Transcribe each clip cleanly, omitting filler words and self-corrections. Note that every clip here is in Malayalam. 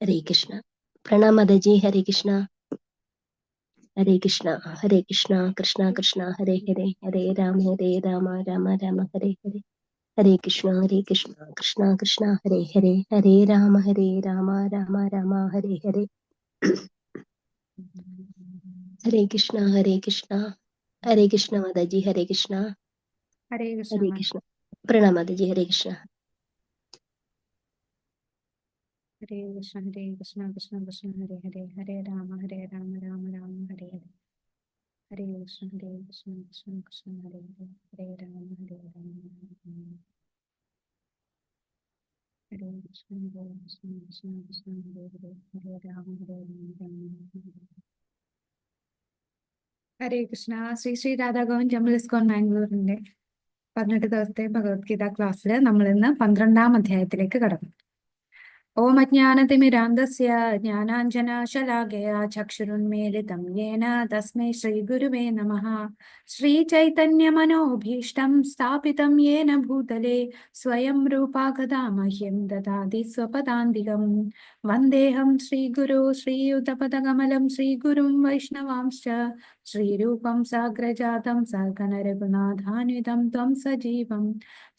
हरे कृष्णा। प्रणाम माता जी। हरे कृष्णा। हरे कृष्णा हरे कृष्णा कृष्णा कृष्णा हरे हरे, हरे राम राम राम हरे हरे। हरे कृष्णा कृष्णा कृष्णा हरे हरे, हरे राम राम राम हरे हरे। हरे कृष्णा हरे कृष्णा माता जी। हरे कृष्णा हरे कृष्णा हरे कृष्णा। प्रणाम माता जी। हरे कृष्णा। हरे कृष्णा कृष्णा कृष्णा हरे हरे, हरे राम राम राम हरे हरे। हरे कृष्णा कृष्णा कृष्णा हरे हरे, हरे राम हरे कृष्णा कृष्णा कृष्णा हरे हरे, हरे राम ഹരേ കൃഷ്ണ. ശ്രീ ശ്രീ രാധാഗോവിന്ദ് ടെമ്പിൾ ഇസ്കോൺ ബാംഗ്ലൂരിന്റെ 18 ദിവസത്തെ ഭഗവത്ഗീത ക്ലാസ്സിൽ നമ്മൾ ഇന്ന് 12-ാം അധ്യായത്തിലേക്ക് കടന്നു. ഓം അജ്ഞാനതിമിരാന്ധസ്യ ജ്ഞാനാഞ്ജനശലാകയാ ചക്ഷുരുന്മീലിതം യേന തസ്മൈ ശ്രീഗുരുവേ നമഃ. ശ്രീചൈതന്യമനോഭീഷ്ടം സ്ഥാപിതം യേന ഭൂതലേ സ്വയം രൂപാ ഗദാ മഹ്യം ദദാതി സ്വപദാന്തികം. വന്ദേഹം ശ്രീഗുരു ശ്രീയുതപദകമലം ശ്രീഗുരും വൈഷ്ണവാംശ്ച ശ്രീരൂപം സാഗ്രജാതം സഗണ രഘുനാഥാന്വിതം ത്വം സജീവം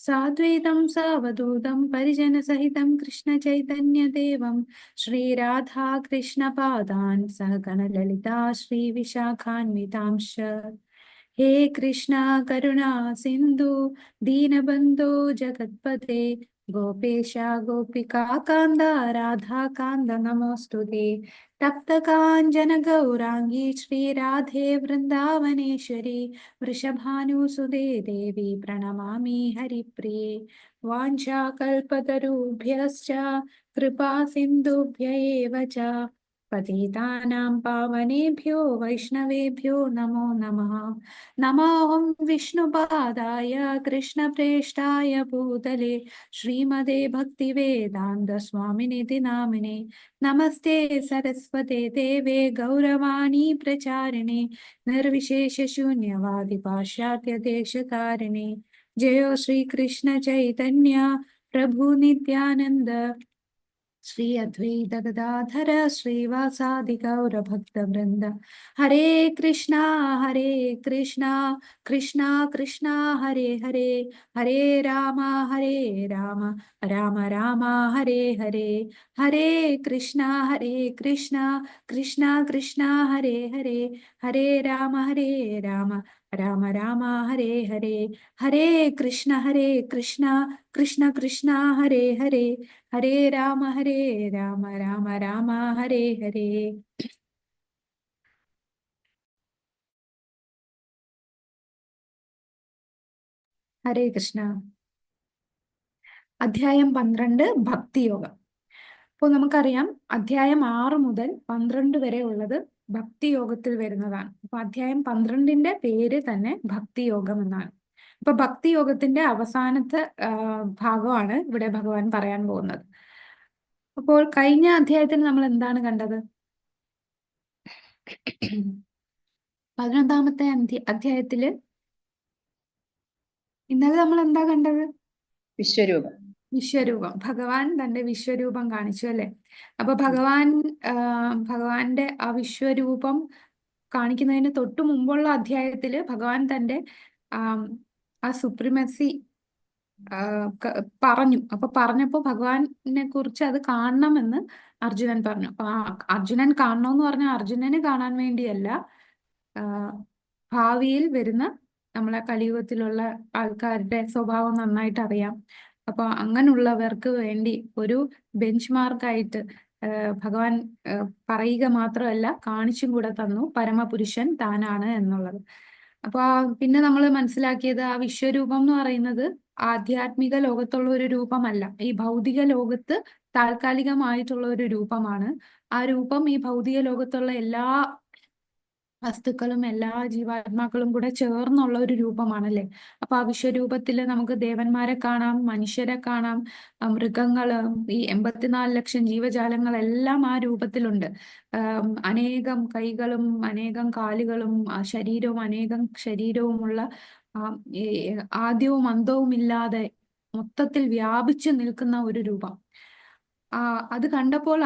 സാദ്വൈതം സാവധൂതം പരിജനസഹിതം കൃഷ്ണ ചൈതന്യദേവം ശ്രീരാധാ കൃഷ്ണപാദാൻ സഹഗണ ലളിതാ ശ്രീവിശാഖാന്വിതാംശ. ഹേ കൃഷ്ണ കരുണാ സിന്ധു ദീനബന്ധോ ജഗത്പതേ ഗോപേശ ഗോപികാകാന്ത രാധാകാന്ത നമോസ്തുതേ. തപ്തകാഞ്ചന ഗൗരാംഗീ ശ്രീരാധേ വൃന്ദാവനേശ്വരി വൃഷഭാനുസുതേ ദേവി പ്രണമാമി ഹരിപ്രിയേ. വാഞ്ചാകൽപതരുഭ്യശ്ച കൃപാ സിന്ധുഭ്യ ഏവ ച പതിതാനാം പാവനേഭ്യോ വൈഷ്ണവേഭ്യോ നമോ നമഃ. നമോഹം വിഷ്ണുപാദായ കൃഷ്ണപ്രേഷ്ഠായ ഭൂതലേ ശ്രീമതേ ഭക്തിവേദാന്ത സ്വാമിനിധി നാമിനെ. നമസ്തേ സരസ്വതേ ദേവേ ഗൗരവാണി പ്രചാരിണേ നിർവിശേഷ ശൂന്യവാദി പാശ്ചാത്യ ദേശകാരിണേ. ജയോ ശ്രീകൃഷ്ണ ചൈതന്യ പ്രഭു നിത്യാനന്ദ ശ്രീ അദ്വൈത ഗദാധര ശ്രീവാസാദി ഗൗരഭക്തവൃന്ദ. ഹരേ കൃഷ്ണ കൃഷ്ണ കൃഷ്ണ ഹരേ ഹരേ, ഹരേ രാമ രാമ രാമ ഹരേ ഹരേ. ഹരേ കൃഷ്ണ കൃഷ്ണ കൃഷ്ണ ഹരേ ഹരേ, ഹരേ രാമ രാമ രാമ ഹരേ ഹരേ. ഹരേ കൃഷ്ണ കൃഷ്ണ കൃഷ്ണ ഹരേ ഹരേ, ഹരേ രാമ രാമ ഹരേ ഹരേ. ഹരേ കൃഷ്ണ. അധ്യായം 12 ഭക്തിയോഗം. അപ്പോൾ നമുക്കറിയാം അധ്യായം 6 മുതൽ 12 വരെ ഉള്ളത് ഭക്തിയോഗത്തിൽ വരുന്നതാണ്. അപ്പൊ അധ്യായം 12ന്റെ പേര് തന്നെ ഭക്തിയോഗം എന്നാണ്. അപ്പൊ ഭക്തിയോഗത്തിന്റെ അവസാനത്തെ ഭാഗമാണ് ഇവിടെ ഭഗവാൻ പറയാൻ പോകുന്നത്. അപ്പോൾ കഴിഞ്ഞ അധ്യായത്തിൽ നമ്മൾ എന്താണ് കണ്ടത്? 11-ാമത്തെ അധ്യായത്തില് ഇന്നലെ നമ്മൾ എന്താ കണ്ടത്? വിശ്വരൂപം. ഭഗവാൻ തന്റെ വിശ്വരൂപം കാണിച്ചു അല്ലെ. അപ്പൊ ഭഗവാന്റെ ആ വിശ്വരൂപം കാണിക്കുന്നതിന് തൊട്ടു മുമ്പുള്ള അധ്യായത്തില് ഭഗവാൻ തന്റെ ആ സുപ്രിമസി പറഞ്ഞു. അപ്പൊ പറഞ്ഞപ്പോ ഭഗവാനെ കുറിച്ച് അത് കാണണമെന്ന് അർജുനൻ പറഞ്ഞു. അപ്പൊ അർജുനൻ കാണണമെന്ന് പറഞ്ഞാൽ അർജുനന് കാണാൻ വേണ്ടിയല്ല, ഭാവിയിൽ വരുന്ന നമ്മളെ കലിയുഗത്തിലുള്ള ആൾക്കാരുടെ സ്വഭാവം നന്നായിട്ട് അറിയാം. അപ്പൊ അങ്ങനെയുള്ളവർക്ക് വേണ്ടി ഒരു ബെഞ്ച് മാർക്കായിട്ട് ഭഗവാൻ പറയുക മാത്രമല്ല കാണിച്ചും കൂടെ തന്നു പരമപുരുഷൻ താനാണ് എന്നുള്ളത്. അപ്പൊ പിന്നെ നമ്മൾ മനസ്സിലാക്കിയത് ആ വിശ്വരൂപം എന്ന് പറയുന്നത് ആധ്യാത്മിക ലോകത്തുള്ള ഒരു രൂപമല്ല, ഈ ഭൗതിക ലോകത്ത് താൽക്കാലികമായിട്ടുള്ള ഒരു രൂപമാണ്. ആ രൂപം ഈ ഭൗതിക ലോകത്തുള്ള എല്ലാ വസ്തുക്കളും എല്ലാ ജീവാത്മാക്കളും കൂടെ ചേർന്നുള്ള ഒരു രൂപമാണല്ലേ. അപ്പൊ ആ വിശ്വരൂപത്തില് നമുക്ക് ദേവന്മാരെ കാണാം, മനുഷ്യരെ കാണാം, മൃഗങ്ങള്, ഈ 84 ലക്ഷം ജീവജാലങ്ങളെല്ലാം ആ രൂപത്തിലുണ്ട്. അനേകം കൈകളും അനേകം കാലുകളും ശരീരവും അനേകം ശരീരവുമുള്ള ഈ ആദ്യവും അന്തവും ഇല്ലാതെ മൊത്തത്തിൽ വ്യാപിച്ചു നിൽക്കുന്ന ഒരു രൂപം. അത് കണ്ടപ്പോൾ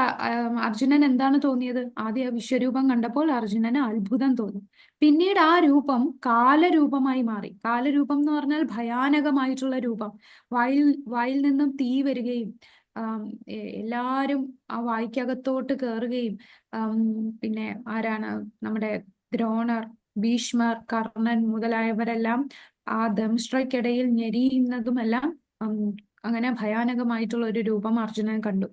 അർജുനൻ എന്താണ് തോന്നിയത്? ആദ്യ വിശ്വരൂപം കണ്ടപ്പോൾ അർജുനന് അത്ഭുതം തോന്നി. പിന്നീട് ആ രൂപം കാലരൂപമായി മാറി. കാലരൂപം എന്ന് പറഞ്ഞാൽ ഭയാനകമായിട്ടുള്ള രൂപം. വായിൽ നിന്നും തീ വരികയും എല്ലാരും ആ വായ്ക്കകത്തോട്ട് കയറുകയും പിന്നെ ആരാണ് നമ്മുടെ ദ്രോണർ, ഭീഷ്മർ, കർണൻ മുതലായവരെല്ലാം ആ ദംഷ്ട്രയ്ക്കിടയിൽ ഞെരിയുന്നതുമെല്ലാം അങ്ങനെ ഭയാനകമായിട്ടുള്ള ഒരു രൂപം അർജുനൻ കണ്ടു.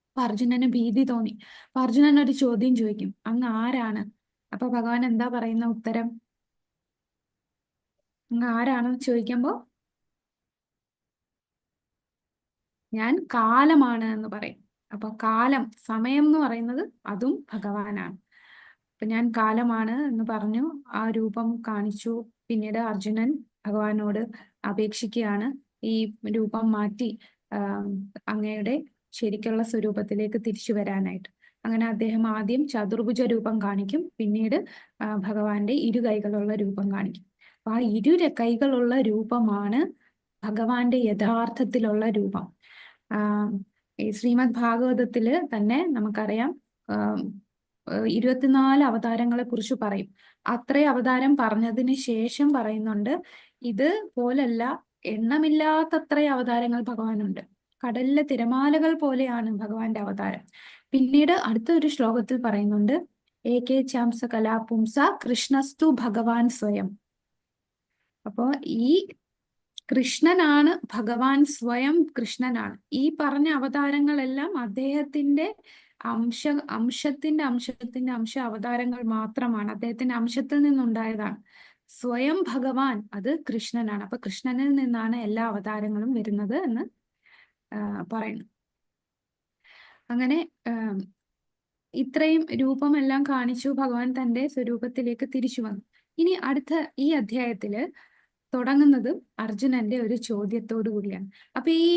അപ്പൊ അർജുനന് ഭീതി തോന്നി. അപ്പൊ അർജുനൻ ഒരു ചോദ്യം ചോദിക്കും, അങ്ങ് ആരാണ്? അപ്പൊ ഭഗവാൻ എന്താ പറയുന്ന ഉത്തരം? അങ്ങ് ആരാണെന്ന് ചോദിക്കുമ്പോ ഞാൻ കാലമാണ് എന്ന് പറയും. അപ്പൊ കാലം, സമയം എന്ന് പറയുന്നത് അതും ഭഗവാനാണ്. അപ്പൊ ഞാൻ കാലമാണ് എന്ന് പറഞ്ഞു. ആ രൂപം കാണിച്ചു. പിന്നീട് അർജുനൻ ഭഗവാനോട് അപേക്ഷിക്കുകയാണ് ഈ രൂപം മാറ്റി അങ്ങയുടെ ശരിക്കുള്ള സ്വരൂപത്തിലേക്ക് തിരിച്ചു വരാനായിട്ട്. അങ്ങനെ അദ്ദേഹം ആദ്യം ചതുർഭുജ രൂപം കാണിക്കും, പിന്നീട് ഭഗവാന്റെ ഇരുകൈകളുള്ള രൂപം കാണിക്കും. അപ്പൊ ആ കൈകളുള്ള രൂപമാണ് ഭഗവാന്റെ യഥാർത്ഥത്തിലുള്ള രൂപം. ഈ ശ്രീമദ് ഭാഗവതത്തില് തന്നെ നമുക്കറിയാം 24 അവതാരങ്ങളെ കുറിച്ച് പറയും. അത്രയും അവതാരം പറഞ്ഞതിന് ശേഷം പറയുന്നുണ്ട്, ഇത് പോലല്ല എണ്ണമില്ലാത്തത്ര അവതാരങ്ങൾ ഭഗവാനുണ്ട്. കടലിലെ തിരമാലകൾ പോലെയാണ് ഭഗവാന്റെ അവതാരം. പിന്നീട് അടുത്ത ഒരു ശ്ലോകത്തിൽ പറയുന്നുണ്ട്, ഏകേ ചാംസ കലാപുംസ കൃഷ്ണസ്തു ഭഗവാൻ സ്വയം. അപ്പോ ഈ കൃഷ്ണനാണ് ഭഗവാൻ, സ്വയം കൃഷ്ണനാണ്. ഈ പറഞ്ഞ അവതാരങ്ങളെല്ലാം അദ്ദേഹത്തിന്റെ അംശത്തിന്റെ അവതാരങ്ങൾ മാത്രമാണ്. അദ്ദേഹത്തിന്റെ അംശത്തിൽ നിന്നുണ്ടായതാണ്. സ്വയം ഭഗവാൻ അത് കൃഷ്ണനാണ്. അപ്പൊ കൃഷ്ണനിൽ നിന്നാണ് എല്ലാ അവതാരങ്ങളും വരുന്നത് എന്ന് പറയുന്നു. അങ്ങനെ ഇത്രയും രൂപമെല്ലാം കാണിച്ചു ഭഗവാൻ തന്റെ സ്വരൂപത്തിലേക്ക് തിരിച്ചു വന്നു. ഇനി അടുത്ത ഈ അധ്യായത്തില് തുടങ്ങുന്നത് അർജുനന്റെ ഒരു ചോദ്യത്തോടു കൂടിയാണ്. അപ്പൊ ഈ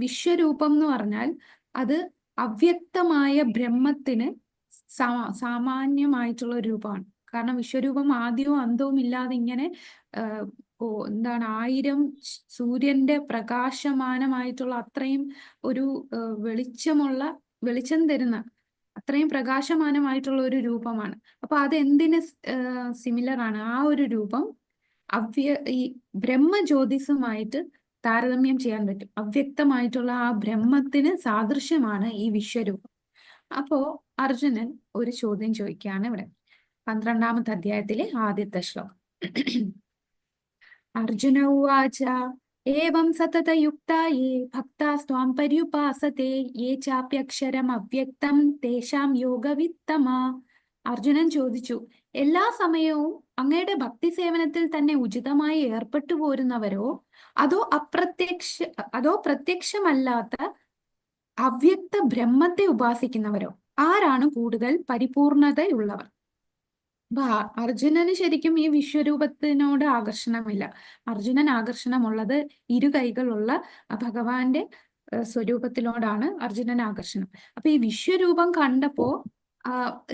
വിശ്വരൂപം എന്ന് പറഞ്ഞാൽ അത് അവ്യക്തമായ ബ്രഹ്മത്തിന് സാമാന്യമായിട്ടുള്ള ഒരു രൂപമാണ്. കാരണം വിശ്വരൂപം ആദ്യവും അന്തവും ഇല്ലാതെ ഇങ്ങനെ എന്താണ് 1000 സൂര്യന്റെ പ്രകാശമാനമായിട്ടുള്ള അത്രയും ഒരു വെളിച്ചം തരുന്ന അത്രയും പ്രകാശമാനമായിട്ടുള്ള ഒരു രൂപമാണ്. അപ്പൊ അതെന്തിന് സിമിലർ ആണ്? ആ ഒരു രൂപം ഈ ബ്രഹ്മജ്യോതിസുമായിട്ട് താരതമ്യം ചെയ്യാൻ പറ്റും. അവ്യക്തമായിട്ടുള്ള ആ ബ്രഹ്മത്തിന് സാദൃശ്യമാണ് ഈ വിശ്വരൂപം. അപ്പോ അർജുനൻ ഒരു ചോദ്യം ചോദിക്കുകയാണ് ഇവിടെ. 12ാമത്തെ അധ്യായത്തിലെ ആദ്യത്തെ ശ്ലോകം. അർജുന ഉവാച ഏവം സതതയുക്താ യേ ഭക്താസ്ത്വാം പര്യുപാസത്തെ യേ ചാപ്യക്ഷരം അവ്യക്തം തേഷാം യോഗവിത്തമാ. അർജുനൻ ചോദിച്ചു, എല്ലാ സമയവും അങ്ങയുടെ ഭക്തി സേവനത്തിൽ തന്നെ ഉചിതമായി ഏർപ്പെട്ടു പോരുന്നവരോ അതോ പ്രത്യക്ഷമല്ലാത്ത അവ്യക്ത ബ്രഹ്മത്തെ ഉപാസിക്കുന്നവരോ ആരാണ് കൂടുതൽ പരിപൂർണതയുള്ളവർ? അർജുനന് ശരിക്കും ഈ വിശ്വരൂപത്തിനോട് ആകർഷണമില്ല. അർജുനൻ ആകർഷണമുള്ളത് ഇരുകൈകളുള്ള ഭഗവാന്റെ സ്വരൂപത്തിനോടാണ് അർജുനൻ ആകർഷണം. അപ്പൊ ഈ വിശ്വരൂപം കണ്ടപ്പോ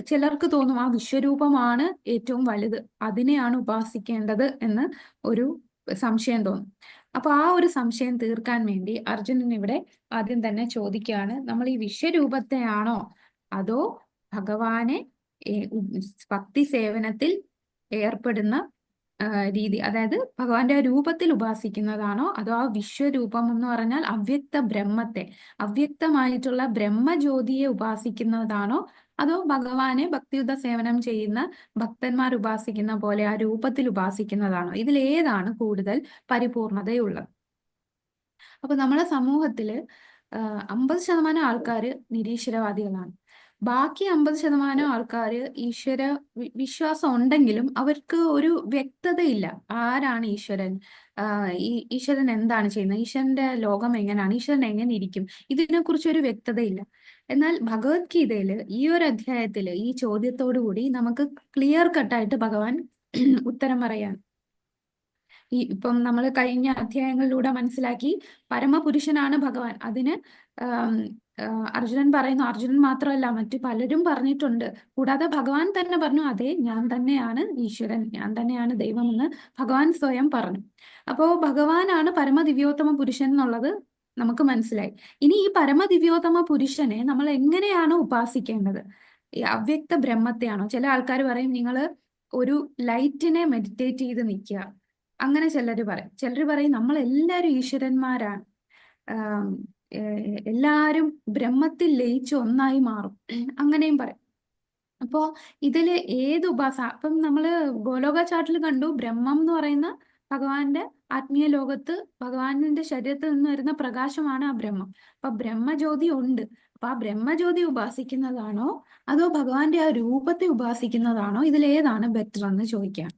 ചിലർക്ക് തോന്നും ആ വിശ്വരൂപമാണ് ഏറ്റവും വലുത്, അതിനെയാണ് ഉപാസിക്കേണ്ടത് എന്ന് ഒരു സംശയം തോന്നും. അപ്പൊ ആ ഒരു സംശയം തീർക്കാൻ വേണ്ടി അർജുനൻ ഇവിടെ ആദ്യം തന്നെ ചോദിക്കുകയാണ്, നമ്മൾ ഈ വിശ്വരൂപത്തെയാണോ അതോ ഭഗവാനെ ഭക്തി സേവനത്തിൽ ഏർപ്പെടുന്ന രീതി, അതായത് ഭഗവാന്റെ രൂപത്തിൽ ഉപാസിക്കുന്നതാണോ അതോ ആ വിശ്വരൂപം എന്ന് പറഞ്ഞാൽ അവ്യക്ത ബ്രഹ്മത്തെ, അവ്യക്തമായിട്ടുള്ള ബ്രഹ്മജ്യോതിയെ ഉപാസിക്കുന്നതാണോ അതോ ഭഗവാനെ ഭക്തിയുത സേവനം ചെയ്യുന്ന ഭക്തന്മാർ ഉപാസിക്കുന്ന പോലെ ആ രൂപത്തിൽ ഉപാസിക്കുന്നതാണോ? ഇതിലേതാണ് കൂടുതൽ പരിപൂർണതയുള്ളത്? അപ്പൊ നമ്മുടെ സമൂഹത്തില് 50% ആൾക്കാര് നിരീശ്വരവാദികളാണ്. ബാക്കി 50% ആൾക്കാര് ഈശ്വര വിശ്വാസം ഉണ്ടെങ്കിലും അവർക്ക് ഒരു വ്യക്തതയില്ല. ആരാണ് ഈശ്വരൻ? ഈശ്വരൻ എന്താണ് ചെയ്യുന്നത്? ഈശ്വരന്റെ ലോകം എങ്ങനെയാണ്? ഈശ്വരൻ എങ്ങനെ ഇരിക്കും? ഇതിനെക്കുറിച്ച് ഒരു വ്യക്തതയില്ല. എന്നാൽ ഭഗവത്ഗീതയില് ഈ ഒരു അധ്യായത്തില് ഈ ചോദ്യത്തോടു കൂടി നമുക്ക് ക്ലിയർ കട്ടായിട്ട് ഭഗവാൻ ഉത്തരം പറയാണ്. ഇപ്പം നമ്മൾ കഴിഞ്ഞ അധ്യായങ്ങളിലൂടെ മനസ്സിലാക്കി പരമപുരുഷനാണ് ഭഗവാൻ. അതിന് അർജുനൻ പറയുന്നു, അർജുനൻ മാത്രമല്ല മറ്റു പലരും പറഞ്ഞിട്ടുണ്ട്. കൂടാതെ ഭഗവാൻ തന്നെ പറഞ്ഞു, അതെ ഞാൻ തന്നെയാണ് ഈശ്വരൻ, ഞാൻ തന്നെയാണ് ദൈവം എന്ന് ഭഗവാൻ സ്വയം പറഞ്ഞു. അപ്പോ ഭഗവാനാണ് പരമദിവ്യോത്തമ പുരുഷൻ എന്നുള്ളത് നമുക്ക് മനസ്സിലായി. ഇനി ഈ പരമദിവ്യോത്തമ പുരുഷനെ നമ്മൾ എങ്ങനെയാണ് ഉപാസിക്കേണ്ടത്? ഈ അവ്യക്ത ബ്രഹ്മത്തെയാണോ? ചില ആൾക്കാർ പറയും നിങ്ങൾ ഒരു ലൈറ്റിനെ മെഡിറ്റേറ്റ് ചെയ്ത് നിൽക്കുക, അങ്ങനെ ചിലർ പറയും. ചിലർ പറയും നമ്മൾ എല്ലാവരും ഈശ്വരന്മാരാണ്, എല്ലാവരും ബ്രഹ്മത്തിൽ ലയിച്ച് ഒന്നായി മാറും, അങ്ങനെയും പറയും. അപ്പോ ഇതില് ഏത് അപ്പം നമ്മള് ഗോലോക ചാർട്ടിൽ കണ്ടു, ബ്രഹ്മം എന്ന് പറയുന്ന ഭഗവാന്റെ ആത്മീയ ലോകത്ത് ഭഗവാന്റെ ശരീരത്തിൽ നിന്ന് വരുന്ന പ്രകാശമാണ് ആ ബ്രഹ്മം. അപ്പൊ ബ്രഹ്മജ്യോതി ഉണ്ട്. അപ്പൊ ആ ബ്രഹ്മജ്യോതി ഉപാസിക്കുന്നതാണോ അതോ ഭഗവാന്റെ ആ രൂപത്തെ ഉപാസിക്കുന്നതാണോ, ഇതിലേതാണ് ബെറ്റർ എന്ന് ചോദിക്കാം.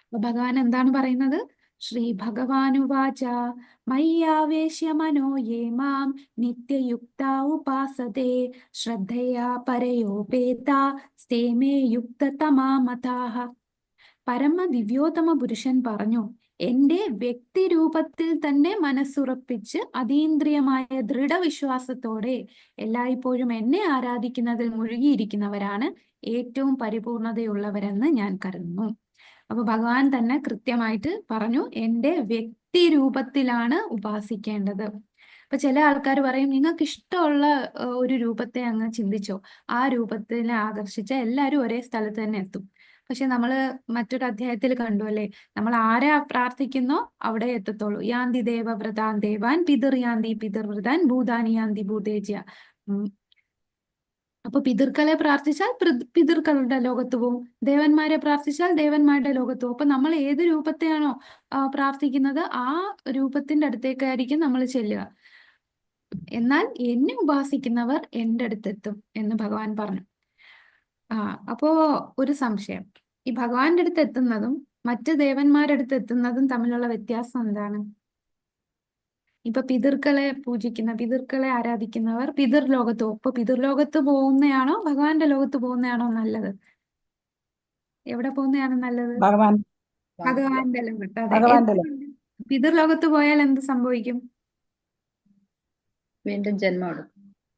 അപ്പൊ ഭഗവാൻ എന്താണ് പറയുന്നത്? ശ്രീ ഭഗവാനുവാച മയ്യാവേശ്യ മനോ യേ മാം നിത്യയുക്ത ഉപാസതേ ശ്രദ്ധയാ പരയോപേത സ്തേ മേ യുക്തതമാ മതാഃ. പരമ ദിവ്യോത്തമ പുരുഷൻ പറഞ്ഞു, എന്റെ വ്യക്തിരൂപത്തിൽ തന്നെ മനസ്സുറപ്പിച്ച് അതീന്ദ്രിയമായ ദൃഢവിശ്വാസത്തോടെ എല്ലായ്പ്പോഴും എന്നെ ആരാധിക്കുന്നതിൽ മുഴുകിയിരിക്കുന്നവരാണ് ഏറ്റവും പരിപൂർണതയുള്ളവരെന്ന് ഞാൻ കരുതുന്നു. അപ്പൊ ഭഗവാൻ തന്നെ കൃത്യമായിട്ട് പറഞ്ഞു, എന്റെ വ്യക്തി രൂപത്തിലാണ് ഉപാസിക്കേണ്ടത്. അപ്പൊ ചില ആൾക്കാർ പറയും, നിങ്ങൾക്ക് ഇഷ്ടമുള്ള ഒരു രൂപത്തെ അങ്ങ് ചിന്തിച്ചോ, ആ രൂപത്തിനെ ആകർഷിച്ച എല്ലാവരും ഒരേ സ്ഥലത്ത് തന്നെ എത്തും. പക്ഷെ നമ്മള് മറ്റൊരു അധ്യായത്തിൽ കണ്ടു അല്ലേ, നമ്മൾ ആരാ പ്രാർത്ഥിക്കുന്നോ അവിടെ എത്തത്തുള്ളൂ. യാന്തി ദേവവ്രതാൻ ദേവാൻ പിതൃ യാന്തി പിതൃവ്രതാൻ ഭൂതാനി യാന്തി ഭൂതേജ്യ. അപ്പൊ പിതൃക്കളെ പ്രാർത്ഥിച്ചാൽ പിതൃക്കളുടെ ലോകത്ത് പോവും, ദേവന്മാരെ പ്രാർത്ഥിച്ചാൽ ദേവന്മാരുടെ ലോകത്ത് പോവും. അപ്പൊ നമ്മൾ ഏത് രൂപത്തെയാണോ പ്രാർത്ഥിക്കുന്നത് ആ രൂപത്തിന്റെ അടുത്തേക്കായിരിക്കും നമ്മൾ ചെല്ലുക. എന്നാൽ എന്നെ ഉപാസിക്കുന്നവർ എൻ്റെ അടുത്തെത്തും എന്ന് ഭഗവാൻ പറഞ്ഞു. അപ്പോ ഒരു സംശയം, ഈ ഭഗവാന്റെ അടുത്ത് എത്തുന്നതും മറ്റ് ദേവന്മാരുടെ അടുത്ത് എത്തുന്നതും തമ്മിലുള്ള വ്യത്യാസം എന്താണ്? ഇപ്പൊ പിതൃക്കളെ പൂജിക്കുന്ന, പിതൃക്കളെ ആരാധിക്കുന്നവർ പിതൃലോകത്ത് പോകും. ഇപ്പൊ പിതൃലോകത്ത് പോകുന്നതാണോ ഭഗവാന്റെ ലോകത്ത് പോകുന്നതാണോ നല്ലത്? എവിടെ പോകുന്നതാണ് നല്ലത്? ഭഗവാന്റെ ലോകത്ത്. അതെ. പിതൃലോകത്ത് പോയാൽ എന്ത് സംഭവിക്കും? വീണ്ടും ജന്മം,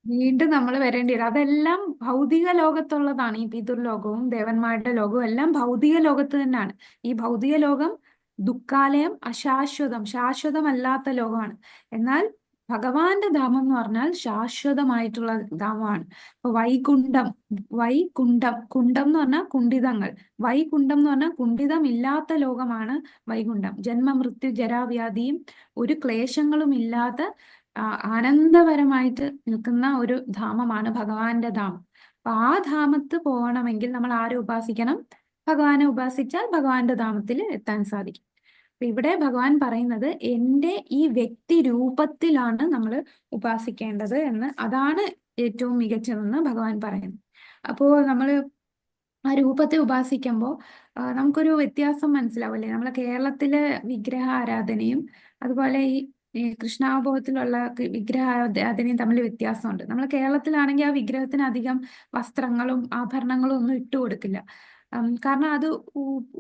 വീണ്ടും നമ്മൾ വരേണ്ടി വരും. അതെല്ലാം ഭൗതിക ലോകത്തുള്ളതാണ്. ഈ പിതൃലോകവും ദേവന്മാരുടെ ലോകവും എല്ലാം ഭൗതിക ലോകത്ത് തന്നെയാണ്. ഈ ഭൗതിക ലോകം ദുഃഖാലയം, അശാശ്വതം, ശാശ്വതമല്ലാത്ത ലോകമാണ്. എന്നാൽ ഭഗവാന്റെ ധാമം എന്ന് പറഞ്ഞാൽ ശാശ്വതമായിട്ടുള്ള ധാമമാണ്. ഇപ്പൊ വൈകുണ്ഠം, കുണ്ഠം എന്ന് പറഞ്ഞാൽ കുണ്ഠിതങ്ങൾ, വൈകുണ്ഠം എന്ന് പറഞ്ഞാൽ കുണ്ഠിതം ഇല്ലാത്ത ലോകമാണ് വൈകുണ്ഠം. ജന്മമൃത്യു ജരാവ്യാധിയും ഒരു ക്ലേശങ്ങളും ഇല്ലാത്ത ആനന്ദപരമായിട്ട് നിൽക്കുന്ന ഒരു ധാമമാണ് ഭഗവാന്റെ ധാമം. അപ്പൊ ആ ധാമത്ത് പോകണമെങ്കിൽ നമ്മൾ ആരെ ഉപാസിക്കണം? ഭഗവാനെ ഉപാസിച്ചാൽ ഭഗവാന്റെ ധാമത്തിൽ എത്താൻ സാധിക്കും. അപ്പൊ ഇവിടെ ഭഗവാൻ പറയുന്നത് എന്റെ ഈ വ്യക്തി രൂപത്തിലാണ് നമ്മൾ ഉപാസിക്കേണ്ടത് എന്ന്, അതാണ് ഏറ്റവും മികച്ചതെന്ന് ഭഗവാൻ പറയുന്നു. അപ്പോ നമ്മൾ ആ രൂപത്തെ ഉപാസിക്കുമ്പോൾ നമുക്കൊരു വ്യത്യാസം മനസ്സിലാവില്ലേ? നമ്മളെ കേരളത്തിലെ വിഗ്രഹ ആരാധനയും അതുപോലെ ഈ കൃഷ്ണാവബോധത്തിലുള്ള വിഗ്രഹ ആരാധനയും തമ്മിൽ വ്യത്യാസമുണ്ട്. നമ്മൾ കേരളത്തിലാണെങ്കിൽ ആ വിഗ്രഹത്തിന് അധികം വസ്ത്രങ്ങളും ആഭരണങ്ങളും ഒന്നും ഇട്ടു കൊടുക്കില്ല. കാരണം അത്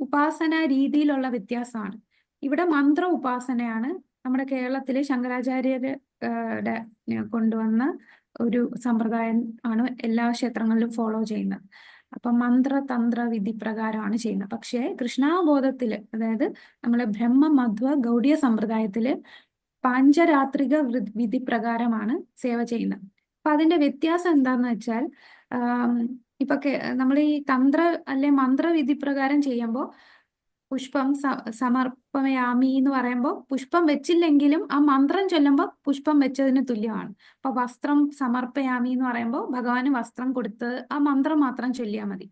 ഉപാസന രീതിയിലുള്ള വ്യത്യാസമാണ്. ഇവിടെ മന്ത്ര ഉപാസനയാണ് നമ്മുടെ കേരളത്തിലെ ശങ്കരാചാര്യരുടെ കൊണ്ടുവന്ന ഒരു സമ്പ്രദായം ആണ് എല്ലാ ക്ഷേത്രങ്ങളിലും ഫോളോ ചെയ്യുന്നത്. അപ്പൊ മന്ത്ര തന്ത്ര വിധി പ്രകാരമാണ് ചെയ്യുന്നത്. പക്ഷേ കൃഷ്ണാവബോധത്തില്, അതായത് നമ്മളെ ബ്രഹ്മ മധ്വ ഗൗഡീയ സമ്പ്രദായത്തില് പാഞ്ചരാത്രിക വിധി പ്രകാരമാണ് സേവ ചെയ്യുന്നത്. അപ്പൊ അതിന്റെ വ്യത്യാസം എന്താന്ന് വെച്ചാൽ, ഇപ്പൊ നമ്മൾ ഈ തന്ത്ര അല്ലെ മന്ത്രവിധി പ്രകാരം ചെയ്യുമ്പോൾ പുഷ്പം സമർപ്പയാമി എന്ന് പറയുമ്പോൾ പുഷ്പം വെച്ചില്ലെങ്കിലും ആ മന്ത്രം ചൊല്ലുമ്പോൾ പുഷ്പം വെച്ചതിന് തുല്യമാണ്. അപ്പൊ വസ്ത്രം സമർപ്പയാമി എന്ന് പറയുമ്പോൾ ഭഗവാന് വസ്ത്രം കൊടുത്ത് ആ മന്ത്രം മാത്രം ചൊല്ലിയാൽ മതി.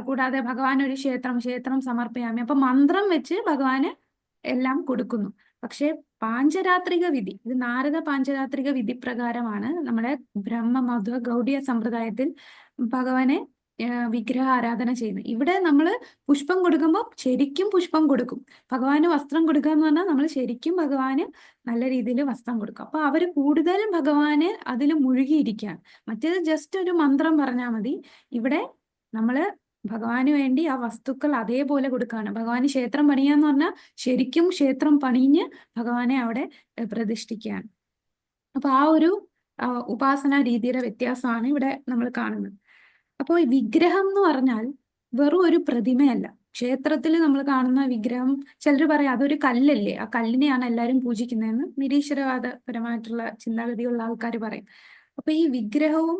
കൂടാതെ ഭഗവാൻ ഒരു ക്ഷേത്രം സമർപ്പയാമി, അപ്പൊ മന്ത്രം വെച്ച് ഭഗവാന് എല്ലാം കൊടുക്കുന്നു. പക്ഷെ പാഞ്ചരാത്രിക വിധി, ഇത് നാരദ പാഞ്ചരാത്രിക വിധി പ്രകാരമാണ് നമ്മുടെ ബ്രഹ്മമധ്വ ഗൗഡീയ സമ്പ്രദായത്തിൽ ഭഗവാനെ വിഗ്രഹ ആരാധന ചെയ്യുന്നത്. ഇവിടെ നമ്മൾ പുഷ്പം കൊടുക്കുമ്പോൾ ശരിക്കും പുഷ്പം കൊടുക്കും. ഭഗവാന് വസ്ത്രം കൊടുക്കുക എന്ന് പറഞ്ഞാൽ നമ്മൾ ശരിക്കും ഭഗവാന് നല്ല രീതിയിൽ വസ്ത്രം കൊടുക്കും. അപ്പൊ അവര് കൂടുതലും ഭഗവാന് അതിൽ മുഴുകിയിരിക്കുകയാണ്. മറ്റേത് ജസ്റ്റ് ഒരു മന്ത്രം പറഞ്ഞാൽ മതി. ഇവിടെ നമ്മള് ഭഗവാന് വേണ്ടി ആ വസ്തുക്കൾ അതേപോലെ കൊടുക്കുകയാണ്. ഭഗവാന് ക്ഷേത്രം പണിയാന്ന് പറഞ്ഞാൽ ശരിക്കും ക്ഷേത്രം പണിഞ്ഞ് ഭഗവാനെ അവിടെ പ്രതിഷ്ഠിക്കുകയാണ്. അപ്പൊ ആ ഒരു ഉപാസന രീതിയുടെ വ്യത്യാസമാണ് ഇവിടെ നമ്മൾ കാണുന്നത്. അപ്പോൾ വിഗ്രഹം എന്ന് പറഞ്ഞാൽ വെറും ഒരു പ്രതിമയല്ല. ക്ഷേത്രത്തിൽ നമ്മൾ കാണുന്ന വിഗ്രഹം ചിലർ പറയും അതൊരു കല്ലല്ലേ, ആ കല്ലിനെയാണ് എല്ലാവരും പൂജിക്കുന്നതെന്ന് നിരീശ്വരവാദപരമായിട്ടുള്ള ചിന്താഗതിയുള്ള ആൾക്കാർ പറയും. അപ്പൊ ഈ വിഗ്രഹവും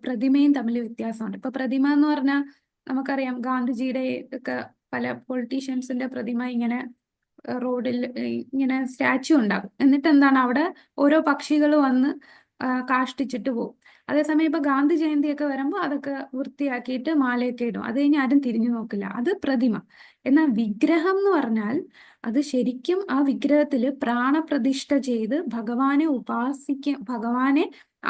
പ്രതിമയും തമ്മിൽ വ്യത്യാസമുണ്ട്. ഇപ്പൊ പ്രതിമ എന്ന് പറഞ്ഞാൽ നമുക്കറിയാം, ഗാന്ധിജിയുടെ ഒക്കെ പല പൊളിറ്റീഷ്യൻസിന്റെ പ്രതിമ ഇങ്ങനെ റോഡിൽ ഇങ്ങനെ സ്റ്റാച്യു ഉണ്ടാകും. എന്നിട്ട് എന്താണ്, അവിടെ ഓരോ പക്ഷികൾ വന്ന് കാഷ്ടിച്ചിട്ട് പോകും. അതേസമയം ഇപ്പൊ ഗാന്ധി ജയന്തിയൊക്കെ വരുമ്പോൾ അതൊക്കെ വൃത്തിയാക്കിയിട്ട് മാലയൊക്കെ ഇടും. അത് കഴിഞ്ഞ് ആരും തിരിഞ്ഞു നോക്കില്ല. അത് പ്രതിമ. എന്നാൽ വിഗ്രഹം എന്ന് പറഞ്ഞാൽ അത് ശരിക്കും ആ വിഗ്രഹത്തിൽ പ്രാണപ്രതിഷ്ഠ ചെയ്ത് ഭഗവാനെ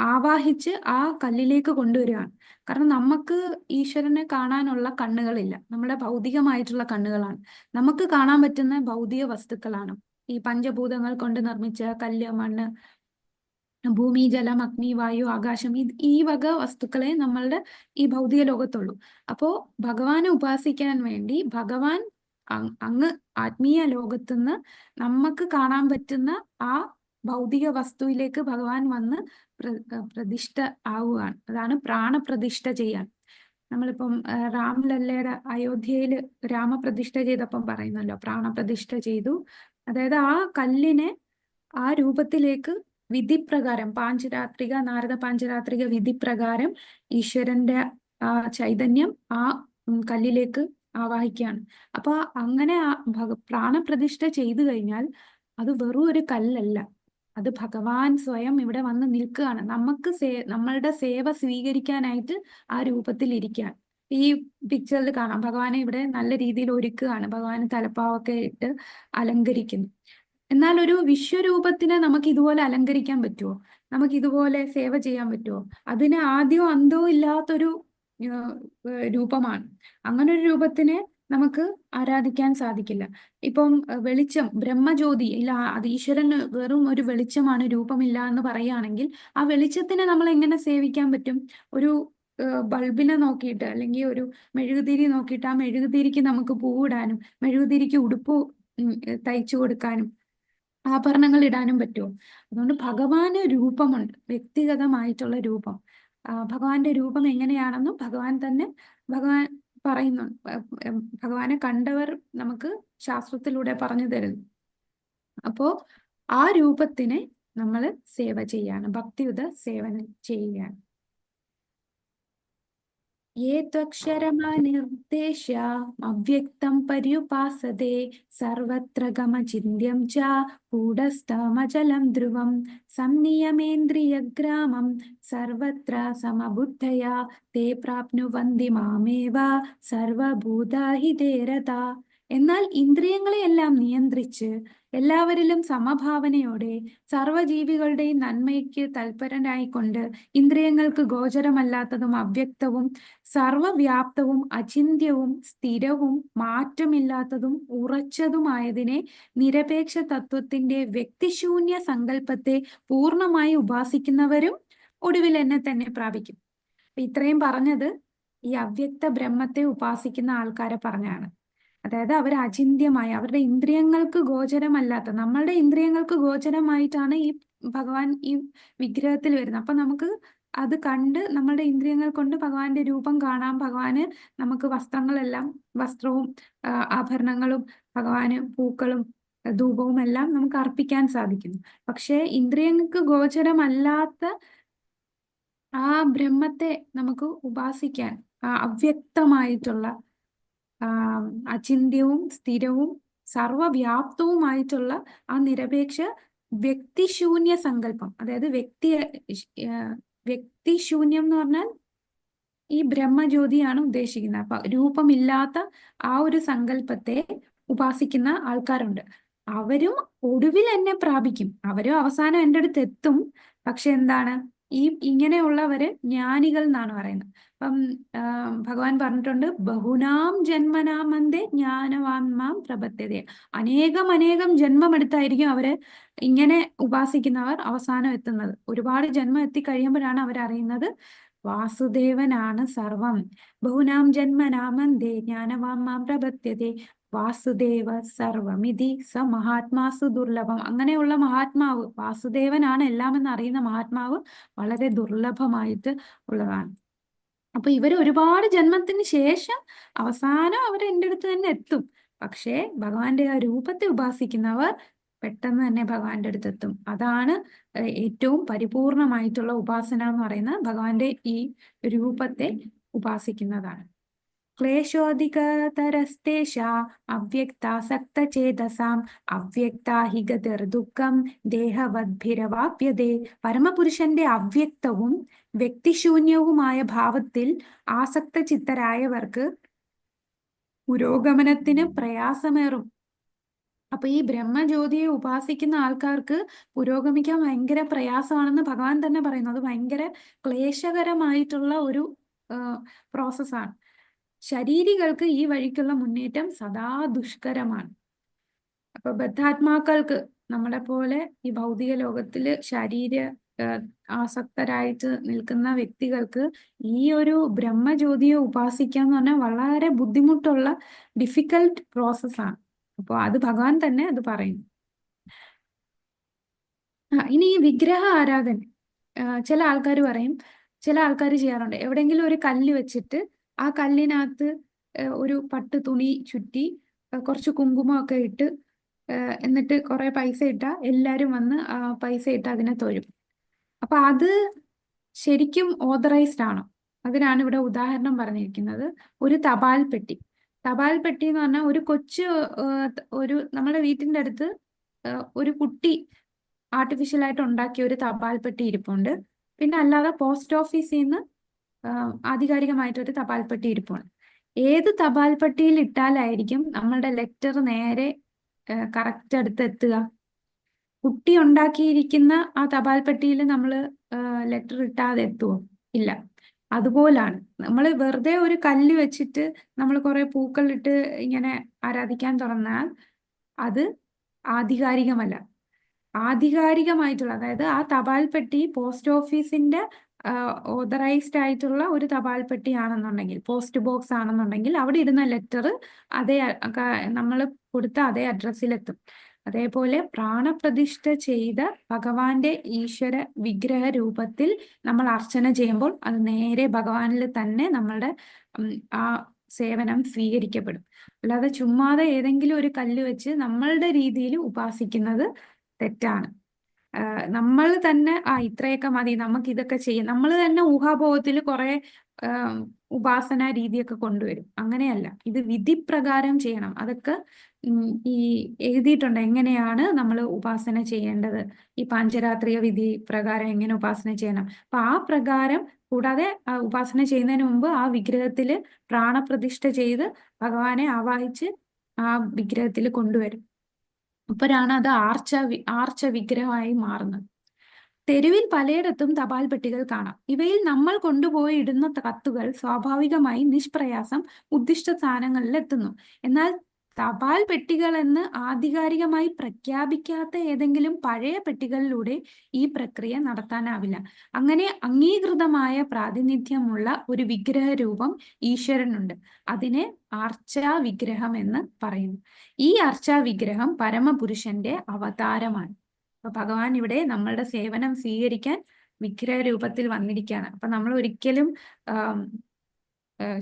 ആവാഹിച്ച് ആ കല്ലിലേക്ക് കൊണ്ടുവരികയാണ്. കാരണം നമുക്ക് ഈശ്വരനെ കാണാനുള്ള കണ്ണുകളില്ല, നമ്മുടെ ഭൗതികമായിട്ടുള്ള കണ്ണുകളാണ്. നമുക്ക് കാണാൻ പറ്റുന്ന ഭൗതിക വസ്തുക്കളാണ് ഈ പഞ്ചഭൂതങ്ങൾ കൊണ്ട് നിർമ്മിച്ച കല്ല്, മണ്ണ്, ഭൂമി, ജലം, അഗ്നി, വായു, ആകാശം. ഈ വക വസ്തുക്കളെ നമ്മളുടെ ഈ ഭൗതിക ലോകത്തുള്ളൂ. അപ്പോ ഭഗവാനെ ഉപാസിക്കാൻ വേണ്ടി ഭഗവാൻ അങ്ങ് ആത്മീയ ലോകത്തുനിന്ന് നമുക്ക് കാണാൻ പറ്റുന്ന ആ ഭൗതിക വസ്തുവിലേക്ക് ഭഗവാൻ വന്ന് പ്രതിഷ്ഠ ആവുകയാണ്. അതാണ് പ്രാണപ്രതിഷ്ഠ ചെയ്യാൻ. നമ്മളിപ്പം രാംലല്ലയുടെ അയോധ്യയിൽ രാമപ്രതിഷ്ഠ ചെയ്തപ്പം പറയുന്നല്ലോ, പ്രാണപ്രതിഷ്ഠ ചെയ്തു. അതായത് ആ കല്ലിനെ ആ രൂപത്തിലേക്ക് വിധിപ്രകാരം, നാരദ പാഞ്ചരാത്രിക വിധിപ്രകാരം ഈശ്വരന്റെ ആ ചൈതന്യം ആ കല്ലിലേക്ക് ആവാഹിക്കുകയാണ്. അപ്പൊ അങ്ങനെ പ്രാണപ്രതിഷ്ഠ ചെയ്തു കഴിഞ്ഞാൽ അത് വെറും ഒരു കല്ലല്ല, അത് ഭഗവാൻ സ്വയം ഇവിടെ വന്ന് നിൽക്കുകയാണ്. നമ്മളുടെ സേവ സ്വീകരിക്കാനായിട്ട് ആ രൂപത്തിൽ ഇരിക്കുകയാണ്. ഈ പിക്ചറിൽ കാണാം, ഭഗവാനെ ഇവിടെ നല്ല രീതിയിൽ ഒരുക്കുകയാണ്. ഭഗവാന് തലപ്പാവൊക്കെ ഇട്ട് അലങ്കരിക്കുന്നു. എന്നാൽ ഒരു വിശ്വരൂപത്തിനെ നമുക്ക് ഇതുപോലെ അലങ്കരിക്കാൻ പറ്റുമോ? നമുക്ക് ഇതുപോലെ സേവ ചെയ്യാൻ പറ്റുമോ? അതിന് ആദ്യവും അന്തവും ഇല്ലാത്തൊരു രൂപമാണ്. അങ്ങനെ ഒരു രൂപത്തിനെ നമുക്ക് ആരാധിക്കാൻ സാധിക്കില്ല. ഇപ്പം വെളിച്ചം, ബ്രഹ്മജ്യോതി ഇല്ല, അത് ഈശ്വരൻ വെറും ഒരു വെളിച്ചമാണ്, രൂപമില്ല എന്ന് പറയുകയാണെങ്കിൽ ആ വെളിച്ചത്തിനെ നമ്മൾ എങ്ങനെ സേവിക്കാൻ പറ്റും? ഒരു ബൾബിനെ നോക്കിയിട്ട് അല്ലെങ്കിൽ ഒരു മെഴുകുതിരി നോക്കിയിട്ട് ആ മെഴുകുതിരിക്ക് നമുക്ക് പൂവിടാനും മെഴുകുതിരിക്ക് ഉടുപ്പ് തയ്ച്ചു കൊടുക്കാനും ആഭരണങ്ങൾ ഇടാനും പറ്റുമോ? അതുകൊണ്ട് ഭഗവാന് രൂപമുണ്ട്, വ്യക്തിഗതമായിട്ടുള്ള രൂപം. ഭഗവാന്റെ രൂപം എങ്ങനെയാണെന്നും ഭഗവാൻ പറയുന്നുണ്ട്. ഭഗവാനെ കണ്ടവർ നമുക്ക് ശാസ്ത്രത്തിലൂടെ പറഞ്ഞു തരുന്നു. അപ്പോ ആ രൂപത്തിനെ നമ്മൾ സേവ ചെയ്യാണ്, ഭക്തിയുത സേവനം ചെയ്യുകയാണ്. ये त्वक्षरमनिर्देश्य अव्यक्तं पर्युपासते सर्वत्र गमचिन्त्यं च कूटस्थमचलं ध्रुवं संनियमेन्द्रियग्रामं सर्वत्र समबुद्धया ते प्राप्नुवन्ति मामेव सर्वभूतहिते रता. എന്നാൽ ഇന്ദ്രിയങ്ങളെയെല്ലാം നിയന്ത്രിച്ച് എല്ലാവരിലും സമഭാവനയോടെ സർവ്വജീവികളുടെയും നന്മയ്ക്ക് തൽപരനായിക്കൊണ്ട് ഇന്ദ്രിയങ്ങൾക്ക് ഗോചരമല്ലാത്തതും അവ്യക്തവും സർവവ്യാപ്തവും അചിന്ത്യവും സ്ഥിരവും മാറ്റമില്ലാത്തതും ഉറച്ചതുമായതിനെ നിരപേക്ഷ തത്വത്തിന്റെ വ്യക്തിശൂന്യ സങ്കല്പത്തെ പൂർണ്ണമായി ഉപാസിക്കുന്നവരും ഒടുവിൽ എന്നെ തന്നെ പ്രാപിക്കും. ഇത്രയും പറഞ്ഞത് ഈ അവ്യക്ത ബ്രഹ്മത്തെ ഉപാസിക്കുന്ന ആൾക്കാരെ പറഞ്ഞാണ്. അതായത് അവർ അചിന്ത്യമായ, അവരുടെ ഇന്ദ്രിയങ്ങൾക്ക് ഗോചരമല്ലാത്ത, നമ്മളുടെ ഇന്ദ്രിയങ്ങൾക്ക് ഗോചരമായിട്ടാണ് ഈ ഭഗവാൻ ഈ വിഗ്രഹത്തിൽ വരുന്നത്. അപ്പൊ നമുക്ക് അത് കണ്ട് നമ്മളുടെ ഇന്ദ്രിയങ്ങൾ കൊണ്ട് ഭഗവാന്റെ രൂപം കാണാം. ഭഗവാന് നമുക്ക് വസ്ത്രവും ആഭരണങ്ങളും ഭഗവാന് പൂക്കളും ധൂപവും എല്ലാം നമുക്ക് അർപ്പിക്കാൻ സാധിക്കുന്നു. പക്ഷേ ഇന്ദ്രിയങ്ങൾക്ക് ഗോചരമല്ലാത്ത ആ ബ്രഹ്മത്തെ നമുക്ക് ഉപാസിക്കാൻ, ആ അവ്യക്തമായിട്ടുള്ള അചിന്ത്യവും സ്ഥിരവും സർവവ്യാപ്തവുമായിട്ടുള്ള ആ നിരപേക്ഷ വ്യക്തിശൂന്യ സങ്കല്പം, അതായത് വ്യക്തിശൂന്യം എന്ന് പറഞ്ഞാൽ ഈ ബ്രഹ്മജ്യോതിയാണ് ഉദ്ദേശിക്കുന്നത്. അപ്പൊ രൂപമില്ലാത്ത ആ ഒരു സങ്കല്പത്തെ ഉപാസിക്കുന്ന ആൾക്കാരുണ്ട്. അവരും ഒടുവിൽ എന്നെ പ്രാപിക്കും, അവരും അവസാനം എൻ്റെ അടുത്ത് എത്തും. പക്ഷെ എന്താണ്, ഇങ്ങനെയുള്ളവര് ജ്ഞാനികൾ എന്നാണ് പറയുന്നത്. അപ്പം ഭഗവാൻ പറഞ്ഞിട്ടുണ്ട്, ബഹുനാം ജന്മനാമന്തേ ജ്ഞാനവാന്മാം പ്രപദ്യതേ. അനേകം ജന്മമെടുത്തായിരിക്കും അവര് ഇങ്ങനെ ഉപാസിക്കുന്നവർ അവസാനം എത്തുന്നത്. ഒരുപാട് ജന്മം എത്തിക്കഴിയുമ്പോഴാണ് അവരറിയുന്നത് വാസുദേവനാണ് സർവം. ബഹുനാം ജന്മനാമന്തേ ജ്ഞാനവാന്മാം പ്രപദ്യതേ വാസുദേവ സർവമിതി സ മഹാത്മാസു ദുർലഭം. അങ്ങനെയുള്ള മഹാത്മാവ്, വാസുദേവനാണ് എല്ലാം എന്ന് അറിയുന്ന മഹാത്മാവ് വളരെ ദുർലഭമായിട്ട് ഉള്ളതാണ്. അപ്പൊ ഇവർ ഒരുപാട് ജന്മത്തിന് ശേഷം അവസാനം അവർ എൻ്റെ അടുത്ത് തന്നെ എത്തും. പക്ഷേ ഭഗവാന്റെ ആ രൂപത്തെ ഉപാസിക്കുന്നവർ പെട്ടെന്ന് തന്നെ ഭഗവാന്റെ അടുത്ത് എത്തും. അതാണ് ഏറ്റവും പരിപൂർണമായിട്ടുള്ള ഉപാസന എന്ന് പറയുന്നത്, ഭഗവാന്റെ ഈ രൂപത്തെ ഉപാസിക്കുന്നതാണ്. ക്ലേശോധികതരസ്തേഷാ അവ്യക്താസക്തചേതസാം അവ്യക്താ ഹി ഗതിർദുഃഖം ദേഹവദ്ഭിരവാപ്യതേ. പരമപുരുഷന്റെ അവ്യക്തവും വ്യക്തിശൂന്യവുമായ ഭാവത്തിൽ ആസക്ത ചിത്തരായവർക്ക് പുരോഗമനത്തിന് പ്രയാസമേറും. അപ്പൊ ഈ ബ്രഹ്മജ്യോതിയെ ഉപാസിക്കുന്ന ആൾക്കാർക്ക് പുരോഗമിക്കാൻ ഭയങ്കര പ്രയാസമാണെന്ന് ഭഗവാൻ തന്നെ പറയുന്നു. അത് ഭയങ്കര ക്ലേശകരമായിട്ടുള്ള ഒരു പ്രോസസ്സാണ്. ശരീരികൾക്ക് ഈ വഴിക്കുള്ള മുന്നേറ്റം സദാ ദുഷ്കരമാണ്. അപ്പൊ ബദ്ധാത്മാക്കൾക്ക്, നമ്മളെ പോലെ ഈ ഭൗതിക ലോകത്തില് ശരീര ആസക്തരായിട്ട് നിൽക്കുന്ന വ്യക്തികൾക്ക് ഈ ഒരു ബ്രഹ്മജ്യോതിയെ ഉപാസിക്കുക എന്ന് പറഞ്ഞാൽ വളരെ ബുദ്ധിമുട്ടുള്ള ഡിഫിക്കൽട്ട് പ്രോസസ്സാണ്. അപ്പോൾ അത് ഭഗവാൻ തന്നെ അത് പറയുന്നു. ഇനി ഈ വിഗ്രഹ ആരാധന, ചില ആൾക്കാർ പറയും, ചില ആൾക്കാർ ചെയ്യാറുണ്ട്. എവിടെയെങ്കിലും ഒരു കല്ല് വെച്ചിട്ട് ആ കല്ലിനകത്ത് ഒരു പട്ട് തുണി ചുറ്റി കുറച്ച് കുങ്കുമമൊക്കെ ഇട്ട് എന്നിട്ട് കുറെ പൈസ ഇട്ടാൽ എല്ലാവരും വന്ന് ആ പൈസ ഇട്ട് അതിനെ തൊഴും. അപ്പൊ അത് ശരിക്കും ഓതറൈസ്ഡ് ആണോ? അതിനാണ് ഇവിടെ ഉദാഹരണം പറഞ്ഞിരിക്കുന്നത്. ഒരു തപാൽ പെട്ടി. തപാൽ പെട്ടി എന്ന് പറഞ്ഞാൽ ഒരു കൊച്ചു ഒരു നമ്മുടെ വീട്ടിന്റെ അടുത്ത് ഒരു കുട്ടി ആർട്ടിഫിഷ്യലായിട്ട് ഉണ്ടാക്കിയ ഒരു തപാൽ പെട്ടി ഇരിപ്പുണ്ട്. പിന്നെ അല്ലാതെ പോസ്റ്റ് ഓഫീസിൽ നിന്ന് ആധികാരികമായിട്ടൊരു തപാൽ പെട്ടി ഇരിപ്പുണ്ട്. ഏത് തപാൽ പെട്ടിയിൽ ഇട്ടാലായിരിക്കും നമ്മളുടെ ലെറ്റർ നേരെ കറക്റ്റ് അടുത്ത് എത്തുക? കുട്ടി ഉണ്ടാക്കിയിരിക്കുന്ന ആ തപാൽ പെട്ടിയിൽ നമ്മൾ ലെറ്റർ ഇട്ടാതെ എത്തുമോ? ഇല്ല. അതുപോലാണ് നമ്മൾ വെറുതെ ഒരു കല്ല് വെച്ചിട്ട് നമ്മൾ കുറെ പൂക്കളിട്ട് ഇങ്ങനെ ആരാധിക്കാൻ തുറന്നാൽ അത് ആധികാരികമല്ല. ആധികാരികമായിട്ടുള്ള, അതായത് ആ തപാൽ പെട്ടി പോസ്റ്റ് ഓഫീസിന്റെ ഓതറൈസ്ഡ് ആയിട്ടുള്ള ഒരു തപാൽ പെട്ടി ആണെന്നുണ്ടെങ്കിൽ, പോസ്റ്റ് ബോക്സ് ആണെന്നുണ്ടെങ്കിൽ അവിടെ ഇടുന്ന ലെറ്റർ അതേ നമ്മൾ കൊടുത്ത അതേ അഡ്രസ്സിലെത്തും. അതേപോലെ പ്രാണപ്രതിഷ്ഠ ചെയ്ത ഭഗവാന്റെ ഈശ്വര വിഗ്രഹ രൂപത്തിൽ നമ്മൾ അർച്ചന ചെയ്യുമ്പോൾ അത് നേരെ ഭഗവാനിൽ തന്നെ നമ്മളുടെ ആ സേവനം സ്വീകരിക്കപ്പെടും. അല്ലാതെ ചുമ്മാതെ ഏതെങ്കിലും ഒരു കല്ല് വെച്ച് നമ്മളുടെ രീതിയിൽ ഉപാസിക്കുന്നത് തെറ്റാണ്. നമ്മൾ തന്നെ ഇത്രയൊക്കെ മതി, നമുക്ക് ഇതൊക്കെ ചെയ്യാം, നമ്മൾ തന്നെ ഊഹാപോഹത്തിൽ കുറെ ഉപാസന രീതിയൊക്കെ കൊണ്ടുവരും. അങ്ങനെയല്ല, ഇത് വിധിപ്രകാരം ചെയ്യണം. അതൊക്കെ ഈ എഴുതിയിട്ടുണ്ട് എങ്ങനെയാണ് നമ്മൾ ഉപാസന ചെയ്യേണ്ടത്, ഈ പാഞ്ചരാത്രിക വിധി പ്രകാരം എങ്ങനെ ഉപാസന ചെയ്യണം. അപ്പൊ ആ പ്രകാരം, കൂടാതെ ഉപാസന ചെയ്യുന്നതിന് മുമ്പ് ആ വിഗ്രഹത്തിൽ പ്രാണപ്രതിഷ്ഠ ചെയ്ത് ഭഗവാനെ ആവാഹിച്ച് ആ വിഗ്രഹത്തിൽ കൊണ്ടുവരും. അപ്പോഴാണ് അത് ആർച്ച വിഗ്രഹമായി മാറുന്നത്. തെരുവിൽ പലയിടത്തും തപാൽ പെട്ടികൾ കാണാം. ഇവയിൽ നമ്മൾ കൊണ്ടുപോയി ഇടുന്ന കത്തുകൾ സ്വാഭാവികമായി നിഷ്പ്രയാസം ഉദ്ദിഷ്ട സ്ഥാനങ്ങളിൽ എത്തുന്നു. എന്നാൽ തപാൽ പെട്ടികൾ എന്ന് ആധികാരികമായി പ്രഖ്യാപിക്കാത്ത ഏതെങ്കിലും പഴയ പെട്ടികളിലൂടെ ഈ പ്രക്രിയ നടത്താനാവില്ല. അങ്ങനെ അംഗീകൃതമായ പ്രാതിനിധ്യമുള്ള ഒരു വിഗ്രഹ രൂപം ഈശ്വരനുണ്ട്. അതിനെ അർച്ചാ വിഗ്രഹം എന്ന് പറയുന്നു. ഈ അർച്ചാ വിഗ്രഹം പരമപുരുഷന്റെ അവതാരമാണ്. അപ്പൊ ഭഗവാൻ ഇവിടെ നമ്മളുടെ സേവനം സ്വീകരിക്കാൻ വിഗ്രഹ രൂപത്തിൽ വന്നിരിക്കുകയാണ്. അപ്പൊ നമ്മൾ ഒരിക്കലും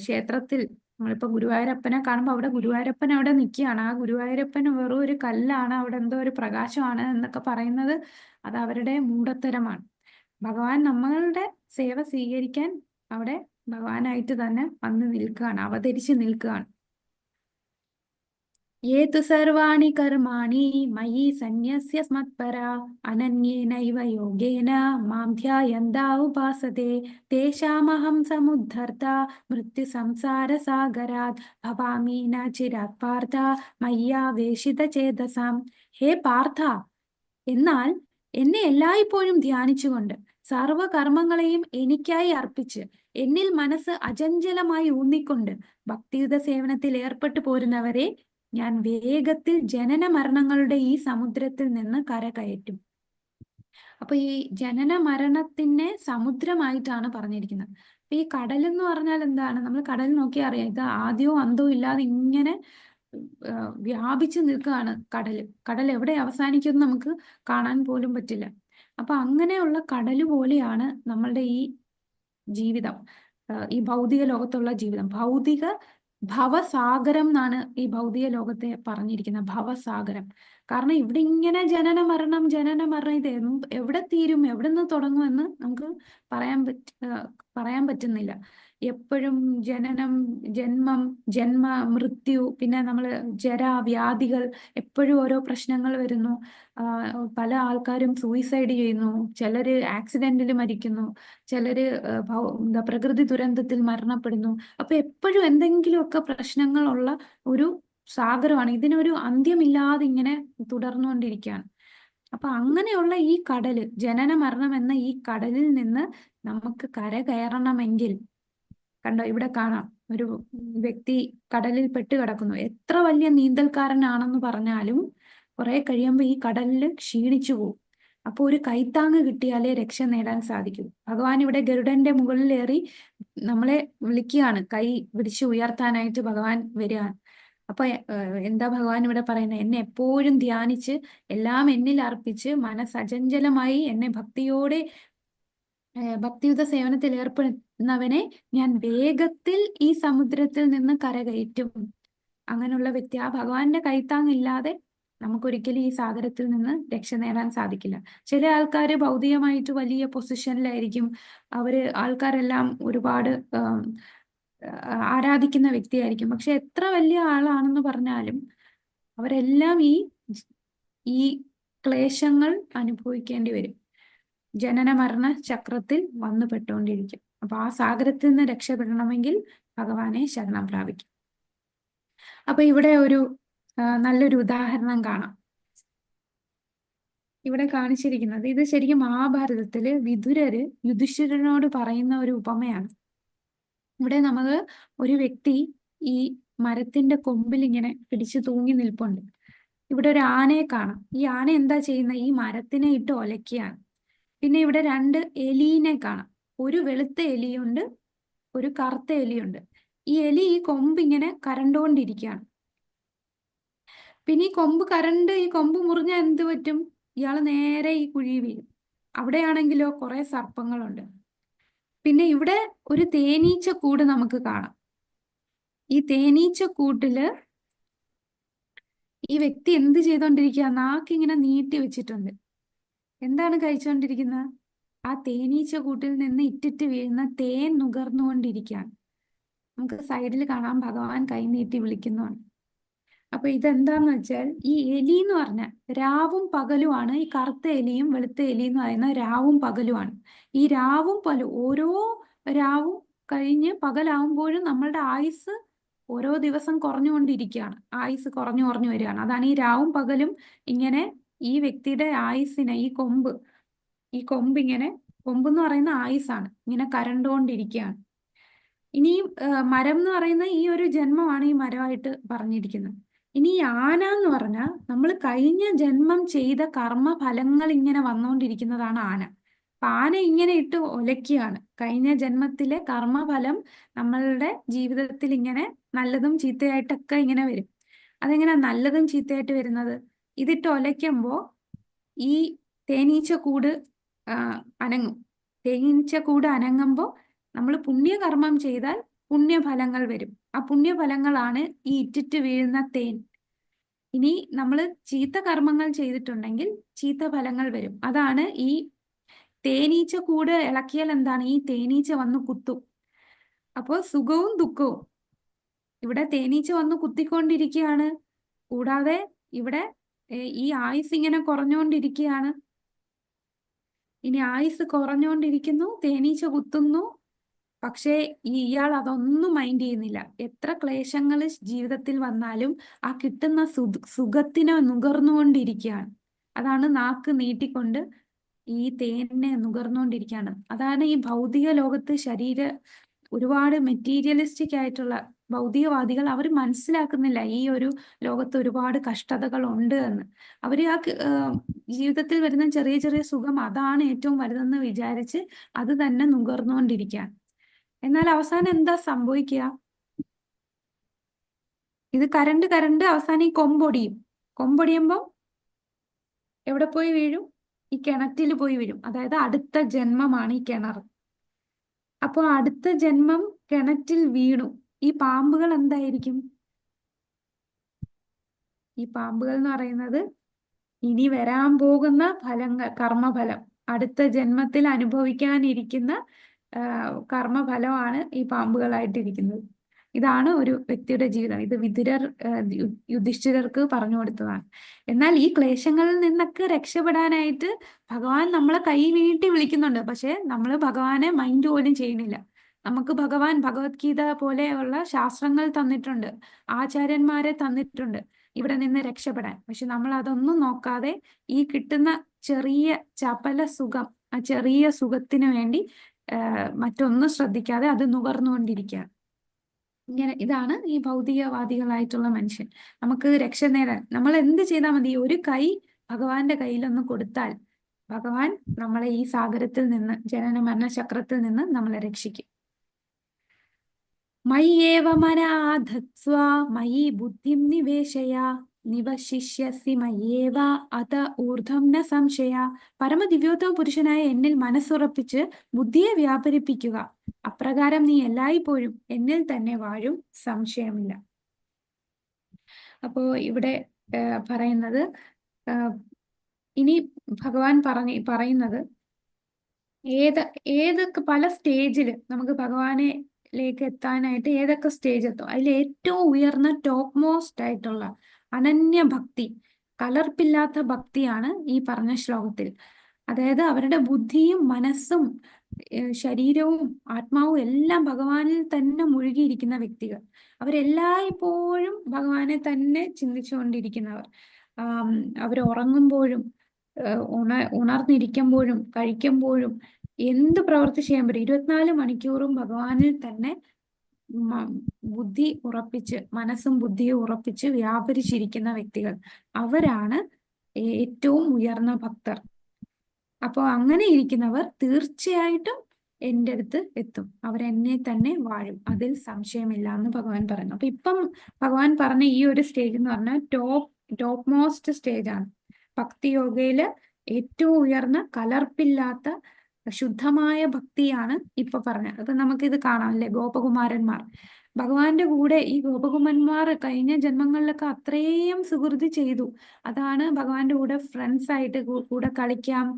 ക്ഷേത്രത്തിൽ നമ്മളിപ്പോ ഗുരുവായൂരപ്പനെ കാണുമ്പോൾ അവിടെ ഗുരുവായൂരപ്പൻ അവിടെ നിൽക്കുകയാണ്. ആ ഗുരുവായൂരപ്പൻ വെറും ഒരു കല്ലാണ്, അവിടെ എന്തോ ഒരു പ്രകാശമാണ് എന്നൊക്കെ പറയുന്നത് അത് അവരുടെ മൂഢത്തരമാണ്. ഭഗവാൻ നമ്മളുടെ സേവ സ്വീകരിക്കാൻ അവിടെ ഭഗവാനായിട്ട് തന്നെ വന്ന് നിൽക്കുകയാണ്, അവതരിച്ച് നിൽക്കുകയാണ്. ये तु सर्वाणि कर्माणि मयि सन्न्यस्य मत्परा अनन्येनैव योगेन मां ध्यायन्ता उपासते तेषामहं समुद्धर्ता मृत्युसंसारसागरात् भवामि न चिरात् पार्थ മയ്യാവേശിതചേതസാം. ഹേ പാർത്ഥ, എന്നാൽ എന്നെ എല്ലായ്പ്പോഴും ധ്യാനിച്ചുകൊണ്ട് സർവകർമ്മങ്ങളെയും എനിക്കായി അർപ്പിച്ച് എന്നിൽ മനസ്സ് അചഞ്ചലമായി ഊന്നിക്കൊണ്ട് ഭക്തിയുത സേവനത്തിൽ ഏർപ്പെട്ടു പോരുന്നവരെ ഞാൻ വേഗത്തിൽ ജനന മരണങ്ങളുടെ ഈ സമുദ്രത്തിൽ നിന്ന് കരകയറ്റും. അപ്പൊ ഈ ജനന മരണത്തിനെ സമുദ്രമായിട്ടാണ് പറഞ്ഞിരിക്കുന്നത്. അപ്പൊ ഈ കടൽ എന്ന് പറഞ്ഞാൽ എന്താണ്? നമ്മൾ കടൽ നോക്കി അറിയാം, ഇത് ആദ്യവും അന്തവും ഇല്ലാതെ ഇങ്ങനെ വ്യാപിച്ചു നിൽക്കുകയാണ് കടല്. കടൽ എവിടെ അവസാനിക്കുമെന്ന് നമുക്ക് കാണാൻ പോലും പറ്റില്ല. അപ്പൊ അങ്ങനെയുള്ള കടല് പോലെയാണ് നമ്മളുടെ ഈ ജീവിതം. ഈ ഭൗതിക ലോകത്തുള്ള ജീവിതം. ഭവസാഗരം എന്നാണ് ഈ ഭൗതിക ലോകത്തെ പറഞ്ഞിരിക്കുന്നത്, ഭവസാഗരം. കാരണം ഇവിടെ ഇങ്ങനെ ജനന മരണം ഇത് എവിടെ തീരും, എവിടെ നിന്ന് തുടങ്ങുമെന്ന് നമുക്ക് പറയാൻ പറ്റുന്നില്ല. എപ്പോഴും ജനനം, ജന്മ മൃത്യു, പിന്നെ വ്യാധികൾ, എപ്പോഴും ഓരോ പ്രശ്നങ്ങൾ വരുന്നു. പല ആൾക്കാരും സൂയിസൈഡ് ചെയ്യുന്നു, ചിലര് ആക്സിഡന്റിൽ മരിക്കുന്നു, ചിലര് പ്രകൃതി ദുരന്തത്തിൽ മരണപ്പെടുന്നു. അപ്പൊ എപ്പോഴും എന്തെങ്കിലുമൊക്കെ പ്രശ്നങ്ങളുള്ള ഒരു സാഗരമാണ്. ഇതിനൊരു അന്ത്യമില്ലാതെ ഇങ്ങനെ തുടർന്നുകൊണ്ടിരിക്കുകയാണ്. അപ്പൊ അങ്ങനെയുള്ള ഈ കടല്, ജനന മരണം എന്ന ഈ കടലിൽ നിന്ന് നമുക്ക് കര കയറണമെങ്കിൽ, കണ്ടോ ഇവിടെ കാണാം, ഒരു വ്യക്തി കടലിൽ പെട്ട് കിടക്കുന്നു. എത്ര വലിയ നീന്തൽക്കാരനാണെന്ന് പറഞ്ഞാലും കുറെ കഴിയുമ്പോൾ ഈ കടലിൽ ക്ഷീണിച്ചു പോകും. അപ്പൊ ഒരു കൈത്താങ്ങ് കിട്ടിയാലേ രക്ഷ നേടാൻ സാധിക്കൂ. ഭഗവാൻ ഇവിടെ ഗരുഡന്റെ മുകളിലേറി നമ്മളെ വിളിക്കുകയാണ്, കൈ പിടിച്ച് ഉയർത്താനായിട്ട് ഭഗവാൻ വരികയാണ്. അപ്പൊ എന്താ ഭഗവാൻ ഇവിടെ പറയുന്നത്? എന്നെ എപ്പോഴും ധ്യാനിച്ച് എല്ലാം എന്നിൽ അർപ്പിച്ച് മനസ്സചഞ്ചലമായി എന്നെ ഭക്തിയുത സേവനത്തിൽ ഏർപ്പെടുന്നവനെ ഞാൻ വേഗത്തിൽ ഈ സമുദ്രത്തിൽ നിന്ന് കരകയറ്റും. അങ്ങനെയുള്ള വ്യക്തി, ആ ഭഗവാന്റെ കൈത്താങ്ങില്ലാതെ നമുക്കൊരിക്കലും ഈ സാഗരത്തിൽ നിന്ന് രക്ഷ നേടാൻ സാധിക്കില്ല. ചില ആൾക്കാർ ഭൗതികമായിട്ട് വലിയ പൊസിഷനിലായിരിക്കും, ആൾക്കാരെല്ലാം ഒരുപാട് ആരാധിക്കുന്ന വ്യക്തിയായിരിക്കും. പക്ഷെ എത്ര വലിയ ആളാണെന്ന് പറഞ്ഞാലും അവരെല്ലാം ഈ ക്ലേശങ്ങൾ അനുഭവിക്കേണ്ടി വരും. ജനന മരണ ചക്രത്തിൽ വന്നു പെട്ടുകൊണ്ടിരിക്കും. അപ്പൊ ആ സാഗരത്തിൽ നിന്ന് രക്ഷപ്പെടണമെങ്കിൽ ഭഗവാനെ ശരണം പ്രാപിക്കും. അപ്പൊ ഇവിടെ ഒരു നല്ലൊരു ഉദാഹരണം കാണാം. ഇവിടെ കാണിച്ചിരിക്കുന്നത്, ഇത് ശരിക്കും മഹാഭാരതത്തില് വിതുരര് യുധിഷ്ഠിരനോട് പറയുന്ന ഒരു ഉപമയാണ്. ഇവിടെ നമുക്ക് ഒരു വ്യക്തി ഈ മരത്തിന്റെ കൊമ്പിൽ ഇങ്ങനെ പിടിച്ചു തൂങ്ങി നിൽപ്പുണ്ട്. ഇവിടെ ഒരു ആനയെ കാണാം. ഈ ആന എന്താ ചെയ്യുന്നത്? ഈ മരത്തിനെ ഇട്ട് ഒലയ്ക്കുകയാണ്. പിന്നെ ഇവിടെ 2 എലീനെ കാണാം. ഒരു വെളുത്ത എലിയുണ്ട്, ഒരു കറുത്ത എലിയുണ്ട്. ഈ എലി ഈ കൊമ്പ് ഇങ്ങനെ കരണ്ടുകൊണ്ടിരിക്കുകയാണ്. പിന്നെ ഈ കൊമ്പ് മുറിഞ്ഞാൽ എന്ത് പറ്റും? ഇയാള് നേരെ ഈ കുഴി വീഴും. അവിടെയാണെങ്കിലോ കുറെ സർപ്പങ്ങളുണ്ട്. പിന്നെ ഇവിടെ ഒരു തേനീച്ച കൂട് നമുക്ക് കാണാം. ഈ തേനീച്ച കൂട്ടില് ഈ വ്യക്തി എന്ത് ചെയ്തോണ്ടിരിക്കുക? നാക്കിങ്ങനെ നീട്ടി വെച്ചിട്ടുണ്ട്. എന്താണ് കഴിച്ചുകൊണ്ടിരിക്കുന്നത്? ആ തേനീച്ച കൂട്ടിൽ നിന്ന് ഇറ്റിറ്റ് വീഴുന്ന തേൻ നുകർന്നുകൊണ്ടിരിക്കുകയാണ്. നമുക്ക് സൈഡിൽ കാണാം, ഭഗവാൻ കൈനീട്ടി വിളിക്കുന്നുണ്ട്. അപ്പൊ ഇതെന്താന്ന് വെച്ചാൽ, ഈ എലി എന്ന് പറഞ്ഞാൽ രാവും പകലുമാണ്. ഈ കറുത്ത എലിയും വെളുത്ത എലി എന്ന് പറയുന്ന രാവും പകലുമാണ്. ഈ രാവും പകലും, ഓരോ രാവും കഴിഞ്ഞ് പകലാവുമ്പോഴും നമ്മളുടെ ആയുസ് ഓരോ ദിവസം കുറഞ്ഞുകൊണ്ടിരിക്കുകയാണ്. ആയുസ് കുറഞ്ഞു വരികയാണ്. അതാണ് ഈ രാവും പകലും ഇങ്ങനെ ഈ വ്യക്തിയുടെ ആയുസിനെ, ഈ കൊമ്പ് ഇങ്ങനെ, കൊമ്പെന്ന് പറയുന്ന ആയുസാണ്, ഇങ്ങനെ കരണ്ടുകൊണ്ടിരിക്കുകയാണ്. ഇനിയും മരം എന്ന് പറയുന്ന ഈ ഒരു ജന്മമാണ് ഈ മരമായിട്ട് പറഞ്ഞിരിക്കുന്നത്. ഇനി ഈ ആന എന്ന് പറഞ്ഞാൽ നമ്മൾ കഴിഞ്ഞ ജന്മം ചെയ്ത കർമ്മ ഫലങ്ങൾ ഇങ്ങനെ വന്നുകൊണ്ടിരിക്കുന്നതാണ് ആന. അപ്പൊ ആന ഇങ്ങനെ ഇട്ട് ഒലയ്ക്കുകയാണ്. കഴിഞ്ഞ ജന്മത്തിലെ കർമ്മഫലം നമ്മളുടെ ജീവിതത്തിൽ ഇങ്ങനെ നല്ലതും ചീത്തയായിട്ടൊക്കെ ഇങ്ങനെ വരും. അതെങ്ങനെ നല്ലതും ചീത്തയായിട്ട് വരുന്നത്? ഇതിട്ട് ഒലയ്ക്കുമ്പോ ഈ തേനീച്ചക്കൂട് അനങ്ങും. തേനീച്ചക്കൂട് അനങ്ങുമ്പോൾ നമ്മൾ പുണ്യകർമ്മം ചെയ്താൽ പുണ്യഫലങ്ങൾ വരും. ആ പുണ്യഫലങ്ങളാണ് ഈ ഇറ്റിറ്റ് വീഴുന്ന തേൻ. ഇനി നമ്മൾ ചീത്ത കർമ്മങ്ങൾ ചെയ്തിട്ടുണ്ടെങ്കിൽ ചീത്ത ഫലങ്ങൾ വരും. അതാണ് ഈ തേനീച്ച കൂട് ഇളക്കിയാൽ എന്താണ്? ഈ തേനീച്ച വന്ന് കുത്തും. അപ്പോൾ സുഖവും ദുഃഖവും. ഇവിടെ തേനീച്ച വന്ന് കുത്തിക്കൊണ്ടിരിക്കുകയാണ്. കൂടാതെ ഇവിടെ ഈ ആയുസ് ഇങ്ങനെ കുറഞ്ഞുകൊണ്ടിരിക്കുകയാണ്. ഇനി ആയുസ് കുറഞ്ഞുകൊണ്ടിരിക്കുന്നു, തേനീച്ച കുത്തുന്നു. പക്ഷേ ഇയാൾ അതൊന്നും മൈൻഡ് ചെയ്യുന്നില്ല. എത്ര ക്ലേശങ്ങൾ ജീവിതത്തിൽ വന്നാലും ആ കിട്ടുന്ന സുഖത്തിനെ നുകർന്നുകൊണ്ടിരിക്കുകയാണ്. അതാണ് നാക്ക് നീട്ടിക്കൊണ്ട് ഈ തേനിനെ നുകർന്നുകൊണ്ടിരിക്കുകയാണ്. അതാണ് ഈ ഭൗതിക ലോകത്ത് ഒരുപാട് മെറ്റീരിയലിസ്റ്റിക് ആയിട്ടുള്ള ഭൗതികവാദികൾ അവർ മനസ്സിലാക്കുന്നില്ല ഈ ഒരു ലോകത്ത് ഒരുപാട് കഷ്ടതകൾ ഉണ്ട് എന്ന്. അവർ ജീവിതത്തിൽ വരുന്ന ചെറിയ ചെറിയ സുഖം അതാണ് ഏറ്റവും വലുതെന്ന് വിചാരിച്ച് അത് തന്നെ നുകർന്നുകൊണ്ടിരിക്കുകയാണ്. എന്നാൽ അവസാനം എന്താ സംഭവിക്കുക? ഇത് കരണ്ട് അവസാനം ഈ കൊമ്പൊടിയുമ്പം എവിടെ പോയി വീഴും? ഈ കിണറ്റിൽ പോയി വീഴും. അതായത് അടുത്ത ജന്മമാണ് ഈ കിണർ. അപ്പൊ അടുത്ത ജന്മം കിണറ്റിൽ വീണു. ഈ പാമ്പുകൾ എന്തായിരിക്കും? ഈ പാമ്പുകൾ എന്ന് പറയുന്നത് ഇനി വരാൻ പോകുന്ന ഫലങ്ങൾ, കർമ്മഫലം, അടുത്ത ജന്മത്തിൽ അനുഭവിക്കാനിരിക്കുന്ന കർമ്മഫലമാണ് ഈ പാമ്പുകളായിട്ടിരിക്കുന്നത്. ഇതാണ് ഒരു വ്യക്തിയുടെ ജീവിതം. ഇത് വിതുരർ യുധിഷ്ഠിരർക്ക് പറഞ്ഞു കൊടുത്തതാണ്. എന്നാൽ ഈ ക്ലേശങ്ങളിൽ നിന്നൊക്കെ രക്ഷപ്പെടാനായിട്ട് ഭഗവാൻ നമ്മളെ കൈ നീട്ടി വിളിക്കുന്നുണ്ട്. പക്ഷെ നമ്മൾ ഭഗവാനെ മൈൻഡ് പോലും ചെയ്യുന്നില്ല. നമുക്ക് ഭഗവാൻ ഭഗവത്ഗീത പോലെയുള്ള ശാസ്ത്രങ്ങൾ തന്നിട്ടുണ്ട്, ആചാര്യന്മാരെ തന്നിട്ടുണ്ട് ഇവിടെ നിന്ന് രക്ഷപ്പെടാൻ. പക്ഷെ നമ്മൾ അതൊന്നും നോക്കാതെ ഈ കിട്ടുന്ന ചെറിയ ചപല സുഖം, ആ ചെറിയ സുഖത്തിന് വേണ്ടി മറ്റൊന്നും ശ്രദ്ധിക്കാതെ അത് നുകർന്നുകൊണ്ടിരിക്കുക. ഇതാണ് ഈ ഭൗതികവാദികളായിട്ടുള്ള മനുഷ്യൻ. നമുക്ക് രക്ഷ നേടാൻ നമ്മൾ എന്ത് ചെയ്താൽ മതി? ഒരു കൈ ഭഗവാന്റെ കയ്യിലൊന്ന് കൊടുത്താൽ ഭഗവാൻ നമ്മളെ ഈ സാഗരത്തിൽ നിന്ന്, ജനന മരണ ചക്രത്തിൽ നിന്ന് നമ്മളെ രക്ഷിക്കും. മയ്യേവ മനാധത്സ്വ മയി ബുദ്ധിം നിവേശയ നിവശിഷ്യസി മയ്യേവ അത ഊർധ്വം ന സംശയ. പരമദിവ്യോത്തമ പുരുഷനായ എന്നിൽ മനസ്സുറപ്പിച്ച് ബുദ്ധിയെ വ്യാപരിപ്പിക്കുക. അപ്രകാരം നീ എല്ലായ്പ്പോഴും എന്നിൽ തന്നെ വാഴും, സംശയമില്ല. അപ്പോ ഇവിടെ പറയുന്നത്, ഇനി ഭഗവാൻ പറയുന്നത് ഏതൊക്കെ പല സ്റ്റേജിൽ നമുക്ക് ഭഗവാനിലേക്ക് എത്താനായിട്ട് ഏതൊക്കെ സ്റ്റേജ് എത്തും, അതിൽ ഏറ്റവും ഉയർന്ന ടോപ്പ് മോസ്റ്റ് ആയിട്ടുള്ള അനന്യ ഭക്തി, കലർപ്പില്ലാത്ത ഭക്തിയാണ് ഈ പറഞ്ഞ ശ്ലോകത്തിൽ. അതായത് അവരുടെ ബുദ്ധിയും മനസ്സും ശരീരവും ആത്മാവും എല്ലാം ഭഗവാനിൽ തന്നെ മുഴുകിയിരിക്കുന്ന വ്യക്തികൾ. അവരെല്ലായ്പ്പോഴും ഭഗവാനെ തന്നെ ചിന്തിച്ചുകൊണ്ടിരിക്കുന്നവർ. അവർ ഉറങ്ങുമ്പോഴും ഉണർന്നിരിക്കുമ്പോഴും കഴിക്കുമ്പോഴും എന്ത് പ്രവൃത്തി ചെയ്യാൻ പറ്റും 24 മണിക്കൂറും ഭഗവാനിൽ തന്നെ ബുദ്ധി ഉറപ്പിച്ച്, മനസ്സും ബുദ്ധിയും ഉറപ്പിച്ച് വ്യാപരിച്ചിരിക്കുന്ന വ്യക്തികൾ. അവരാണ് ഏറ്റവും ഉയർന്ന ഭക്തർ. അപ്പോൾ അങ്ങനെ ഇരിക്കുന്നവർ തീർച്ചയായിട്ടും എൻ്റെ അടുത്ത് എത്തും, അവരെന്നെ തന്നെ വാഴും, അതിൽ സംശയമില്ല എന്ന് ഭഗവാൻ പറയുന്നു. അപ്പൊ ഇപ്പം ഭഗവാൻ പറഞ്ഞ ഈ ഒരു സ്റ്റേജ് എന്ന് പറഞ്ഞാൽ ടോപ്പ് മോസ്റ്റ് സ്റ്റേജ് ആണ്. ഭക്തിയോഗയില് ഏറ്റവും ഉയർന്ന കലർപ്പില്ലാത്ത ശുദ്ധമായ ഭക്തിയാണ് ഇപ്പൊ പറഞ്ഞത്. അപ്പൊ നമുക്കിത് കാണാം അല്ലെ, ഗോപകുമാരന്മാർ ഭഗവാന്റെ കൂടെ, ഈ ഗോപകുമാരന്മാർ കഴിഞ്ഞ ജന്മങ്ങളിലൊക്കെ അത്രയും സുഹൃതി ചെയ്തു. അതാണ് ഭഗവാന്റെ കൂടെ ഫ്രണ്ട്സ് ആയിട്ട് കൂടെ കളിക്കാം,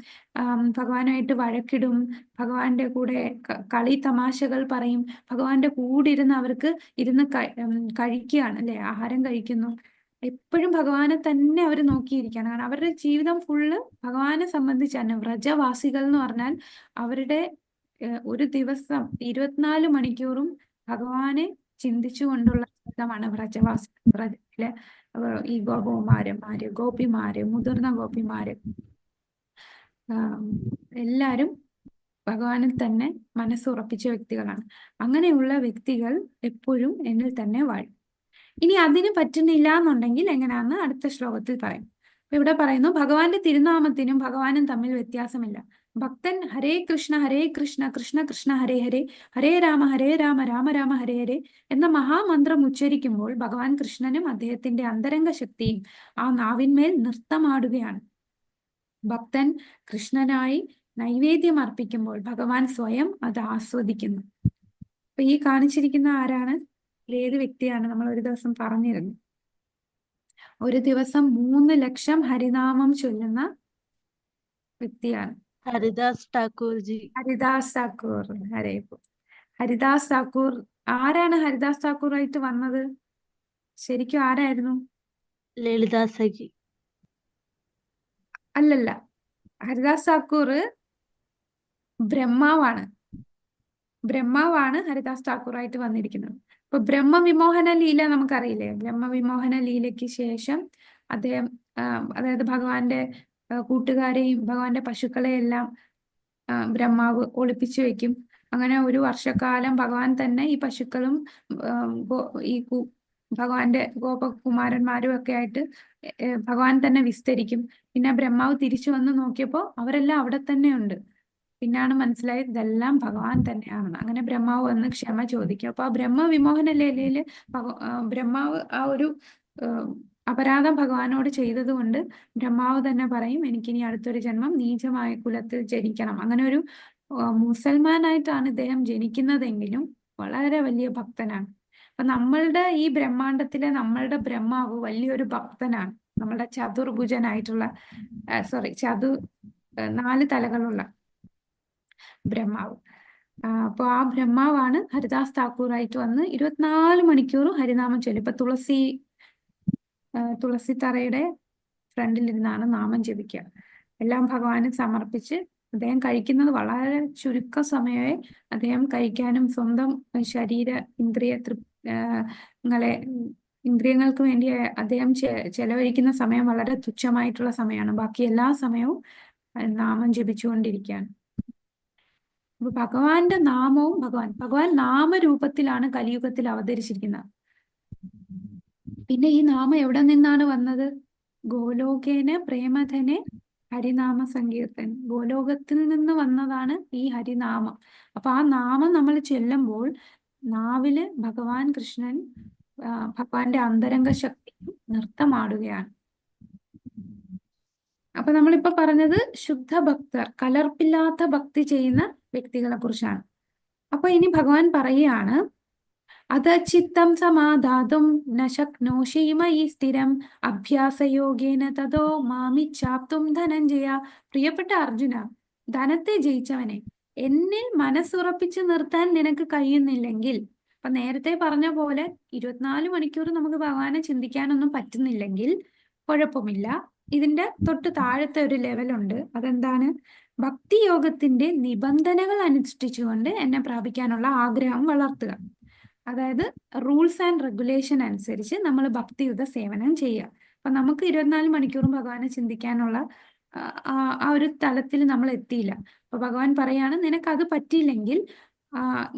ഭഗവാനായിട്ട് വഴക്കിടും, ഭഗവാന്റെ കൂടെ കളി തമാശകൾ പറയും, ഭഗവാന്റെ കൂടെ ഇരുന്ന് അവർക്ക് ഇരുന്ന് കഴിക്കുകയാണ് അല്ലെ, ആഹാരം കഴിക്കുന്നു. എപ്പോഴും ഭഗവാനെ തന്നെ അവർ നോക്കിയിരിക്കുകയാണ്. കാരണം അവരുടെ ജീവിതം ഫുള്ള് ഭഗവാനെ സംബന്ധിച്ചാണ്. വ്രജവാസികൾ എന്ന് പറഞ്ഞാൽ അവരുടെ ഒരു ദിവസം 24 മണിക്കൂറും ഭഗവാനെ ചിന്തിച്ചുകൊണ്ടുള്ള ജീവിതമാണ് വ്രജത്തിലെ ഈ ഗോപിമാര്, മുതിർന്ന ഗോപിമാര് എല്ലാരും ഭഗവാനിൽ തന്നെ മനസ്സുറപ്പിച്ച വ്യക്തികളാണ്. അങ്ങനെയുള്ള വ്യക്തികൾ എപ്പോഴും എന്നിൽ തന്നെ വാഴും. ഇനി അതിന് പറ്റുന്നില്ല എന്നുണ്ടെങ്കിൽ എങ്ങനെയാണെന്ന് അടുത്ത ശ്ലോകത്തിൽ പറയും. ഇവിടെ പറയുന്നു, ഭഗവാന്റെ തിരുനാമത്തിനും ഭഗവാനും തമ്മിൽ വ്യത്യാസമില്ല. ഭക്തൻ ഹരേ കൃഷ്ണ കൃഷ്ണ കൃഷ്ണ ഹരേ ഹരേ, ഹരേ രാമ രാമ രാമ ഹരേ ഹരേ എന്ന മഹാമന്ത്രം ഉച്ചരിക്കുമ്പോൾ ഭഗവാൻ കൃഷ്ണനും അദ്ദേഹത്തിന്റെ അന്തരംഗ ശക്തിയും ആ നാവിന്മേൽ നൃത്തമാടുകയാണ്. ഭക്തൻ കൃഷ്ണനായി നൈവേദ്യം അർപ്പിക്കുമ്പോൾ ഭഗവാൻ സ്വയം അത് ആസ്വദിക്കുന്നു. അപ്പൊ ഈ കാണിച്ചിരിക്കുന്ന ആരാണ്? ഏത് വ്യക്തിയാണ്? നമ്മൾ ഒരു ദിവസം പറഞ്ഞിരുന്നു, ഒരു ദിവസം 3 ലക്ഷം ഹരിനാമം ചൊല്ലുന്ന വ്യക്തിയാണ് ഹരിദാസ് ഠാക്കൂർ ജി. ഹരിദാസ് ഠാക്കൂർ. ഹരിദാസ് ഠാക്കൂർ ആരാണ്? ഹരിദാസ് ഠാക്കൂർ ആയിട്ട് വന്നത് ശരിക്കും ആരായിരുന്നു? ലളിതാ സഖി. അല്ലല്ല, ഹരിദാസ് ഠാക്കൂർ ബ്രഹ്മാവാണ് ഹരിദാസ് ഠാക്കൂറായിട്ട് വന്നിരിക്കുന്നത്. ഇപ്പൊ ബ്രഹ്മവിമോഹന ലീല നമുക്കറിയില്ലേ? ബ്രഹ്മവിമോഹന ലീലയ്ക്ക് ശേഷം അദ്ദേഹം അതായത് ഭഗവാന്റെ കൂട്ടുകാരെയും ഭഗവാന്റെ പശുക്കളെയെല്ലാം ബ്രഹ്മാവ് ഒളിപ്പിച്ചു വെക്കും. അങ്ങനെ ഒരു വർഷക്കാലം ഭഗവാൻ തന്നെ ഈ പശുക്കളും ഈ ഭഗവാന്റെ ഗോപകുമാരന്മാരും ഒക്കെ ആയിട്ട് ഭഗവാൻ തന്നെ വിസ്തരിക്കും. പിന്നെ ബ്രഹ്മാവ് തിരിച്ചു വന്ന് നോക്കിയപ്പോൾ അവരെല്ലാം അവിടെ തന്നെ ഉണ്ട്. പിന്നാണ് മനസ്സിലായത് ഇതെല്ലാം ഭഗവാൻ തന്നെയാണെന്ന്. അങ്ങനെ ബ്രഹ്മാവ് വന്ന് ക്ഷമ ചോദിക്കും. അപ്പൊ ആ ബ്രഹ്മവിമോഹന ലീലയില് ബ്രഹ്മാവ് ആ ഒരു അപരാധം ഭഗവാനോട് ചെയ്തത് കൊണ്ട് ബ്രഹ്മാവ് തന്നെ പറയും, എനിക്കിനി അടുത്തൊരു ജന്മം നീചമായ കുലത്തിൽ ജനിക്കണം. അങ്ങനെ ഒരു മുസൽമാനായിട്ടാണ് ഇദ്ദേഹം ജനിക്കുന്നതെങ്കിലും വളരെ വലിയ ഭക്തനാണ്. അപ്പൊ നമ്മളുടെ ഈ ബ്രഹ്മാണ്ടത്തിലെ നമ്മളുടെ ബ്രഹ്മാവ് വലിയൊരു ഭക്തനാണ്. നമ്മളുടെ ചതുർഭുജനായിട്ടുള്ള സോറി 4 തലകളുള്ള ബ്രഹ്മാവ്. അപ്പോൾ ആ ബ്രഹ്മാവാണ് ഹരിദാസ് താക്കൂറായിട്ട് വന്ന് 24 മണിക്കൂറും ഹരിനാമം ചൊല്ലി. ഇപ്പൊ തുളസി തറയുടെ ഫ്രണ്ടിലിരുന്നാണ് നാമം ജപിക്കുക. എല്ലാം ഭഗവാന് സമർപ്പിച്ച് അദ്ദേഹം കഴിക്കുന്നത് വളരെ ചുരുക്ക സമയമേ അദ്ദേഹം കഴിക്കാനും സ്വന്തം ശരീര ഇന്ദ്രിയങ്ങൾക്ക് വേണ്ടി അദ്ദേഹം ചെലവഴിക്കുന്ന സമയം വളരെ തുച്ഛമായിട്ടുള്ള സമയമാണ്. ബാക്കി എല്ലാ സമയവും നാമം ജപിച്ചുകൊണ്ടിരിക്കുകയാണ്. അപ്പൊ ഭഗവാന്റെ നാമവും ഭഗവാൻ നാമരൂപത്തിലാണ് കലിയുഗത്തിൽ അവതരിച്ചിരിക്കുന്നത്. പിന്നെ ഈ നാമം എവിടെ നിന്നാണ് വന്നത്? ഗോലോകേന പ്രേമധനെ ഹരിനാമ സങ്കീർത്തൻ. ഗോലോകത്തിൽ നിന്ന് വന്നതാണ് ഈ ഹരിനാമം. അപ്പൊ ആ നാമം നമ്മൾ ചൊല്ലുമ്പോൾ നാവില് ഭഗവാൻ കൃഷ്ണൻ ഭഗവാന്റെ അന്തരംഗ ശക്തി നൃത്തമാടുകയാണ്. അപ്പൊ നമ്മളിപ്പോ പറഞ്ഞത് ശുദ്ധ ഭക്തർ, കലർപ്പില്ലാത്ത ഭക്തി ചെയ്യുന്ന വ്യക്തികളെ കുറിച്ചാണ്. അപ്പൊ ഇനി ഭഗവാൻ പറയുകയാണ്, അധചിത്തം സമാധാതും ന ശക്നോഷി മയി സ്ഥിരം അഭ്യാസയോഗേന തതോ മാമിച്ഛാപ്തും ധനഞ്ജയ. പ്രിയപ്പെട്ട അർജുന, ധനത്തെ ജയിച്ചവനെ, എന്നിൽ മനസ്സുറപ്പിച്ച് നിർത്താൻ നിനക്ക് കഴിയുന്നില്ലെങ്കിൽ, അപ്പൊ നേരത്തെ പറഞ്ഞ പോലെ 24 മണിക്കൂർ നമുക്ക് ഭഗവാനെ ചിന്തിക്കാനൊന്നും പറ്റുന്നില്ലെങ്കിൽ കുഴപ്പമില്ല. ഇതിന്റെ തൊട്ട് താഴത്തെ ഒരു ലെവലുണ്ട്. അതെന്താണ്? ഭക്തിയോഗത്തിന്റെ നിബന്ധനകൾ അനുഷ്ഠിച്ചുകൊണ്ട് എന്നെ പ്രാപിക്കാനുള്ള ആഗ്രഹം വളർത്തുക. അതായത് റൂൾസ് ആൻഡ് റെഗുലേഷൻ അനുസരിച്ച് നമ്മൾ ഭക്തിയുത സേവനം ചെയ്യുക. അപ്പൊ നമുക്ക് 24 മണിക്കൂറും ഭഗവാനെ ചിന്തിക്കാനുള്ള ആ ഒരു തലത്തിൽ നമ്മൾ എത്തിയില്ല. അപ്പൊ ഭഗവാൻ പറയാണ്, നിനക്കത് പറ്റിയില്ലെങ്കിൽ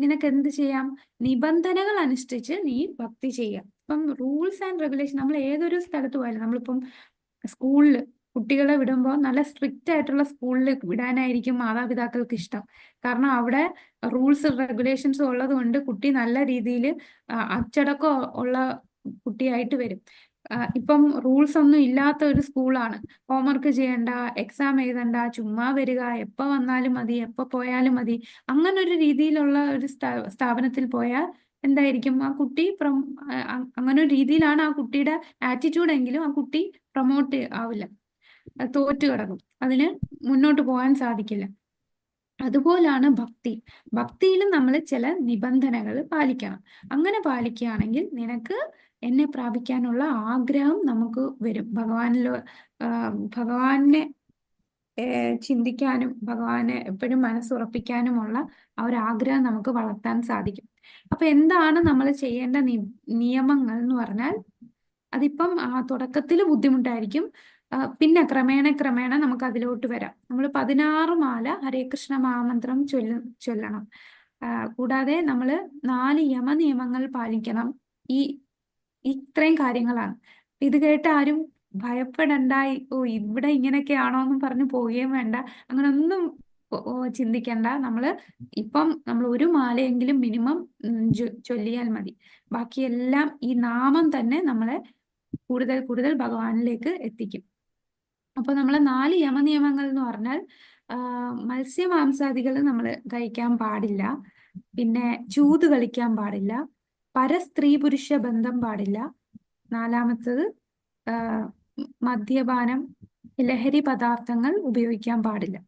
നിനക്ക് എന്ത് ചെയ്യാം? നിബന്ധനകൾ അനുഷ്ഠിച്ച് നീ ഭക്തി ചെയ്യുക. ഇപ്പം റൂൾസ് ആൻഡ് റെഗുലേഷൻ, നമ്മൾ ഏതൊരു സ്ഥലത്ത് പോയാലും, നമ്മളിപ്പം സ്കൂളിൽ കുട്ടികളെ വിടുമ്പോൾ നല്ല സ്ട്രിക്റ്റ് ആയിട്ടുള്ള സ്കൂളിൽ വിടാനായിരിക്കും മാതാപിതാക്കൾക്ക് ഇഷ്ടം. കാരണം അവിടെ റൂൾസ് റെഗുലേഷൻസും ഉള്ളത് കൊണ്ട് കുട്ടി നല്ല രീതിയിൽ അച്ചടക്കം ഉള്ള കുട്ടിയായിട്ട് വരും. ഇപ്പം റൂൾസ് ഒന്നും ഇല്ലാത്ത ഒരു സ്കൂളാണ്. ഹോംവർക്ക് ചെയ്യണ്ട, എക്സാം എഴുതണ്ട, ചുമ്മാ വരിക, എപ്പോൾ വന്നാലും മതി, എപ്പോൾ പോയാലും മതി, അങ്ങനെ ഒരു രീതിയിലുള്ള ഒരു സ്ഥാപനത്തിൽ പോയാൽ എന്തായിരിക്കും? ആ കുട്ടി അങ്ങനെ ഒരു രീതിയിലാണ് ആ കുട്ടിയുടെ ആറ്റിറ്റ്യൂഡ് എങ്കിലും ആ കുട്ടി പ്രൊമോട്ട് ആവില്ല, തോറ്റു കിടക്കും, അതിന് മുന്നോട്ട് പോകാൻ സാധിക്കില്ല. അതുപോലാണ് ഭക്തി. ഭക്തിയിലും നമ്മൾ ചില നിബന്ധനകൾ പാലിക്കണം. അങ്ങനെ പാലിക്കുകയാണെങ്കിൽ നിനക്ക് എന്നെ പ്രാപിക്കാനുള്ള ആഗ്രഹം നമുക്ക് വരും. ഭഗവാനെ ചിന്തിക്കാനും ഭഗവാനെ എപ്പോഴും മനസ്സുറപ്പിക്കാനുമുള്ള ആ ഒരു ആഗ്രഹം നമുക്ക് വളർത്താൻ സാധിക്കും. അപ്പൊ എന്താണ് നമ്മൾ ചെയ്യേണ്ട നിയമങ്ങൾ എന്ന് പറഞ്ഞാൽ, അതിപ്പം തുടക്കത്തിൽ ബുദ്ധിമുട്ടായിരിക്കും, പിന്നെ ക്രമേണ നമുക്ക് അതിലോട്ട് വരാം. നമ്മൾ 16 മാല ഹരേ കൃഷ്ണ മഹാമന്ത്രം ചൊല്ലണം. കൂടാതെ നമ്മൾ 4 യമനിയമങ്ങൾ പാലിക്കണം. ഇത്രയും കാര്യങ്ങളാണ്. ഇത് കേട്ട് ആരും ഭയപ്പെടണ്ട, ഓ ഇവിടെ ഇങ്ങനെയൊക്കെയാണോ എന്നും പറഞ്ഞു പോവുകയും വേണ്ട, അങ്ങനെ ഒന്നും ചിന്തിക്കണ്ട. നമ്മൾ ഒരു മാലയെങ്കിലും മിനിമം ചൊല്ലിയാൽ മതി. ബാക്കിയെല്ലാം ഈ നാമം തന്നെ നമ്മളെ കൂടുതൽ കൂടുതൽ ഭഗവാനിലേക്ക് എത്തിക്കും. അപ്പൊ നമ്മൾ 4 യമനിയമങ്ങൾ എന്ന് പറഞ്ഞാൽ, മത്സ്യമാംസാദികൾ നമ്മൾ കഴിക്കാൻ പാടില്ല, പിന്നെ ചൂത് കളിക്കാൻ പാടില്ല, പരസ്ത്രീ പുരുഷ ബന്ധം പാടില്ല, 4മത്തത് മദ്യപാനം, ലഹരി പദാർത്ഥങ്ങൾ ഉപയോഗിക്കാൻ പാടില്ല.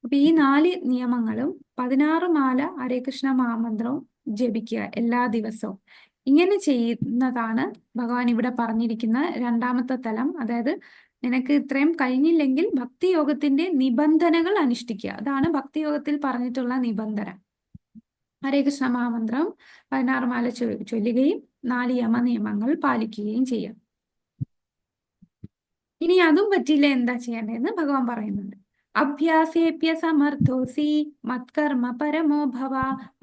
അപ്പൊ ഈ 4 നിയമങ്ങളും 16 മാല ഹരേ കൃഷ്ണ മഹാമന്ത്രവും ജപിക്കുക എല്ലാ ദിവസവും. ഇങ്ങനെ ചെയ്യുന്നതാണ് ഭഗവാൻ ഇവിടെ പറഞ്ഞിരിക്കുന്ന 2മത്തെ തലം. അതായത് നിനക്ക് ഇത്രയും കഴിഞ്ഞില്ലെങ്കിൽ ഭക്തിയോഗത്തിന്റെ നിബന്ധനകൾ അനുഷ്ഠിക്കുക. അതാണ് ഭക്തിയോഗത്തിൽ പറഞ്ഞിട്ടുള്ള നിബന്ധന. ഹരേ കൃഷ്ണ മഹാമന്ത്രം 16 മാല ചൊല്ലുകയും 4 യമനിയമങ്ങൾ പാലിക്കുകയും ചെയ്യാം. ഇനി അതും പറ്റില്ല, എന്താ ചെയ്യേണ്ടതെന്ന് ഭഗവാൻ പറയുന്നുണ്ട്. അഭ്യാസേപ്യ സമർത്ഥോസി മത്കർമ്മ പരമോ ഭവ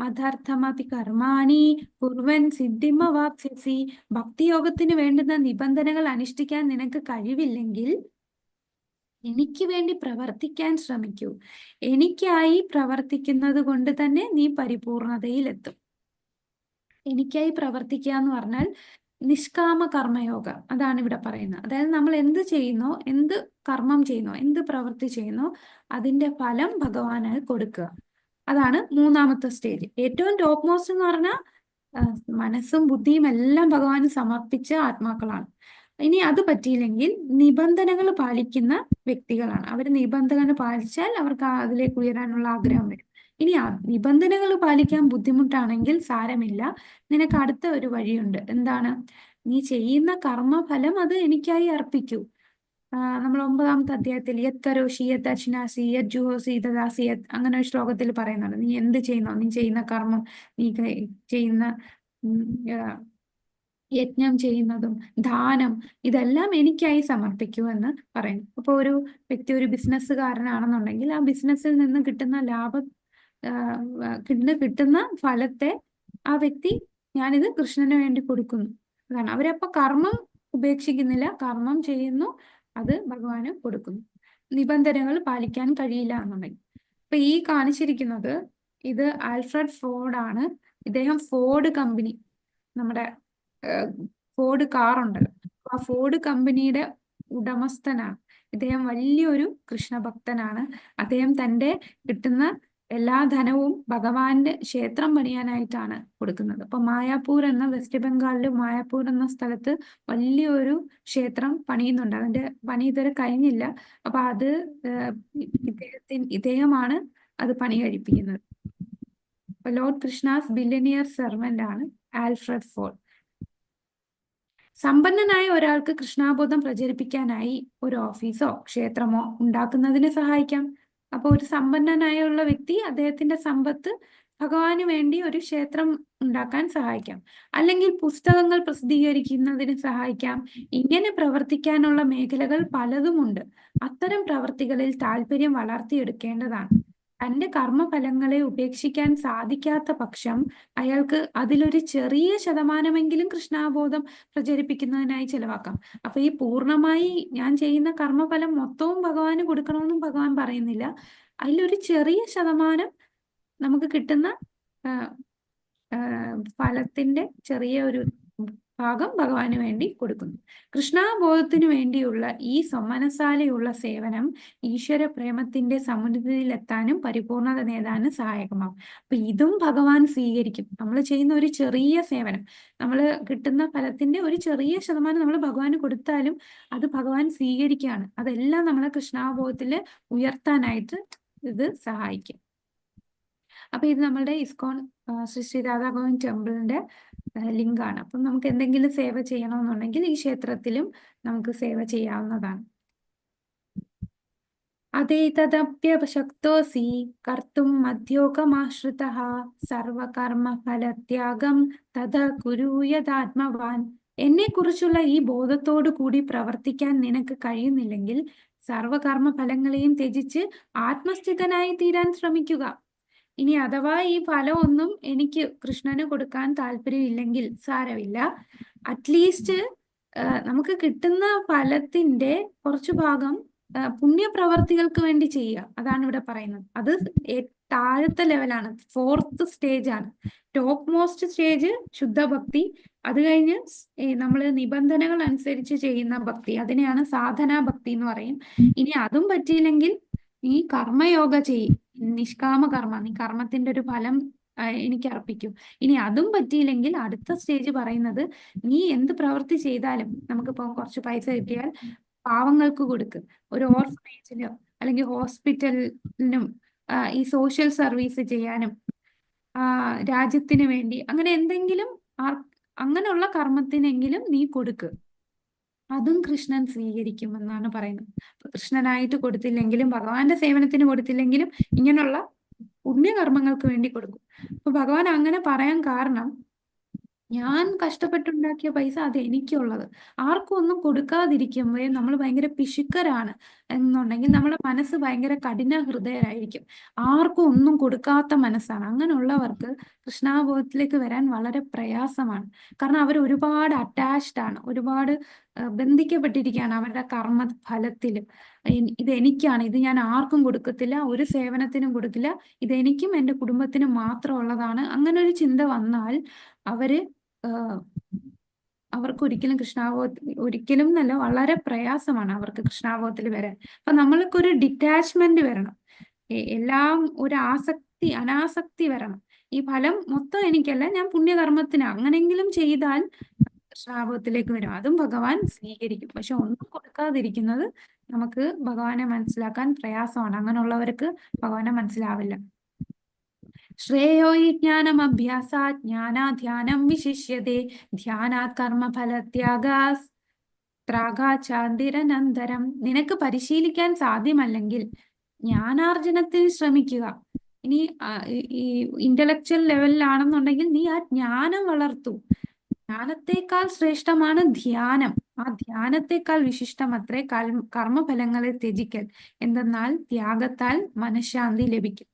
മതർത്ഥമപി കർമാണി കുർവൻ സിദ്ധിമവാപ്സ്യസി. ഭക്തിയോഗത്തിന് വേണ്ടുന്ന നിബന്ധനകൾ അനുഷ്ഠിക്കാൻ നിനക്ക് കഴിവില്ലെങ്കിൽ എനിക്ക് വേണ്ടി പ്രവർത്തിക്കാൻ ശ്രമിക്കൂ. എനിക്കായി പ്രവർത്തിക്കുന്നത് കൊണ്ട് തന്നെ നീ പരിപൂർണതയിലെത്തും. എനിക്കായി പ്രവർത്തിക്കുക എന്ന് പറഞ്ഞാൽ നിഷ്കാമ കർമ്മയോഗ, അതാണ് ഇവിടെ പറയുന്നത്. അതായത് നമ്മൾ എന്ത് ചെയ്യുന്നോ, എന്ത് കർമ്മം ചെയ്യുന്നോ, എന്ത് പ്രവൃത്തി ചെയ്യുന്നോ, അതിന്റെ ഫലം ഭഗവാന് കൊടുക്കുക. അതാണ് മൂന്നാമത്തെ സ്റ്റേജ്. ഏറ്റവും ടോപ്പ് മോസ്റ്റ് എന്ന് പറഞ്ഞാൽ മനസ്സും ബുദ്ധിയും എല്ലാം ഭഗവാന് സമർപ്പിച്ച ആത്മാക്കളാണ്. ഇനി അത് പറ്റിയില്ലെങ്കിൽ നിബന്ധനകൾ പാലിക്കുന്ന വ്യക്തികളാണ്. അവർ നിബന്ധനകൾ പാലിച്ചാൽ അവർക്ക് അതിലേക്ക് ഉയരാനുള്ള ആഗ്രഹം വരും. ഇനി ആ നിബന്ധനകൾ പാലിക്കാൻ ബുദ്ധിമുട്ടാണെങ്കിൽ സാരമില്ല, നിനക്ക് അടുത്ത ഒരു വഴിയുണ്ട്. എന്താണ്? നീ ചെയ്യുന്ന കർമ്മഫലം അത് എനിക്കായി അർപ്പിക്കൂ. നമ്മൾ 9ാമത്തെ അധ്യായത്തിൽ യത്കരോഷി യദശ്നാസി യജ്ജുഹോസി ദദാസി അങ്ങനെ ഒരു ശ്ലോകത്തിൽ പറയുന്നുണ്ട്. നീ എന്ത് ചെയ്യുന്നോ, നീ ചെയ്യുന്ന കർമ്മം, നീ ചെയ്യുന്ന യജ്ഞം ചെയ്യുന്നതും ദാനം, ഇതെല്ലാം എനിക്കായി സമർപ്പിക്കൂ എന്ന് പറയുന്നു. അപ്പോൾ ഒരു വ്യക്തി ഒരു ബിസിനസ്സുകാരനാണെന്നുണ്ടെങ്കിൽ ആ ബിസിനസ്സിൽ നിന്ന് കിട്ടുന്ന ലാഭം, കിട്ടുന്ന ഫലത്തെ ആ വ്യക്തി ഞാനിത് കൃഷ്ണന് വേണ്ടി കൊടുക്കുന്നു. അതാണ്. അവരപ്പോ കർമ്മം ഉപേക്ഷിക്കുന്നില്ല, കർമ്മം ചെയ്യുന്നു, അത് ഭഗവാന് കൊടുക്കുന്നു. നിബന്ധനകൾ പാലിക്കാൻ കഴിയില്ല എന്നുണ്ടെങ്കിൽ. അപ്പൊ ഈ കാണിച്ചിരിക്കുന്നത് ഇത് ആൽഫ്രഡ് ഫോർഡ് ആണ്. ഇദ്ദേഹം ഫോർഡ് കമ്പനി, നമ്മുടെ ഫോർഡ് കാർ ഉണ്ടല്ലോ, ആ ഫോർഡ് കമ്പനിയുടെ ഉടമസ്ഥനാണ് ഇദ്ദേഹം. വലിയൊരു കൃഷ്ണഭക്തനാണ്. അദ്ദേഹം തൻ്റെ കിട്ടുന്ന എല്ലാ ധനവും ഭഗവാന്റെ ക്ഷേത്രം പണിയാനായിട്ടാണ് കൊടുക്കുന്നത്. അപ്പൊ മായാപൂർ എന്ന വെസ്റ്റ് ബംഗാളില് മായാപൂർ എന്ന സ്ഥലത്ത് വലിയൊരു ക്ഷേത്രം പണിയുന്നുണ്ട്. അതിന്റെ പണി ഇതുവരെ കഴിഞ്ഞില്ല. അപ്പൊ അത് ഇദ്ദേഹമാണ് അത് പണി കഴിപ്പിക്കുന്നത്. അപ്പൊ ലോർഡ് കൃഷ്ണാസ് ബില്യനിയർ സെർവന്റ് ആണ് ആൽഫ്രഡ് ഫോർഡ്. സമ്പന്നനായ ഒരാൾക്ക് കൃഷ്ണാബോധം പ്രചരിപ്പിക്കാനായി ഒരു ഓഫീസോ ക്ഷേത്രമോ ഉണ്ടാക്കുന്നതിന് സഹായിക്കാം. അപ്പൊ ഒരു സമ്പന്നനായുള്ള വ്യക്തി അദ്ദേഹത്തിന്റെ സമ്പത്ത് ഭഗവാന് വേണ്ടി ഒരു ക്ഷേത്രം ഉണ്ടാക്കാൻ സഹായിക്കാം, അല്ലെങ്കിൽ പുസ്തകങ്ങൾ പ്രസിദ്ധീകരിക്കുന്നതിന് സഹായിക്കാം. ഇങ്ങനെ പ്രവർത്തിക്കാനുള്ള മേഖലകൾ പലതുമുണ്ട്. അത്തരം പ്രവർത്തികളിൽ താല്പര്യം വളർത്തിയെടുക്കേണ്ടതാണ്. തന്റെ കർമ്മഫലങ്ങളെ ഉപേക്ഷിക്കാൻ സാധിക്കാത്ത പക്ഷം അയാൾക്ക് അതിലൊരു ചെറിയ ശതമാനമെങ്കിലും കൃഷ്ണാബോധം പ്രചരിപ്പിക്കുന്നതിനായി ചെലവാക്കാം. അപ്പൊ ഈ പൂർണ്ണമായി ഞാൻ ചെയ്യുന്ന കർമ്മഫലം മൊത്തവും ഭഗവാന് കൊടുക്കണമെന്നും ഭഗവാൻ പറയുന്നില്ല. അതിലൊരു ചെറിയ ശതമാനം നമുക്ക് കിട്ടുന്ന ഫലത്തിന്റെ ചെറിയ ഒരു ഭാഗം ഭഗവാന് വേണ്ടി കൊടുക്കുന്നു. കൃഷ്ണാബോധത്തിനു വേണ്ടിയുള്ള ഈ സമ്മനസാലെയുള്ള സേവനം ഈശ്വര പ്രേമത്തിന്റെ സമുന്നതിയിലെത്താനും പരിപൂർണത നേടാനും സഹായകമാവും. അപ്പൊ ഇതും ഭഗവാൻ സ്വീകരിക്കും. നമ്മൾ ചെയ്യുന്ന ഒരു ചെറിയ സേവനം, നമ്മൾ കിട്ടുന്ന ഫലത്തിന്റെ ഒരു ചെറിയ ശതമാനം നമ്മൾ ഭഗവാന് കൊടുത്താലും അത് ഭഗവാൻ സ്വീകരിക്കുകയാണ്. അതെല്ലാം നമ്മളെ കൃഷ്ണാബോധത്തിൽ ഉയർത്താനായിട്ട് ഇത് സഹായിക്കും. അപ്പൊ ഇത് നമ്മളുടെ ഇസ്കോൺ ശ്രീ ശ്രീ രാധാഗോവിന്ദ് ടെമ്പിളിന്റെ ലിങ്കാണ്. അപ്പം നമുക്ക് എന്തെങ്കിലും സേവ ചെയ്യണമെന്നുണ്ടെങ്കിൽ ഈ ക്ഷേത്രത്തിലും നമുക്ക് സേവ ചെയ്യാവുന്നതാണ്. അതേതദപ്യപശക്തോസി കർത്തും മധ്യോകമാശ്രിതഃ സർവകർമ്മ ഫലത്യാഗം തഥ കുരു യഥാത്മവാൻ. എന്നെ കുറിച്ചുള്ള ഈ ബോധത്തോടു കൂടി പ്രവർത്തിക്കാൻ നിനക്ക് കഴിയുന്നില്ലെങ്കിൽ സർവകർമ്മ ഫലങ്ങളെയും ത്യജിച്ച് ആത്മസ്ഥിതനായി തീരാൻ ശ്രമിക്കുക. ഇനി അഥവാ ഈ ഫലമൊന്നും എനിക്ക് കൃഷ്ണന് കൊടുക്കാൻ താല്പര്യമില്ലെങ്കിൽ സാരമില്ല, അറ്റ്ലീസ്റ്റ് നമുക്ക് കിട്ടുന്ന ഫലത്തിന്റെ കുറച്ചു ഭാഗം പുണ്യപ്രവർത്തികൾക്ക് വേണ്ടി ചെയ്യുക. അതാണ് ഇവിടെ പറയുന്നത്. അത് താഴത്തെ ലെവലാണ്, 4th സ്റ്റേജ് ആണ്. ടോപ്പ് മോസ്റ്റ് സ്റ്റേജ് ശുദ്ധഭക്തി. അത് കഴിഞ്ഞ് നമ്മൾ നിബന്ധനകൾ അനുസരിച്ച് ചെയ്യുന്ന ഭക്തി, അതിനെയാണ് സാധനാ ഭക്തി എന്ന് പറയും. ഇനി അതും പറ്റിയില്ലെങ്കിൽ ഈ കർമ്മയോഗ ചെയ്യും, നിഷ്കാമ കർമ്മ, നീ കർമ്മത്തിന്റെ ഒരു ഫലം എനിക്ക് അർപ്പിക്കും. ഇനി അതും പറ്റിയില്ലെങ്കിൽ അടുത്ത സ്റ്റേജ് പറയുന്നത്, നീ എന്ത് പ്രവൃത്തി ചെയ്താലും, നമുക്കിപ്പോ കുറച്ച് പൈസ കിട്ടിയാൽ പാവങ്ങൾക്ക് കൊടുക്ക്, ഒരു ഓർഫനേജിനോ അല്ലെങ്കിൽ ഹോസ്പിറ്റലിനും ഈ സോഷ്യൽ സർവീസ് ചെയ്യാനും രാജ്യത്തിന് വേണ്ടി അങ്ങനെ എന്തെങ്കിലും അങ്ങനെയുള്ള കർമ്മത്തിനെങ്കിലും നീ കൊടുക്ക്. അതും കൃഷ്ണൻ സ്വീകരിക്കുമെന്നാണ് പറയുന്നത്. കൃഷ്ണനായിട്ട് കൊടുത്തില്ലെങ്കിലും ഭഗവാന്റെ സേവനത്തിന് കൊടുത്തില്ലെങ്കിലും ഇങ്ങനെയുള്ള പുണ്യകർമ്മങ്ങൾക്ക് വേണ്ടി കൊടുക്കും. അപ്പൊ ഭഗവാൻ അങ്ങനെ പറയാൻ കാരണം, ഞാൻ കഷ്ടപ്പെട്ടുണ്ടാക്കിയ പൈസ അത് എനിക്കുള്ളത്. ആർക്കും ഒന്നും കൊടുക്കാതിരിക്കുമ്പോഴേ നമ്മൾ ഭയങ്കര പിശുക്കരാണ് എന്നുണ്ടെങ്കിൽ നമ്മുടെ മനസ്സ് ഭയങ്കര കഠിന ഹൃദയരായിരിക്കും. ആർക്കും ഒന്നും കൊടുക്കാത്ത മനസ്സാണ്. അങ്ങനെയുള്ളവർക്ക് കൃഷ്ണാബോധത്തിലേക്ക് വരാൻ വളരെ പ്രയാസമാണ്. കാരണം അവർ ഒരുപാട് അറ്റാച്ച്ഡ് ആണ്, ഒരുപാട് ബന്ധിക്കപ്പെട്ടിരിക്കുകയാണ് അവരുടെ കർമ്മ ഫലത്തിലും. ഇത് എനിക്കാണ്, ഇത് ഞാൻ ആർക്കും കൊടുക്കത്തില്ല, ഒരു സേവനത്തിനും കൊടുക്കില്ല, ഇതെനിക്കും എൻ്റെ കുടുംബത്തിനും മാത്രം ഉള്ളതാണ്. അങ്ങനെ ഒരു ചിന്ത വന്നാൽ അവര് അവർക്ക് ഒരിക്കലും ഒരിക്കലും എന്നല്ല, വളരെ പ്രയാസമാണ് അവർക്ക് കൃഷ്ണാവബോധത്തിൽ വരാൻ. അപ്പൊ നമ്മൾക്കൊരു ഡിറ്റാച്ച്മെന്റ് വരണം, എല്ലാം ഒരു അനാസക്തി വരണം. ഈ ഫലം മൊത്തം എനിക്കല്ല, ഞാൻ പുണ്യകർമ്മത്തിന് അങ്ങനെങ്കിലും ചെയ്താൽ കൃഷ്ണാവബോധത്തിലേക്ക് വരും, അതും ഭഗവാൻ സ്വീകരിക്കും. പക്ഷെ ഒന്നും കൊടുക്കാതിരിക്കുന്നത് നമുക്ക് ഭഗവാനെ മനസ്സിലാക്കാൻ പ്രയാസമാണ്. അങ്ങനെയുള്ളവർക്ക് ഭഗവാനെ മനസ്സിലാവില്ല. ശ്രേയോ हि ज्ञानमभ्यासात् ज्ञानाध्यानं विशिष्यते ധ്യാനാത് കർമ്മഫലത്യാഗാസ് ത്രാഗാചാന്തിരനന്തരം. നിനക്ക് പരിശീലിക്കാൻ സാധ്യമല്ലെങ്കിൽ ജ്ഞാനാർജനത്തിന് ശ്രമിക്കുക. ഇനി ഈ ഇന്റലക്ച്വൽ ലെവലിലാണെന്നുണ്ടെങ്കിൽ നീ ആ ജ്ഞാനം വളർത്തൂ. ജ്ഞാനത്തെക്കാൾ ശ്രേഷ്ഠമാണ് ധ്യാനം. ആ ധ്യാനത്തെക്കാൾ വിശിഷ്ടമത്രേ കർമ്മഫലങ്ങളെ ത്യജിക്കൽ. എന്തെന്നാൽ ത്യാഗത്താൽ മനഃശാന്തി ലഭിക്കും.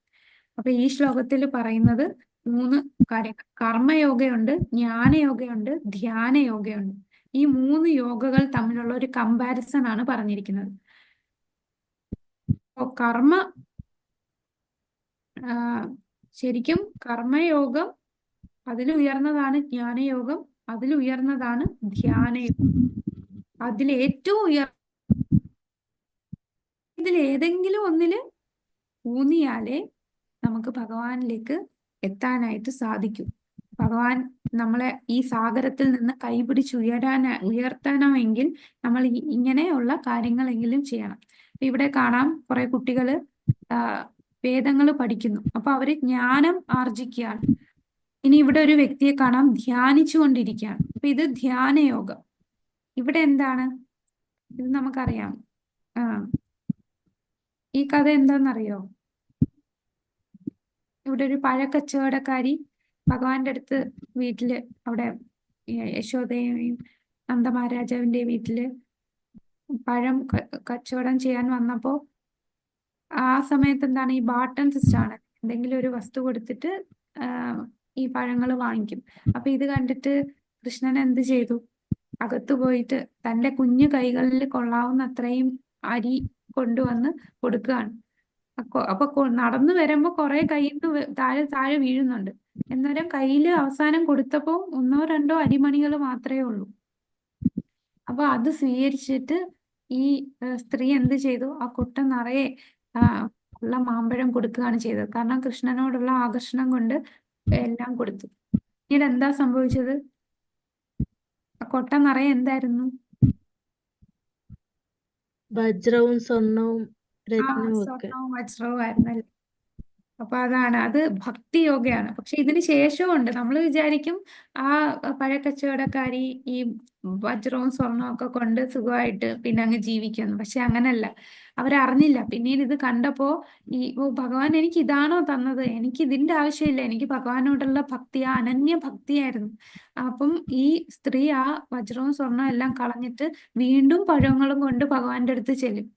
അപ്പൊ ഈ ശ്ലോകത്തിൽ പറയുന്നത് 3 കാര്യങ്ങൾ. കർമ്മയോഗയുണ്ട്, ജ്ഞാനയോഗയുണ്ട്, ധ്യാനയോഗയുണ്ട്. ഈ 3 യോഗകൾ തമ്മിലുള്ള ഒരു കമ്പാരിസൺ ആണ് പറഞ്ഞിരിക്കുന്നത്. അപ്പൊ ശരിക്കും കർമ്മയോഗം അതിലുയർന്നതാണ്, ജ്ഞാനയോഗം അതിലുയർന്നതാണ്, ധ്യാനയോഗം അതിലേറ്റവും ഇതിലേതെങ്കിലും ഒന്നില് ഊന്നിയാലേ നമുക്ക് ഭഗവാനിലേക്ക് എത്താനായിട്ട് സാധിക്കും. ഭഗവാൻ നമ്മളെ ഈ സാഗരത്തിൽ നിന്ന് കൈപിടിച്ച് ഉയർത്തണമെങ്കിൽ നമ്മൾ ഇങ്ങനെയുള്ള കാര്യങ്ങളെങ്കിലും ചെയ്യണം. ഇവിടെ കാണാം കുറെ കുട്ടികള് വേദങ്ങൾ പഠിക്കുന്നു, അപ്പൊ അവര് ജ്ഞാനം ആർജിക്കുകയാണ്. ഇനി ഇവിടെ ഒരു വ്യക്തിയെ കാണാം ധ്യാനിച്ചു കൊണ്ടിരിക്കുകയാണ്. അപ്പൊ ഇത് ധ്യാനയോഗം. ഇവിടെ എന്താണ് ഇത് നമുക്കറിയാം. ഈ കഥ എന്താണെന്നറിയോ? ഇവിടെ ഒരു പഴക്കച്ചവടക്കാരി ഭഗവാന്റെ അടുത്ത് വീട്ടില്, അവിടെ യശോദയും നന്ദമഹാരാജാവിന്റെ വീട്ടില് പഴം കച്ചവടം ചെയ്യാൻ വന്നപ്പോ ആ സമയത്ത് എന്താണ്, ഈ ബാർട്ടൺ സിസ്റ്റം ആണ്. എന്തെങ്കിലും ഒരു വസ്തു കൊടുത്തിട്ട് ഈ പഴങ്ങൾ വാങ്ങിക്കും. അപ്പൊ ഇത് കണ്ടിട്ട് കൃഷ്ണൻ എന്ത് ചെയ്തു? അകത്തു പോയിട്ട് തന്റെ കുഞ്ഞു കൈകളിൽ കൊള്ളാവുന്ന അത്രയും അരി കൊണ്ടുവന്ന് കൊടുക്കുകയാണ്. അപ്പൊ നടന്നു വരുമ്പോ കുറെ കയ്യിൽ നിന്ന് താഴെ വീഴുന്നുണ്ട്. എന്നാലും കയ്യില് അവസാനം കൊടുത്തപ്പോ 1 2 അരിമണികൾ മാത്രമേ ഉള്ളൂ. അപ്പൊ അത് സ്വീകരിച്ചിട്ട് ഈ സ്ത്രീ എന്ത് ചെയ്തു? ആ കൊട്ട നിറയെ ഉള്ള മാമ്പഴം കൊടുക്കുകയാണ് ചെയ്തത്. കാരണം കൃഷ്ണനോടുള്ള ആകർഷണം കൊണ്ട് എല്ലാം കൊടുത്തു. പിന്നീട് എന്താ സംഭവിച്ചത്? ആ കൊട്ട നിറയെ എന്തായിരുന്നു? വജ്രവും സ്വർണവും സ്വർണവും വജ്രവും ആയിരുന്നല്ലേ. അപ്പൊ അത് ഭക്തി യോഗയാണ്. പക്ഷെ ഇതിന് ശേഷവും ഉണ്ട്. നമ്മൾ വിചാരിക്കും ആ പഴക്കച്ചവടക്കാരി ഈ വജ്രവും സ്വർണവും ഒക്കെ കൊണ്ട് സുഖമായിട്ട് പിന്നെ അങ്ങ് ജീവിക്കുന്നു. പക്ഷെ അങ്ങനല്ല, അവരറിഞ്ഞില്ല. പിന്നീട് ഇത് കണ്ടപ്പോ ഭഗവാൻ എനിക്ക് ഇതാണോ തന്നത്? എനിക്ക് ഇതിന്റെ ആവശ്യമില്ല, എനിക്ക് ഭഗവാനോടുള്ള ഭക്തി അനന്യ ഭക്തിയായിരുന്നു. അപ്പം ഈ സ്ത്രീ ആ വജ്രവും സ്വർണവും എല്ലാം കളഞ്ഞിട്ട് വീണ്ടും പഴങ്ങളും കൊണ്ട് ഭഗവാന്റെ അടുത്ത് ചെല്ലും.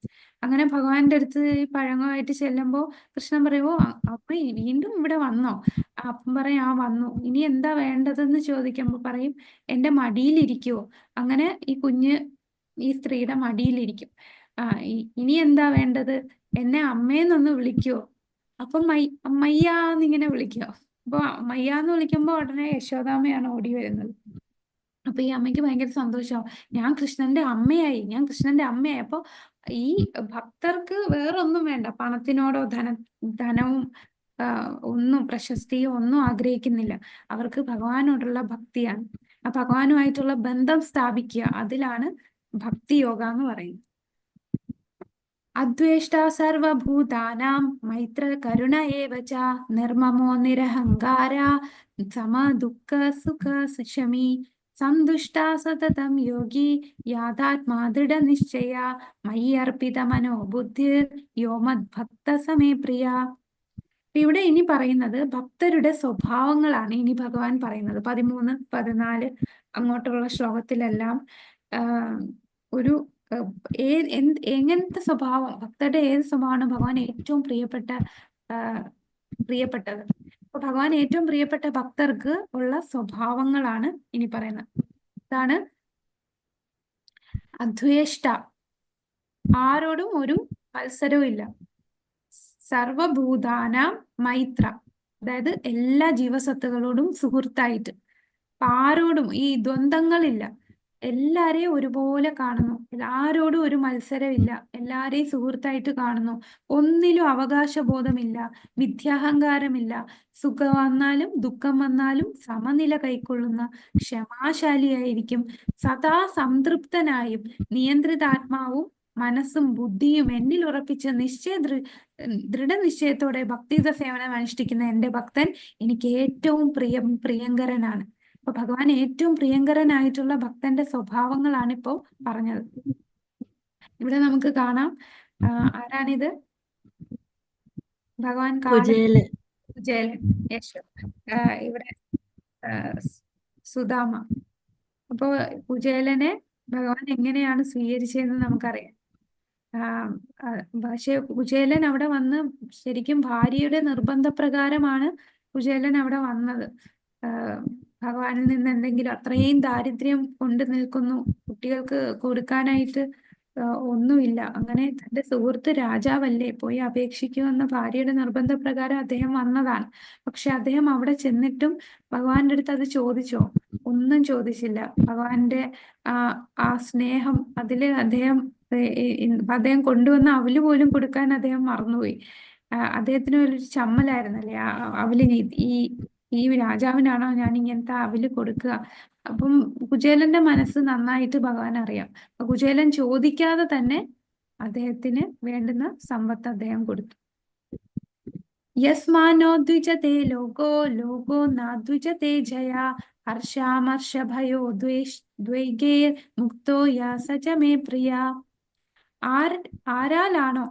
അങ്ങനെ ഭഗവാന്റെ അടുത്ത് ഈ പഴങ്ങളുമായിട്ട് ചെല്ലുമ്പോ കൃഷ്ണൻ പറയുമോ, അപ്പൊ വീണ്ടും ഇവിടെ വന്നോ? അപ്പം പറയും, ആ വന്നു. ഇനി എന്താ വേണ്ടതെന്ന് ചോദിക്കുമ്പോ പറയും, എന്റെ മടിയിലിരിക്കുവോ? അങ്ങനെ ഈ സ്ത്രീയുടെ മടിയിലിരിക്കും. ഇനി എന്താ വേണ്ടത്? എന്നെ അമ്മേന്നൊന്ന് വിളിക്കുവോ? അപ്പൊ മയ്യാന്നിങ്ങനെ വിളിക്കുവോ? അപ്പൊ മയ്യാന്ന് വിളിക്കുമ്പോ ഉടനെ യശോദാമ്മയാണ് ഓടി വരുന്നത്. അപ്പൊ ഈ അമ്മയ്ക്ക് ഭയങ്കര സന്തോഷമാവും, ഞാൻ കൃഷ്ണന്റെ അമ്മയായി. അപ്പൊ ഈ ഭക്തർക്ക് വേറൊന്നും വേണ്ട, പണത്തിനോടോ ധനവും ഒന്നും പ്രശസ്തിയോ ഒന്നും ആഗ്രഹിക്കുന്നില്ല. അവർക്ക് ഭഗവാനോടുള്ള ഭക്തിയാണ്. ആ ഭഗവാനുമായിട്ടുള്ള ബന്ധം സ്ഥാപിക്കുക, അതിലാണ് ഭക്തി യോഗ എന്ന് പറയുന്നത്. അദ്വേഷ്ട സർവഭൂതാനാം മൈത്ര കരുണ ഏവ ച നിർമ്മമോ നിരഹങ്കാര സമ ദുഃഖ സുഖ ശമി സന്തുഷ്ട സതതം യോഗി യാഥാത്മാ ദൃഢനിശ്ചയ മയി അർപ്പിത മനോബുദ്ധിർ യോ മദ്ഭക്ത സമേ പ്രിയ. ഇവിടെ ഇനി പറയുന്നത് ഭക്തരുടെ സ്വഭാവങ്ങളാണ്. ഇനി ഭഗവാൻ പറയുന്നത് 13, 14 അങ്ങോട്ടുള്ള ശ്ലോകത്തിലെല്ലാം ഒരു എങ്ങനത്തെ സ്വഭാവം, ഭക്തരുടെ ഏത് സ്വഭാവമാണ് ഭഗവാൻ ഏറ്റവും പ്രിയപ്പെട്ടത്? അപ്പൊ ഭഗവാൻ ഏറ്റവും പ്രിയപ്പെട്ട ഭക്തർക്ക് ഉള്ള സ്വഭാവങ്ങളാണ് ഇനി പറയുന്നത്. ഇതാണ് അദ്വേഷ്ട, ആരോടും ഒരു മത്സരവും ഇല്ല. സർവഭൂതാനാം മൈത്ര, അതായത് എല്ലാ ജീവസത്തുക്കളോടും സുഹൃത്തായിട്ട്. അപ്പൊ ആരോടും ഈ ദ്വന്ദ്ങ്ങളില്ല. എല്ലാരെയും ഒരുപോലെ കാണുന്നു. ആരോടും ഒരു മത്സരമില്ല. എല്ലാരെയും സുഹൃത്തായിട്ട് കാണുന്നു. ഒന്നിലും അവകാശബോധമില്ല, വിദ്യാഹങ്കാരമില്ല. സുഖം വന്നാലും ദുഃഖം വന്നാലും സമനില കൈക്കൊള്ളുന്ന ക്ഷമാശാലിയായിരിക്കും. സദാ സംതൃപ്തനായും നിയന്ത്രിതാത്മാവും മനസ്സും ബുദ്ധിയും എന്നിൽ ഉറപ്പിച്ച ദൃഢനിശ്ചയത്തോടെ ഭക്തിയുത സേവനം അനുഷ്ഠിക്കുന്ന എൻ്റെ ഭക്തൻ എനിക്ക് ഏറ്റവും പ്രിയങ്കരനാണ്. അപ്പൊ ഭഗവാൻ ഏറ്റവും പ്രിയങ്കരനായിട്ടുള്ള ഭക്തന്റെ സ്വഭാവങ്ങളാണ് ഇപ്പോ പറഞ്ഞത്. ഇവിടെ നമുക്ക് കാണാം, ആരാണിത്? ഭഗവാൻ കുചേലൻ. കുചേലൻ. ഇവിടെ സുദാമ. അപ്പോ കുചേലനെ ഭഗവാൻ എങ്ങനെയാണ് സ്വീകരിച്ചതെന്ന് നമുക്കറിയാം. പക്ഷെ കുചേലൻ അവിടെ വന്ന് ശരിക്കും ഭാര്യയുടെ നിർബന്ധപ്രകാരമാണ് കുചേലൻ അവിടെ വന്നത്. ഭഗവാനിൽ നിന്ന് എന്തെങ്കിലും, അത്രയും ദാരിദ്ര്യം കൊണ്ട് നിൽക്കുന്നു, കുട്ടികൾക്ക് കൊടുക്കാനായിട്ട് ഒന്നുമില്ല. അങ്ങനെ തന്റെ സുഹൃത്ത് രാജാവല്ലേ, പോയി അപേക്ഷിക്കുമെന്ന ഭാര്യയുടെ നിർബന്ധപ്രകാരം അദ്ദേഹം വന്നതാണ്. പക്ഷെ അദ്ദേഹം അവിടെ ചെന്നിട്ടും ഭഗവാന്റെ അടുത്ത് അത് ചോദിച്ചോ? ഒന്നും ചോദിച്ചില്ല. ഭഗവാന്റെ ആ സ്നേഹം അതില് അദ്ദേഹം കൊണ്ടുവന്ന അവല് പോലും കൊടുക്കാൻ അദ്ദേഹം മറന്നുപോയി. അദ്ദേഹത്തിന് ഒരു ചമ്മലായിരുന്നല്ലേ അവലിന്. ഈ രാജാവിനാണോ ഞാൻ ഇങ്ങനത്തെ അവല് കൊടുക്കുക? അപ്പം കുചേലന്റെ മനസ്സ് നന്നായിട്ട് ഭഗവാൻ അറിയാം. കുചേലൻ ചോദിക്കാതെ തന്നെ അദ്ദേഹത്തിന് വേണ്ടുന്ന സമ്പത്ത് അദ്ദേഹം കൊടുത്തു. യസ്മാനോ ദ്വിജതേ ലോകോ ലോകോ നാദ്വിജതേ ജയാ ഹർഷാമർഷ ഭയോ ദ്വൈഗേ മുക്തോ യാ സച മേ പ്രിയ. ആരാലാണോ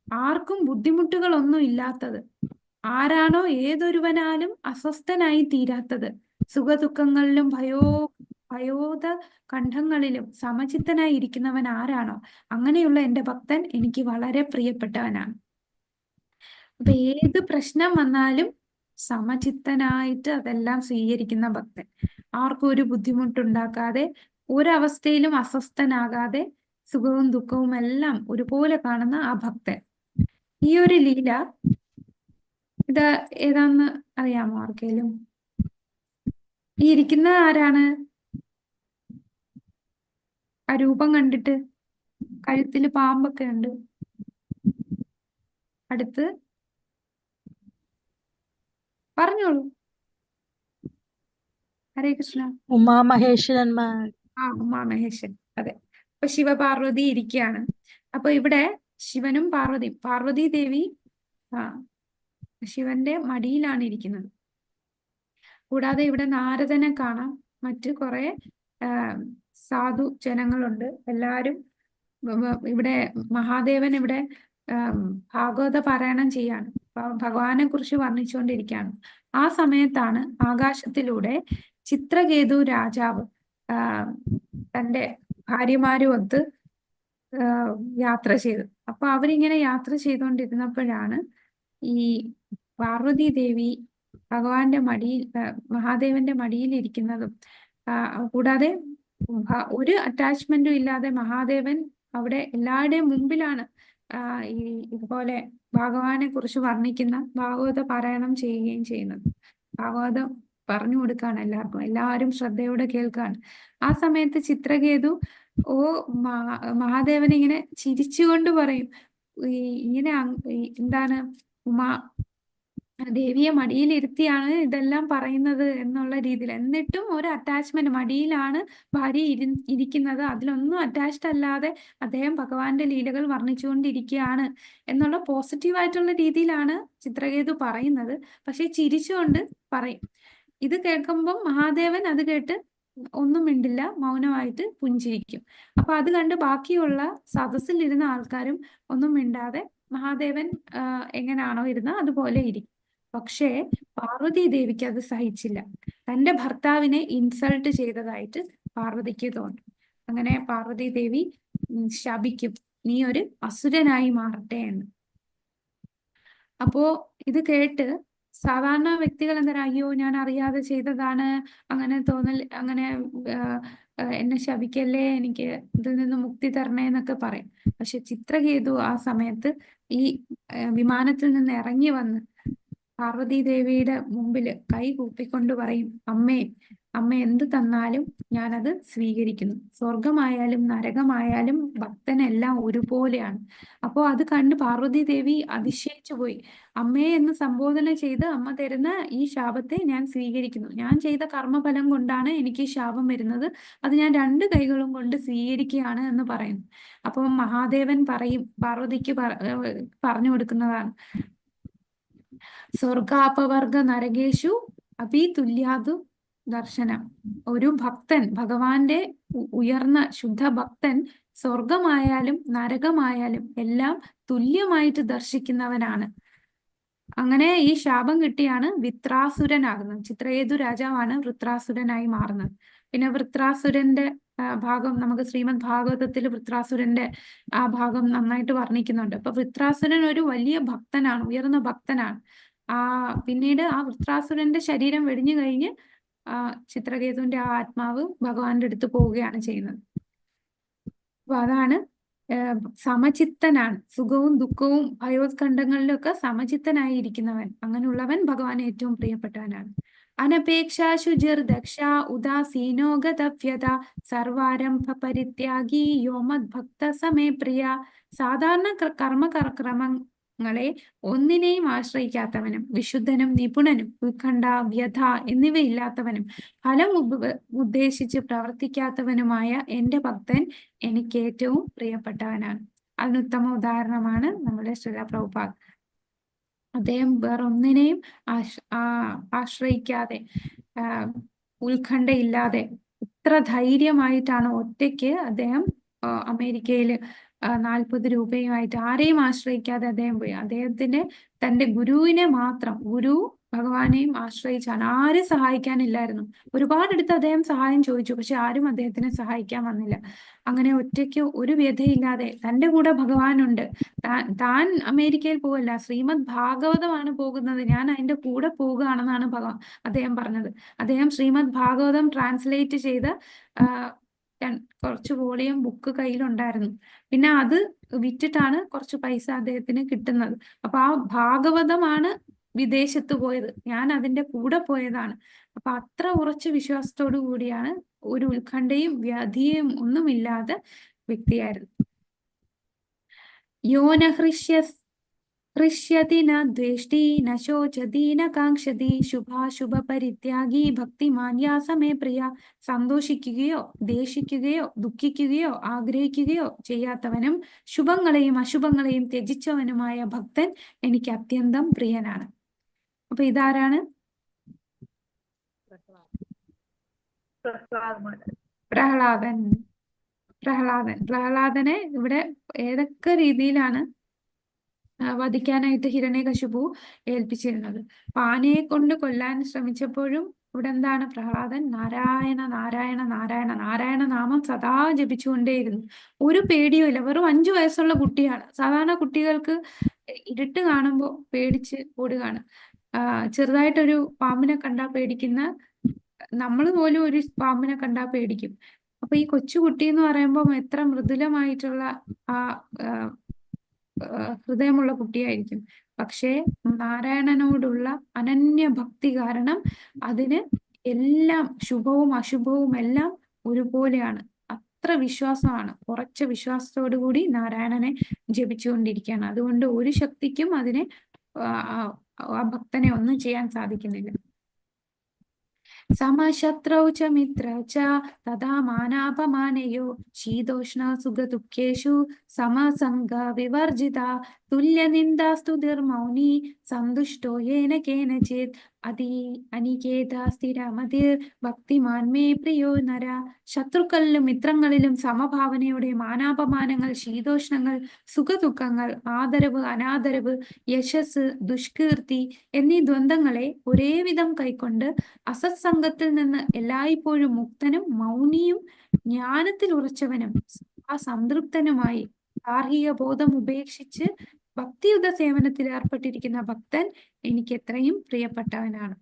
ആർക്കും ബുദ്ധിമുട്ടുകളൊന്നും ഇല്ലാത്തത്, ആരാണോ ഏതൊരുവനാലും അസ്വസ്ഥനായി തീരാത്തത്, സുഖദുഃഖങ്ങളിലും ഭയോദ കണ്ഠങ്ങളിലും സമചിത്തനായി ഇരിക്കുന്നവൻ ആരാണോ, അങ്ങനെയുള്ള എൻ്റെ ഭക്തൻ എനിക്ക് വളരെ പ്രിയപ്പെട്ടവനാണ്. അപ്പൊ ഏത് പ്രശ്നം വന്നാലും സമചിത്തനായിട്ട് അതെല്ലാം സ്വീകരിക്കുന്ന ഭക്തൻ, ആർക്കും ഒരു ബുദ്ധിമുട്ടുണ്ടാക്കാതെ, ഒരവസ്ഥയിലും അസ്വസ്ഥനാകാതെ, സുഖവും ദുഃഖവും എല്ലാം ഒരുപോലെ കാണുന്ന ആ ഭക്തൻ. ഈ ഒരു ലീല ഇത് ഏതാന്ന് അറിയാമോ ആർക്കേലും? ഈ ഇരിക്കുന്ന ആരാണ്? ആ രൂപം കണ്ടിട്ട് കഴുത്തില് പാമ്പൊക്കെ ഉണ്ട്. അടുത്ത് പറഞ്ഞോളൂ. ഹരേ കൃഷ്ണ. ഉമാമഹേശ്വരന്മാർ. ഉമാമഹേശ്വരൻ. അതെ. അപ്പൊ ശിവപാർവതി ഇരിക്കുകയാണ്. അപ്പൊ ഇവിടെ ശിവനും പാർവതിയും, പാർവതി ദേവി ശിവന്റെ മടിയിലാണ് ഇരിക്കുന്നത്. കൂടാതെ ഇവിടെ നാരദനെ കാണാം, മറ്റു കുറെ സാധു ജനങ്ങളുണ്ട്. എല്ലാരും ഇവിടെ മഹാദേവൻ ഇവിടെ ഭാഗവത പാരായണം ചെയ്യാണ്, ഭഗവാനെ കുറിച്ച് വർണ്ണിച്ചുകൊണ്ടിരിക്കുകയാണ്. ആ സമയത്താണ് ആകാശത്തിലൂടെ ചിത്രകേതു രാജാവ് തന്റെ ഭാര്യമാരുമൊത്ത് യാത്ര ചെയ്തു. അപ്പൊ അവരിങ്ങനെ യാത്ര ചെയ്തുകൊണ്ടിരുന്നപ്പോഴാണ് ഈ പാർവതി ദേവി ഭഗവാന്റെ മടിയിൽ, മഹാദേവന്റെ മടിയിൽ ഇരിക്കുന്നതും, കൂടാതെ ഒരു അറ്റാച്ച്മെന്റും ഇല്ലാതെ മഹാദേവൻ അവിടെ എല്ലാവരുടെയും മുമ്പിലാണ് ഇതുപോലെ ഭഗവാനെ കുറിച്ച് വർണ്ണിക്കുന്ന ഭാഗവത പാരായണം ചെയ്യുകയും ചെയ്യുന്നത്. ഭാഗവതം പറഞ്ഞു കൊടുക്കാണ് എല്ലാവർക്കും, എല്ലാവരും ശ്രദ്ധയോടെ കേൾക്കാണ്. ആ സമയത്ത് ചിത്രകേതു മഹാദേവൻ ഇങ്ങനെ ചിരിച്ചുകൊണ്ട് പറയും, ഇങ്ങനെ എന്താണ്, ദേവിയെ മടിയിലിരുത്തിയാണ് ഇതെല്ലാം പറയുന്നത് എന്നുള്ള രീതിയിൽ. എന്നിട്ടും ഒരു അറ്റാച്ച്മെന്റ്, മടിയിലാണ് ഭാര്യ ഇരിക്കുന്നത്, അതിലൊന്നും അറ്റാച്ച്ഡ് അല്ലാതെ അദ്ദേഹം ഭഗവാന്റെ ലീലകൾ വർണ്ണിച്ചുകൊണ്ടിരിക്കുകയാണ് എന്നുള്ള പോസിറ്റീവായിട്ടുള്ള രീതിയിലാണ് ചിത്രകേതു പറയുന്നത്. പക്ഷെ ചിരിച്ചുകൊണ്ട് പറയും. ഇത് കേൾക്കുമ്പോൾ മഹാദേവൻ അത് കേട്ട് ഒന്നും മിണ്ടില്ല, മൗനമായിട്ട് പുഞ്ചിരിക്കും. അപ്പൊ അത് കണ്ട് ബാക്കിയുള്ള സദസ്സിലിരുന്ന ആൾക്കാരും ഒന്നും മിണ്ടാതെ മഹാദേവൻ എങ്ങനെയാണോ ഇരുന്ന അതുപോലെ ഇരിക്കും. പക്ഷേ പാർവതി ദേവിക്ക് അത് സഹിച്ചില്ല. തന്റെ ഭർത്താവിനെ ഇൻസൾട്ട് ചെയ്തതായിട്ട് പാർവതിക്ക് തോന്നി. അങ്ങനെ പാർവതി ദേവി ശപിക്കും, നീ ഒരു അസുരനായി മാറട്ടെ എന്ന്. അപ്പോ ഇത് കേട്ട് സാധാരണ വ്യക്തികൾ എന്താ, അയ്യോ ഞാൻ അറിയാതെ ചെയ്തതാണ്, അങ്ങനെ തോന്നൽ, അങ്ങനെ എന്നെ ശപിക്കല്ലേ, എനിക്ക് ഇതിൽ നിന്ന് മുക്തി തരണേ എന്നൊക്കെ പറയും. പക്ഷെ ചിത്രകേതു ആ സമയത്ത് ഈ വിമാനത്തിൽ നിന്ന് ഇറങ്ങി വന്ന് പാർവതി ദേവിയുടെ മുമ്പിൽ കൈ കൂപ്പിക്കൊണ്ട് പറയും, അമ്മേ, അമ്മ എന്ത് തന്നാലും ഞാനത് സ്വീകരിക്കുന്നു. സ്വർഗമായാലും നരകമായാലും ഭക്തനെല്ലാം ഒരുപോലെയാണ്. അപ്പോൾ അത് കണ്ട് പാർവതി ദേവി അതിശയിച്ചു പോയി. അമ്മയെ എന്ന് സംബോധന ചെയ്ത് അമ്മ തരുന്ന ഈ ശാപത്തെ ഞാൻ സ്വീകരിക്കുന്നു. ഞാൻ ചെയ്ത കർമ്മഫലം കൊണ്ടാണ് എനിക്ക് ഈ ശാപം വരുന്നത്. അത് ഞാൻ 2 കൈകളും കൊണ്ട് സ്വീകരിക്കുകയാണ് എന്ന് പറയുന്നു. അപ്പം മഹാദേവൻ പറയും, പാർവതിക്ക് പറഞ്ഞു കൊടുക്കുന്നതാണ്, സ്വർഗാപവർഗ നരകേഷു അപി തുല്യാതു ദർശനം. ഒരു ഭക്തൻ, ഭഗവാന്റെ ഉയർന്ന ശുദ്ധ ഭക്തൻ സ്വർഗമായാലും നരകമായാലും എല്ലാം തുല്യമായിട്ട് ദർശിക്കുന്നവനാണ്. അങ്ങനെ ഈ ശാപം കിട്ടിയാണ് വൃത്രാസുരനാകുന്നത്. ചിത്രകേതു രാജാവാണ് വൃത്രാസുരനായി മാറുന്നത്. പിന്നെ വൃത്രാസുരന്റെ ഭാഗം നമുക്ക് ശ്രീമദ് ഭാഗവതത്തിൽ വൃത്രാസുരന്റെ ആ ഭാഗം നന്നായിട്ട് വർണ്ണിക്കുന്നുണ്ട്. അപ്പൊ വൃത്രാസുരൻ ഒരു വലിയ ഭക്തനാണ്, ഉയർന്ന ഭക്തനാണ്. പിന്നീട് ആ വൃത്രാസുരന്റെ ശരീരം വെടിഞ്ഞു കഴിഞ്ഞ് ചിത്രകേതുവിന്റെ ആ ആത്മാവ് ഭഗവാന്റെ അടുത്ത് പോവുകയാണ് ചെയ്യുന്നത്. അപ്പൊ അതാണ് സമചിത്തനാണ്. സുഖവും ദുഃഖവും ഭയോത്കണ്ഠങ്ങളിലൊക്കെ സമചിത്തനായി ഇരിക്കുന്നവൻ, അങ്ങനെയുള്ളവൻ ഭഗവാൻ ഏറ്റവും പ്രിയപ്പെട്ടവനാണ്. അനപേക്ഷാശുചിർ ദക്ഷ ഉദാസീനോ ഗതവ്യത സർവാരംഭ പരിത്യാഗി യോ മദ്ഭക്ത സമേ പ്രിയ. സാധാരണ കർമ്മക്രമങ്ങളെ ഒന്നിനെയും ആശ്രയിക്കാത്തവനും വിശുദ്ധനും നിപുണനും ഉത്കണ്ഠ വ്യഥ എന്നിവയില്ലാത്തവനും ഫലം ഉദ്ദേശിച്ച് പ്രവർത്തിക്കാത്തവനുമായ എന്റെ ഭക്തൻ എനിക്ക് ഏറ്റവും പ്രിയപ്പെട്ടവനാണ്. അതിനുത്തമ ഉദാഹരണമാണ് നമ്മുടെ ശ്രീല പ്രഭുപാദ്. അദ്ദേഹം വേറൊന്നിനെയും ആശ്രയിക്കാതെ ഉത്കണ്ഠയില്ലാതെ ഇത്ര ധൈര്യമായിട്ടാണ് ഒറ്റയ്ക്ക് അദ്ദേഹം അമേരിക്കയിൽ 40 രൂപയുമായിട്ട് ആരെയും ആശ്രയിക്കാതെ അദ്ദേഹം പോയി. അദ്ദേഹത്തിന്റെ തന്റെ ഗുരുവിനെ മാത്രം, ഗുരു ഭഗവാനെയും ആശ്രയിച്ചാണ്. ആരും സഹായിക്കാനില്ലായിരുന്നു. ഒരുപാടെടുത്ത് അദ്ദേഹം സഹായം ചോദിച്ചു, പക്ഷെ ആരും അദ്ദേഹത്തിനെ സഹായിക്കാൻ വന്നില്ല. അങ്ങനെ ഒറ്റയ്ക്ക് ഒരു വ്യഥയില്ലാതെ തന്റെ കൂടെ ഭഗവാനുണ്ട്. താൻ അമേരിക്കയിൽ പോവല്ല, ശ്രീമദ് ഭാഗവതമാണ് പോകുന്നത്, ഞാൻ അതിന്റെ കൂടെ പോവുകയാണെന്നാണ് അദ്ദേഹം പറഞ്ഞത്. അദ്ദേഹം ശ്രീമദ് ഭാഗവതം ട്രാൻസ്ലേറ്റ് ചെയ്ത് കുറച്ച് വോളിയം ബുക്ക് കയ്യിലുണ്ടായിരുന്നു. പിന്നെ അത് വിറ്റിട്ടാണ് കുറച്ച് പൈസ അദ്ദേഹത്തിന് കിട്ടുന്നത്. അപ്പൊ ആ ഭാഗവതമാണ് വിദേശത്ത് പോയത്, ഞാൻ അതിന്റെ കൂടെ പോയതാണ്. അപ്പൊ അത്ര ഉറച്ച വിശ്വാസത്തോടു കൂടിയാണ്, ഒരു ഉത്കണ്ഠയും വ്യാധിയും ഒന്നുമില്ലാതെ വ്യക്തിയായിരുന്നു. യോ ന ഹൃഷ്യതി ന ദ്വേഷ്ടി ന ശോചതി ന കാംക്ഷതി ശുഭാശുഭ പരിത്യാഗി ഭക്തിമാൻ യാ സമേ പ്രിയ. സന്തോഷിക്കുകയോ ദേഷിക്കുകയോ ദുഃഖിക്കുകയോ ആഗ്രഹിക്കുകയോ ചെയ്യാത്തവനും ശുഭങ്ങളെയും അശുഭങ്ങളെയും ത്യജിച്ചവനുമായ ഭക്തൻ എനിക്ക് അത്യന്തം പ്രിയനാണ്. അപ്പൊ ഇതാരാണ്? പ്രഹ്ലാദൻ. പ്രഹ്ലാദനെ ഇവിടെ ഏതൊക്കെ രീതിയിലാണ് വധിക്കാനായിട്ട് ഹിരണ്യകശിപു ഏൽപ്പിച്ചിരുന്നത്. ആനയെ കൊണ്ട് കൊല്ലാൻ ശ്രമിച്ചപ്പോഴും ഇവിടെ എന്താണ്? പ്രഹ്ലാദൻ നാരായണ നാരായണ നാരായണ നാരായണ നാമം സദാ ജപിച്ചുകൊണ്ടേയിരുന്നു. ഒരു പേടിയുമില്ല. വെറും 5 വയസ്സുള്ള കുട്ടിയാണ്. സാധാരണ കുട്ടികൾക്ക് ഇരുട്ട് കാണുമ്പോൾ പേടിച്ച് ഓടുകയാണ്. ചെറുതായിട്ടൊരു പാമ്പിനെ കണ്ടാ പേടിക്കുന്ന നമ്മൾ പോലും ഒരു പാമ്പിനെ കണ്ടാ പേടിക്കും. അപ്പൊ ഈ കൊച്ചുകുട്ടി എന്ന് പറയുമ്പോൾ എത്ര മൃദുലമായിട്ടുള്ള ഹൃദയമുള്ള കുട്ടിയായിരിക്കും. പക്ഷേ നാരായണനോടുള്ള അനന്യ ഭക്തി കാരണം അതിന് എല്ലാം ശുഭവും അശുഭവും എല്ലാം ഒരുപോലെയാണ്. അത്ര വിശ്വാസമാണ്. ഉറച്ച വിശ്വാസത്തോടു കൂടി നാരായണനെ ജപിച്ചുകൊണ്ടിരിക്കുകയാണ്. അതുകൊണ്ട് ഒരു ശക്തിക്കും അതിനെ ആ ഭക്തനെ ഒന്നും ചെയ്യാൻ സാധിക്കുന്നില്ല. സമശത്രൗ ച മിത്ര ച തഥാ മാനാപമാനയോ ശീതോഷ്ണ സുഖദുഃഖേഷു സമസംഗ വിവർജിത തുല്യനിന്ദാസ്തുതിർമൗനി സന്തുഷ്ടോ യേന കേനചിത് അനികേത സ്ഥിരമതിർ ഭക്തിമാൻ മേ പ്രിയോ നര. ശത്രുക്കളിലും മിത്രങ്ങളിലും സമഭാവനയോടെ മാനാപമാനങ്ങൾ, ശീതോഷ്ണങ്ങൾ, സുഖദുഃഖങ്ങൾ, ആദരവ് അനാദരവ്, യശസ് ദുഷ്കീർത്തി എന്നീ ദ്വന്ദ്ങ്ങളെ ഒരേ വിധം കൈക്കൊണ്ട് അസത്സംഗത്തിൽ നിന്ന് എല്ലായ്പ്പോഴും മുക്തനും മൗനിയും ജ്ഞാനത്തിൽ ഉറച്ചവനും സംതൃപ്തനുമായി ഗാർഹിക ബോധം ഉപേക്ഷിച്ച് ഭക്തിയുത സേവനത്തിൽ ഏർപ്പെട്ടിരിക്കുന്ന ഭക്തൻ എനിക്ക് എത്രയും പ്രിയപ്പെട്ടവനാണ്.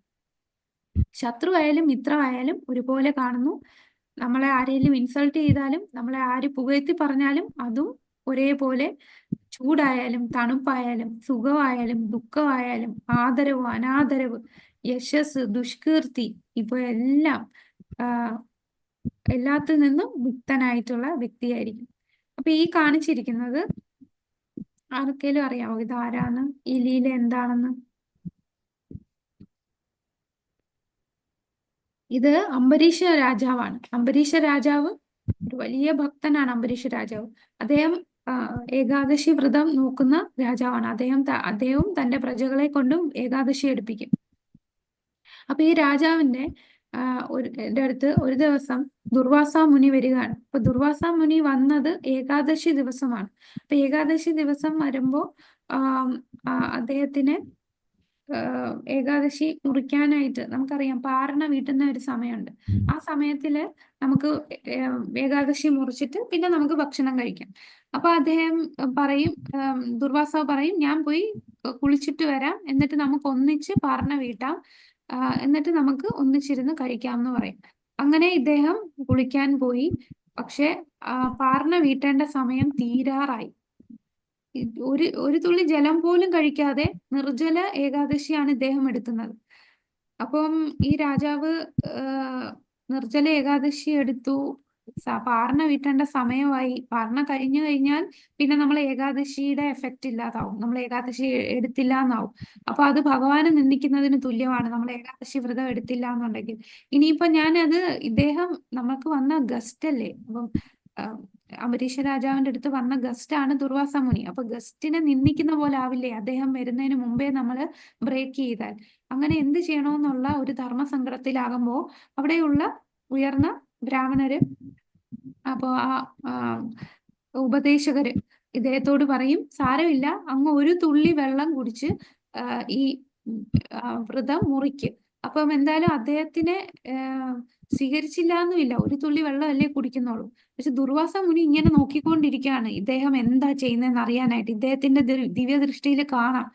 ശത്രുവായാലും മിത്രമായാലും ഒരുപോലെ കാണുന്നു. നമ്മളെ ആരെങ്കിലും ഇൻസൾട്ട് ചെയ്താലും, നമ്മളെ ആര് പുകഴ്ത്തി പറഞ്ഞാലും അതും ഒരേപോലെ ചൂടായാലും തണുപ്പായാലും സുഖമായാലും ദുഃഖമായാലും ആദരവ് അനാദരവ് യശസ് ദുഷ്കീർത്തി ഇപ്പൊ എല്ലാം എല്ലാത്തിൽ നിന്നും മുക്തനായിട്ടുള്ള വ്യക്തിയായിരിക്കും. അപ്പൊ ഈ കാണിച്ചിരിക്കുന്നത് ആർക്കെങ്കിലും അറിയാമോ ഇത് ആരാന്ന്, ഈ ലീല എന്താണെന്ന്? ഇത് അംബരീഷ രാജാവാണ്. അംബരീഷ രാജാവ് ഒരു വലിയ ഭക്തനാണ്. അംബരീഷ രാജാവ് അദ്ദേഹം ഏകാദശി വ്രതം നോക്കുന്ന രാജാവാണ്. അദ്ദേഹവും തന്റെ പ്രജകളെ കൊണ്ടും ഏകാദശി എടുപ്പിക്കും. അപ്പൊ ഈ രാജാവിന്റെ അടുത്ത് ഒരു ദിവസം ദുർവാസ മുനി വരികയാണ്. അപ്പൊ ദുർവാസ മുനി വന്നത് ഏകാദശി ദിവസമാണ്. അപ്പൊ ഏകാദശി ദിവസം വരുമ്പോ അദ്ദേഹത്തിന് ഏകാദശി മുറിക്കാനായിട്ട് നമുക്കറിയാം പാരണ വീട്ടുന്ന ഒരു സമയമുണ്ട്. ആ സമയത്തില് നമുക്ക് ഏകാദശി മുറിച്ചിട്ട് പിന്നെ നമുക്ക് ഭക്ഷണം കഴിക്കാം. അപ്പൊ അദ്ദേഹം പറയും, ദുർവാസാവ് പറയും, ഞാൻ പോയി കുളിച്ചിട്ട് വരാം, എന്നിട്ട് നമുക്ക് ഒന്നിച്ച് പാരണ വീട്ടാം, എന്നിട്ട് നമുക്ക് ഒന്നിച്ചിരുന്ന് കഴിക്കാം എന്ന് പറയും. അങ്ങനെ ഇദ്ദേഹം കുളിക്കാൻ പോയി. പക്ഷെ പാരണ വീട്ടേണ്ട സമയം തീരാറായി. ഒരു തുള്ളി ജലം പോലും കഴിക്കാതെ നിർജ്ജല ഏകാദശിയാണ് ഇദ്ദേഹം എടുക്കുന്നത്. അപ്പം ഈ രാജാവ് നിർജ്ജല ഏകാദശി എടുത്തു. പാരണ വീട്ടേണ്ട സമയമായി. പാരണ കഴിഞ്ഞു കഴിഞ്ഞാൽ പിന്നെ നമ്മൾ ഏകാദശിയുടെ എഫക്റ്റ് ഇല്ലാതാവും, നമ്മൾ ഏകാദശി എടുത്തില്ല എന്നാവും. അപ്പൊ അത് ഭഗവാനെ നിന്ദിക്കുന്നതിന് തുല്യമാണ് നമ്മൾ ഏകാദശി വ്രതം എടുത്തില്ല എന്നുണ്ടെങ്കിൽ. ഇനിയിപ്പൊ ഇദ്ദേഹം നമുക്ക് വന്ന ഗസ്റ്റ് അല്ലേ. അപ്പം അംബരീഷ രാജാവിന്റെ അടുത്ത് വന്ന ഗസ്റ്റ് ആണ് ദുർവാസ മുനി. അപ്പൊ ഗസ്റ്റിനെ നിന്ദിക്കുന്ന പോലെ ആവില്ലേ അദ്ദേഹം വരുന്നതിന് മുമ്പേ നമ്മൾ ബ്രേക്ക് ചെയ്താൽ? അങ്ങനെ എന്ത് ചെയ്യണമെന്നുള്ള ഒരു ധർമ്മസങ്കടത്തിലാകുമ്പോ അവിടെയുള്ള ഉയർന്ന ബ്രാഹ്മണര്, അപ്പോ ഉപദേശകര് ഇദ്ദേഹത്തോട് പറയും, സാരമില്ല, അങ്ങ് ഒരു തുള്ളി വെള്ളം കുടിച്ച് ഈ വ്രതം മുറിക്ക്. അപ്പം എന്തായാലും അദ്ദേഹത്തിനെ സ്വീകരിച്ചില്ല എന്നുമില്ല, ഒരു തുള്ളി വെള്ളമല്ലേ കുടിക്കുന്നുള്ളൂ. പക്ഷെ ദുർവാസ മുനി ഇങ്ങനെ നോക്കിക്കൊണ്ടിരിക്കുകയാണ് ഇദ്ദേഹം എന്താ ചെയ്യുന്നതെന്ന് അറിയാനായിട്ട്. ഇദ്ദേഹത്തിന്റെ ദിവ്യദൃഷ്ടിയിൽ കാണാം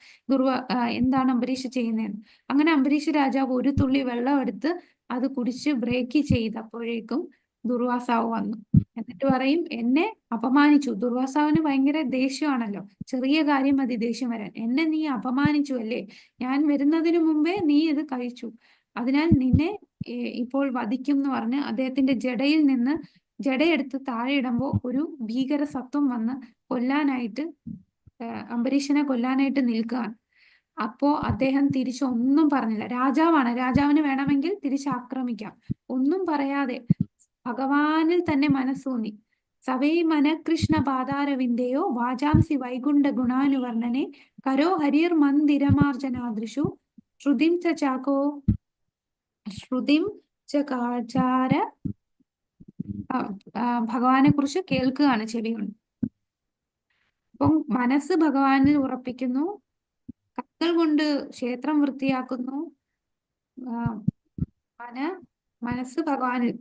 എന്താണ് അംബരീഷ് ചെയ്യുന്നതെന്ന്. അങ്ങനെ അംബരീഷ് രാജാവ് ഒരു തുള്ളി വെള്ളം എടുത്ത് അത് കുടിച്ച് ബ്രേക്ക് ചെയ്തപ്പോഴേക്കും ദുർവാസാവ് വന്നു. എന്നിട്ട് പറയും, എന്നെ അപമാനിച്ചു. ദുർവാസാവിന് ഭയങ്കര ദേഷ്യമാണല്ലോ, ചെറിയ കാര്യം മതി ദേഷ്യം വരാൻ. എന്നെ നീ അപമാനിച്ചു അല്ലേ, ഞാൻ വരുന്നതിന് മുമ്പേ നീ ഇത് കഴിച്ചു, അതിനാൽ നിന്നെ ഇപ്പോൾ വധിക്കും എന്ന് പറഞ്ഞ് അദ്ദേഹത്തിന്റെ ജടയിൽ നിന്ന് ജടയെടുത്ത് താഴെ ഇടുമ്പോ ഒരു ഭീകര സത്വം വന്ന് കൊല്ലാനായിട്ട്, അംബരീഷനെ കൊല്ലാനായിട്ട് നിൽക്കുകയാണ്. അപ്പോ അദ്ദേഹം തിരിച്ചൊന്നും പറഞ്ഞില്ല. രാജാവാണ്, രാജാവിന് വേണമെങ്കിൽ തിരിച്ചാക്രമിക്കാം. ഒന്നും പറയാതെ ഭഗവാനിൽ തന്നെ മനസ്സൂന്നി, സവൈ മനകൃഷ്ണ പാതാരവിന്ദയോ വാചാംസി വൈകുണ്ഠ ഗുണാനുവർണ്ണനെ കരോ ഹരിർ മന്ദിരമാർജനാദൃശു ശ്രുതിം ചകാചാര ഭഗവാനെ കുറിച്ച് കേൾക്കുകയാണ് ചെവി കൊണ്ട്. അപ്പം മനസ്സ് ഭഗവാനിൽ ഉറപ്പിക്കുന്നു, കൈകൾ കൊണ്ട് ക്ഷേത്രം വൃത്തിയാക്കുന്നു. മനസ്സ് ഭഗവാനിൽ,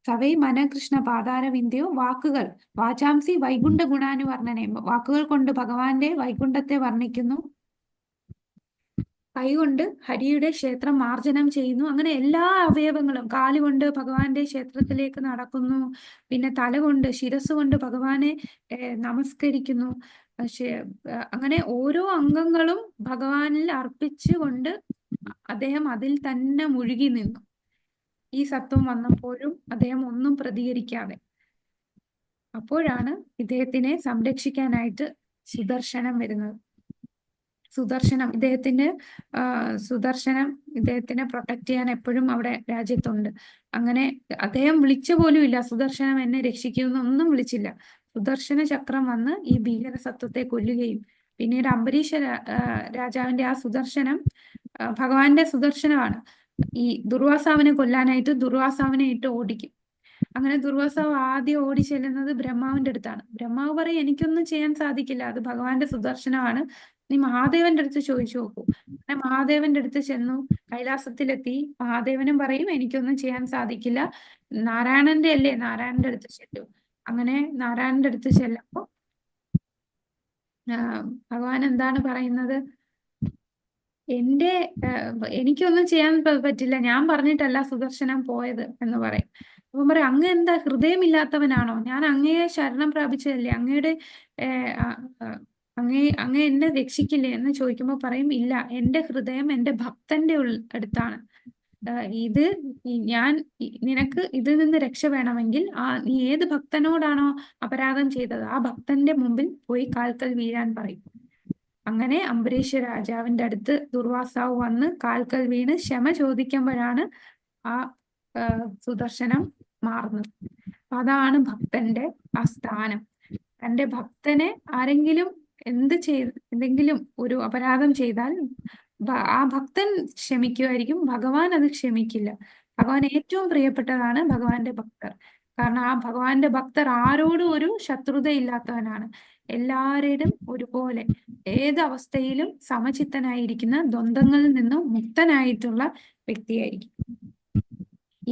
സവൈ മനകൃഷ്ണ പാതാരവിന്ദയോ, വാക്കുകൾ വാചാംസി വൈകുണ്ഠ ഗുണാനുവർണ്ണനെ, വാക്കുകൾ കൊണ്ട് ഭഗവാന്റെ വൈകുണ്ഠത്തെ വർണ്ണിക്കുന്നു. കൈകൊണ്ട് ഹരിയുടെ ക്ഷേത്രം മാർജനം ചെയ്യുന്നു. അങ്ങനെ എല്ലാ അവയവങ്ങളും, കാലുകൊണ്ട് ഭഗവാന്റെ ക്ഷേത്രത്തിലേക്ക് നടക്കുന്നു, പിന്നെ തല കൊണ്ട് ശിരസ് കൊണ്ട് ഭഗവാനെ നമസ്കരിക്കുന്നു. അങ്ങനെ ഓരോ അംഗങ്ങളും ഭഗവാനിൽ അർപ്പിച്ചുകൊണ്ട് അദ്ദേഹം അതിൽ തന്നെ മുഴുകി നിന്നു. ഈ സത്വം വന്നപ്പോഴും അദ്ദേഹം ഒന്നും പ്രതികരിക്കാതെ. അപ്പോഴാണ് ഇദ്ദേഹത്തിനെ സംരക്ഷിക്കാനായിട്ട് സുദർശനം വരുന്നത്. സുദർശനം ഇദ്ദേഹത്തിനെ പ്രൊട്ടക്ട് ചെയ്യാൻ എപ്പോഴും അവിടെ രാജ്യത്തുണ്ട്. അങ്ങനെ അദ്ദേഹം വിളിച്ച പോലും ഇല്ല, സുദർശനം എന്നെ രക്ഷിക്കുമെന്നൊന്നും വിളിച്ചില്ല. സുദർശന ചക്രം വന്ന് ഈ ഭീകര സത്വത്തെ കൊല്ലുകയും പിന്നീട് അംബരീഷ രാജാവിന്റെ ആ സുദർശനം ഭഗവാന്റെ സുദർശനമാണ്. ഈ ദുർവാസാവിനെ കൊല്ലാനായിട്ട് ദുർവാസാവിനെ ഇട്ട് ഓടിക്കും. അങ്ങനെ ദുർവാസാവ് ആദ്യം ഓടി ചെല്ലുന്നത് ബ്രഹ്മാവിന്റെ അടുത്താണ്. ബ്രഹ്മാവ് പറയും, എനിക്കൊന്നും ചെയ്യാൻ സാധിക്കില്ല, അത് ഭഗവാന്റെ സുദർശനമാണ്, നീ മഹാദേവന്റെ അടുത്ത് ചോദിച്ചു നോക്കൂ. അങ്ങനെ മഹാദേവന്റെ അടുത്ത് ചെന്നു, കൈലാസത്തിലെത്തി. മഹാദേവനും പറയും, എനിക്കൊന്നും ചെയ്യാൻ സാധിക്കില്ല, നാരായണന്റെ അല്ലേ, നാരായണന്റെ അടുത്ത് ചെല്ലു. അങ്ങനെ നാരായണന്റെ അടുത്ത് ചെല്ലുമ്പോ ഭഗവാൻ എന്താണ് പറയുന്നത്, എനിക്കൊന്നും ചെയ്യാൻ പറ്റില്ല, ഞാൻ പറഞ്ഞിട്ടല്ല സുദർശനം പോയത് എന്ന് പറയും. അപ്പം പറയും, അങ്ങ് എന്താ ഹൃദയമില്ലാത്തവനാണോ, ഞാൻ അങ്ങയെ ശരണം പ്രാപിച്ചതല്ലേ, അങ്ങേ എന്നെ രക്ഷിക്കില്ലേ എന്ന് ചോദിക്കുമ്പോൾ പറയും, ഇല്ല, എന്റെ ഹൃദയം എന്റെ ഭക്തന്റെ അടുത്താണ്. ഇത് നിനക്ക് ഇതിൽ നിന്ന് രക്ഷ വേണമെങ്കിൽ നീ ഏത് ഭക്തനോടാണോ അപരാധം ചെയ്തത് ആ ഭക്തന്റെ മുമ്പിൽ പോയി കാൽക്കൽ വീഴാൻ പറയും. അങ്ങനെ അംബരീഷ രാജാവിന്റെ അടുത്ത് ദുർവാസാവ് വന്ന് കാൽക്കൽ വീണ് ക്ഷമ ചോദിക്കുമ്പോഴാണ് ആ സുദർശനം മാറുന്നത്. അതാണ് ഭക്തന്റെ ആ സ്ഥാനം. തന്റെ ഭക്തനെ ആരെങ്കിലും എന്തെങ്കിലും ഒരു അപരാധം ചെയ്താൽ ആ ഭക്തൻ ക്ഷമിക്കുമായിരിക്കും, ഭഗവാൻ അത് ക്ഷമിക്കില്ല. ഭഗവാൻ ഏറ്റവും പ്രിയപ്പെട്ടതാണ് ഭഗവാന്റെ ഭക്തർ. കാരണം ആ ഭഗവാന്റെ ഭക്തർ ആരോടും ഒരു ശത്രുതയില്ലാത്തവനാണ്. എല്ലാവരും ഒരുപോലെ ഏത് അവസ്ഥയിലും സമചിത്തനായിരിക്കുന്ന, ദ്വന്ദ്ങ്ങളിൽ നിന്നും മുക്തനായിട്ടുള്ള വ്യക്തിയായിരിക്കും.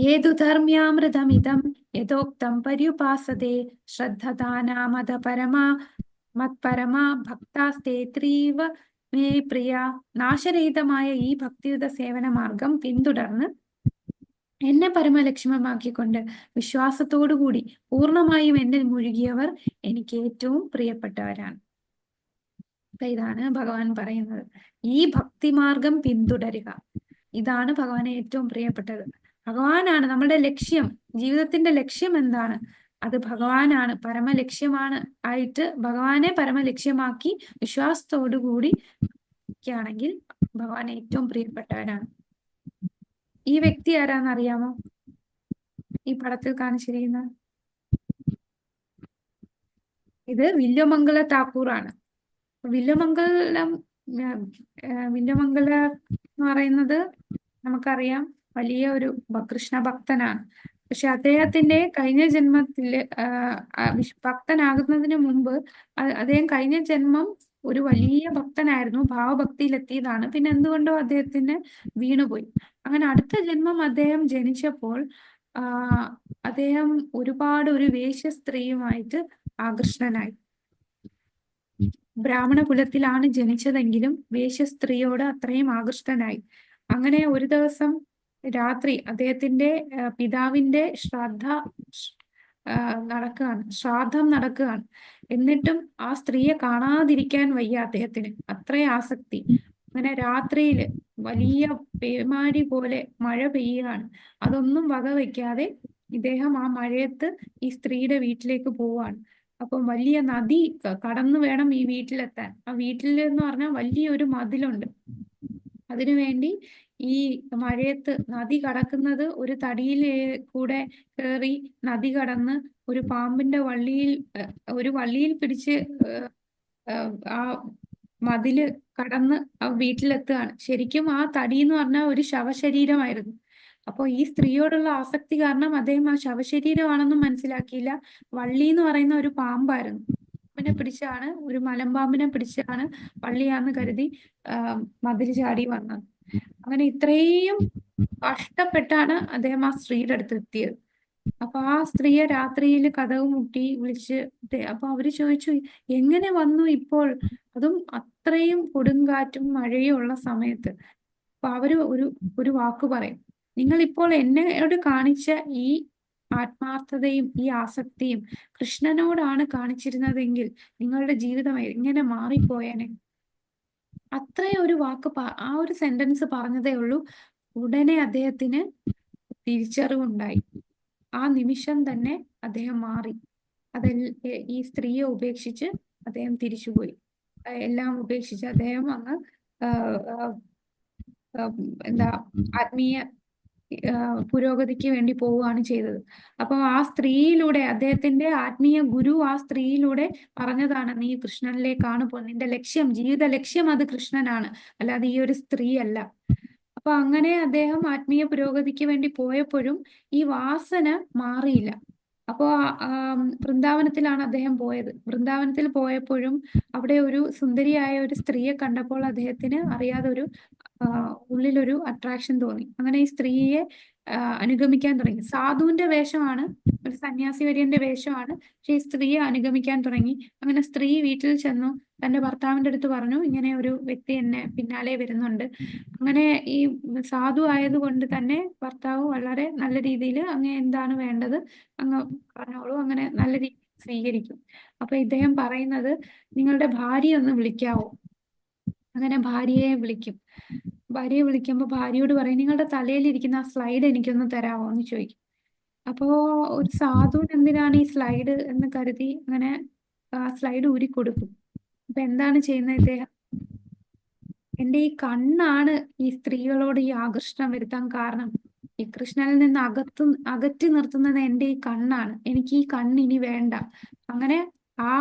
ഏതു ധർമ്മ്യാമൃതമിതം യഥോക്തം പര്യുപാസതേ ശ്രദ്ധദാനാമത മത്പരമാ ഭക്താസ്തേത്രീവ മേ പ്രിയ. നാശരഹിതമായ ഈ ഭക്തിയുത സേവന മാർഗം പിന്തുടർന്ന് എന്നെ പരമലക്ഷ്യമാക്കിക്കൊണ്ട് വിശ്വാസത്തോടുകൂടി പൂർണ്ണമായും എന്നിൽ മുഴുകിയവർ എനിക്ക് ഏറ്റവും പ്രിയപ്പെട്ടവരാണ്. ഇതാണ് ഭഗവാൻ പറയുന്നത്. ഈ ഭക്തിമാർഗം പിന്തുടരുക, ഇതാണ് ഭഗവാന് ഏറ്റവും പ്രിയപ്പെട്ടത്. ഭഗവാനാണ് നമ്മുടെ ലക്ഷ്യം. ജീവിതത്തിന്റെ ലക്ഷ്യം എന്താണ്? അത് ഭഗവാനാണ്. പരമലക്ഷ്യമാണ് ആയിട്ട് ഭഗവാനെ പരമലക്ഷ്യമാക്കി വിശ്വാസത്തോടുകൂടി ണെങ്കിൽ ഭഗവാൻ ഏറ്റവും പ്രിയപ്പെട്ടവരാണ്. ഈ വ്യക്തി ആരാന്നറിയാമോ? ഈ പടത്തിൽ കാണിച്ചിരിക്കുന്ന ഇത് വില്വമംഗല താക്കൂറാണ്. വില്വമംഗല എന്ന് പറയുന്നത് നമുക്കറിയാം, വലിയ ഒരു കൃഷ്ണ ഭക്തനാണ്. പക്ഷെ അദ്ദേഹത്തിന്റെ കഴിഞ്ഞ ജന്മത്തില് ഭക്തനാകുന്നതിന് മുമ്പ് അദ്ദേഹം കഴിഞ്ഞ ജന്മം ഒരു വലിയ ഭക്തനായിരുന്നു, ഭാവഭക്തിയിലെത്തിയതാണ്. പിന്നെ എന്തുകൊണ്ടോ അദ്ദേഹത്തിന് വീണുപോയി. അങ്ങനെ അടുത്ത ജന്മം അദ്ദേഹം ജനിച്ചപ്പോൾ അദ്ദേഹം ഒരുപാട് ഒരു വേശ്യ സ്ത്രീയുമായിട്ട് ആകൃഷ്ടനായി. ബ്രാഹ്മണ കുലത്തിലാണ് ജനിച്ചതെങ്കിലും വേശ്യ സ്ത്രീയോട് അത്രയും ആകൃഷ്ടനായി. അങ്ങനെ ഒരു ദിവസം രാത്രി അദ്ദേഹത്തിന്റെ പിതാവിന്റെ ശ്രാദ്ധം നടക്കുകയാണ്. എന്നിട്ടും ആ സ്ത്രീയെ കാണാതിരിക്കാൻ വയ്യ അദ്ദേഹത്തിന്, അത്രയും ആസക്തി. അങ്ങനെ രാത്രിയില് വലിയ പേമാരി പോലെ മഴ പെയ്യുകയാണ്. അതൊന്നും വകവയ്ക്കാതെ ഇദ്ദേഹം ആ മഴയത്ത് ഈ സ്ത്രീയുടെ വീട്ടിലേക്ക് പോവാണ്. അപ്പം വലിയ നദി കടന്നു വേണം ഈ വീട്ടിലെത്താൻ. ആ വീട്ടിലെന്ന് പറഞ്ഞാൽ വലിയൊരു മതിലുണ്ട്. അതിനുവേണ്ടി ഈ മഴയത്ത് നദി കടക്കുന്നത് ഒരു തടിയിൽ കൂടെ കയറി നദി കടന്ന് ഒരു പാമ്പിന്റെ വള്ളിയിൽ പിടിച്ച് ആ മതില് കടന്ന് ആ വീട്ടിലെത്തുകയാണ്. ശരിക്കും ആ തടി എന്ന് പറഞ്ഞാൽ ഒരു ശവശരീരമായിരുന്നു. അപ്പോൾ ഈ സ്ത്രീയോടുള്ള ആസക്തി കാരണം അദ്ദേഹം ആ ശവശരീരമാണെന്നും മനസ്സിലാക്കിയില്ല, വള്ളി എന്ന് പറയുന്ന ഒരു പാമ്പായിരുന്നു. ഒരു മലമ്പാമ്പിനെ പിടിച്ചാണ് വള്ളിയാന്ന് കരുതി മതിൽ ചാടി വന്നത്. അങ്ങനെ ഇത്രയും കഷ്ടപ്പെട്ടാണ് അദ്ദേഹം ആ സ്ത്രീയുടെ അടുത്ത് എത്തിയത്. അപ്പൊ ആ സ്ത്രീയെ രാത്രിയിൽ കതക് മുട്ടി വിളിച്ച് അപ്പൊ അവര് ചോദിച്ചു, എങ്ങനെ വന്നു ഇപ്പോൾ, അതും അത്രയും കൊടുങ്കാറ്റും മഴയും ഉള്ള സമയത്ത്. അപ്പൊ അവര് ഒരു വാക്ക് പറയും, നിങ്ങൾ ഇപ്പോൾ എന്നോട് കാണിച്ച ഈ ആത്മാർത്ഥതയും ഈ ആസക്തിയും കൃഷ്ണനോടാണ് കാണിച്ചിരുന്നതെങ്കിൽ നിങ്ങളുടെ ജീവിതം എങ്ങനെ മാറിപ്പോയേനെ. അത്രയും ഒരു വാക്ക് ആ ഒരു സെന്റൻസ് പറഞ്ഞതേ ഉള്ളൂ. ഉടനെ അദ്ദേഹത്തിന് തിരിച്ചറിവുണ്ടായി. ആ നിമിഷം തന്നെ അദ്ദേഹം മാറി. ഈ സ്ത്രീയെ ഉപേക്ഷിച്ച് അദ്ദേഹം തിരിച്ചുപോയി. എല്ലാം ഉപേക്ഷിച്ച് അദ്ദേഹം അങ്ങ് ആത്മീയ പുരോഗതിക്ക് വേണ്ടി പോവുകയാണ് ചെയ്തത്. അപ്പൊ ആ സ്ത്രീയിലൂടെ അദ്ദേഹത്തിന്റെ ആത്മീയ ഗുരു ആ സ്ത്രീയിലൂടെ പറഞ്ഞതാണ്, നീ കൃഷ്ണനിലേക്കാണ് നിന്റെ ലക്ഷ്യം, ജീവിത ലക്ഷ്യം അത് കൃഷ്ണനാണ്, അല്ലാതെ ഈ ഒരു സ്ത്രീ അല്ല. അപ്പൊ അങ്ങനെ അദ്ദേഹം ആത്മീയ പുരോഗതിക്ക് വേണ്ടി പോയപ്പോഴും ഈ വാസന മാറിയില്ല. അപ്പോ വൃന്ദാവനത്തിലാണ് അദ്ദേഹം പോയത്. വൃന്ദാവനത്തിൽ പോയപ്പോഴും അവിടെ ഒരു സുന്ദരിയായ ഒരു സ്ത്രീയെ കണ്ടപ്പോൾ അദ്ദേഹത്തിന് അറിയാതെ ഉള്ളിലൊരു അട്രാക്ഷൻ തോന്നി. അങ്ങനെ ഈ സ്ത്രീയെ അനുഗമിക്കാൻ തുടങ്ങി. സാധുവിന്റെ വേഷമാണ്, ഒരു സന്യാസി വര്യന്റെ വേഷമാണ്, പക്ഷെ ഈ സ്ത്രീയെ അനുഗമിക്കാൻ തുടങ്ങി. അങ്ങനെ സ്ത്രീ വീട്ടിൽ ചെന്നു തന്റെ ഭർത്താവിന്റെ അടുത്ത് പറഞ്ഞു, ഇങ്ങനെ ഒരു വ്യക്തി എന്നെ പിന്നാലെ വരുന്നുണ്ട്. അങ്ങനെ ഈ സാധു ആയതുകൊണ്ട് തന്നെ ഭർത്താവ് വളരെ നല്ല രീതിയിൽ അങ്ങ് എന്താണ് വേണ്ടത് അങ്ങ് പറഞ്ഞോളൂ, അങ്ങനെ നല്ല രീതിയിൽ സ്വീകരിക്കും. അപ്പൊ ഇദ്ദേഹം പറയുന്നത്, നിങ്ങളുടെ ഭാര്യയെ ഒന്ന് വിളിക്കാവോ? അങ്ങനെ ഭാര്യയെ വിളിക്കും. ഭാര്യയെ വിളിക്കുമ്പോൾ ഭാര്യയോട് പറയും, നിങ്ങളുടെ തലയിലിരിക്കുന്ന ആ സ്ലൈഡ് എനിക്കൊന്ന് തരാമോ എന്ന് ചോദിക്കും. അപ്പോ ഒരു സാധുവിന് എന്തിനാണ് ഈ സ്ലൈഡ് എന്ന് കരുതി അങ്ങനെ ആ സ്ലൈഡ് ഊരി കൊടുക്കും. അപ്പൊ എന്താണ് ചെയ്യുന്നത് ഇദ്ദേഹം? എന്റെ ഈ കണ്ണാണ് ഈ സ്ത്രീകളോട് ഈ ആകർഷണം വരുത്താൻ കാരണം. ഈ കൃഷ്ണനിൽ നിന്ന് അകറ്റി നിർത്തുന്നത് എന്റെ ഈ കണ്ണാണ്. എനിക്ക് ഈ കണ്ണ് ഇനി വേണ്ട. അങ്ങനെ ആ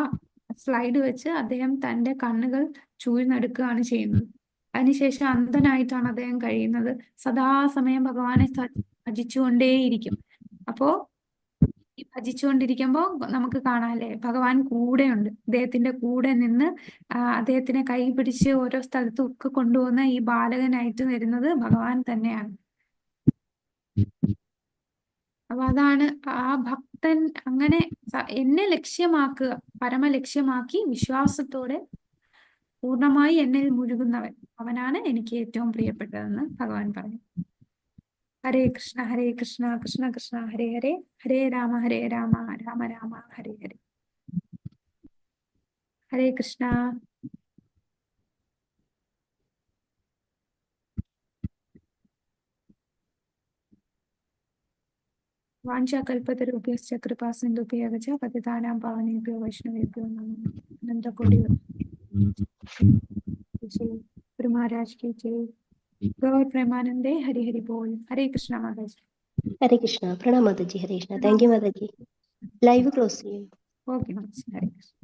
സ്ലൈഡ് വെച്ച് അദ്ദേഹം തന്റെ കണ്ണുകൾ ചൂഴ്ന്നെടുക്കുകയാണ് ചെയ്യുന്നത്. അതിനുശേഷം അന്ധനായിട്ടാണ് അദ്ദേഹം കഴിയുന്നത്. സദാസമയം ഭഗവാനെ ഭജിച്ചുകൊണ്ടേയിരിക്കും. അപ്പോ ഈ ഭജിച്ചുകൊണ്ടിരിക്കുമ്പോൾ നമുക്ക് കാണാല്ലേ, ഭഗവാൻ കൂടെയുണ്ട്. അദ്ദേഹത്തിന്റെ കൂടെ നിന്ന് അദ്ദേഹത്തിനെ കൈ പിടിച്ച് ഓരോ സ്ഥലത്തും ഒക്കെ കൊണ്ടുപോകുന്ന ഈ ബാലകനായിട്ട് വരുന്നത് ഭഗവാൻ തന്നെയാണ്. അപ്പൊ അതാണ് ആ ഭക്തൻ അങ്ങനെ എന്നെ ലക്ഷ്യമാക്കുക, പരമലക്ഷ്യമാക്കി വിശ്വാസത്തോടെ പൂർണ്ണമായി എന്നിൽ മുഴുകുന്നവൻ, അവനാണ് എനിക്ക് ഏറ്റവും പ്രിയപ്പെട്ടതെന്ന് ഭഗവാൻ പറഞ്ഞു. ഹരേ കൃഷ്ണ കൃഷ്ണ കൃഷ്ണ ഹരേ ഹരേ, ഹരേ രാമ രാമ രാമ ഹരേ ഹരേ. ഹരേ കൃഷ്ണ. വാഞ്ചാകൽപതരുഭ്യശ്ച കൃപാസിന്ധുഭ്യഃ ച പതിതാനാം പാവനേഭ്യോ വൈഷ്ണവേഭ്യോ നമോ അനന്തകോടി ഗുരു മഹാരാജ് की जय. गौर प्रेमानंदे हरि हरि बोल. हरे कृष्णा माताजी. ഹരേ കൃഷ്ണ. പ്രണാം മാതാജി. ഹരേ കൃഷ്ണ. താങ്ക് യു മാതാജി. ലൈവ് ക്ലോസ് ചെയ്യും. ओके माताजी. हरे कृष्ण.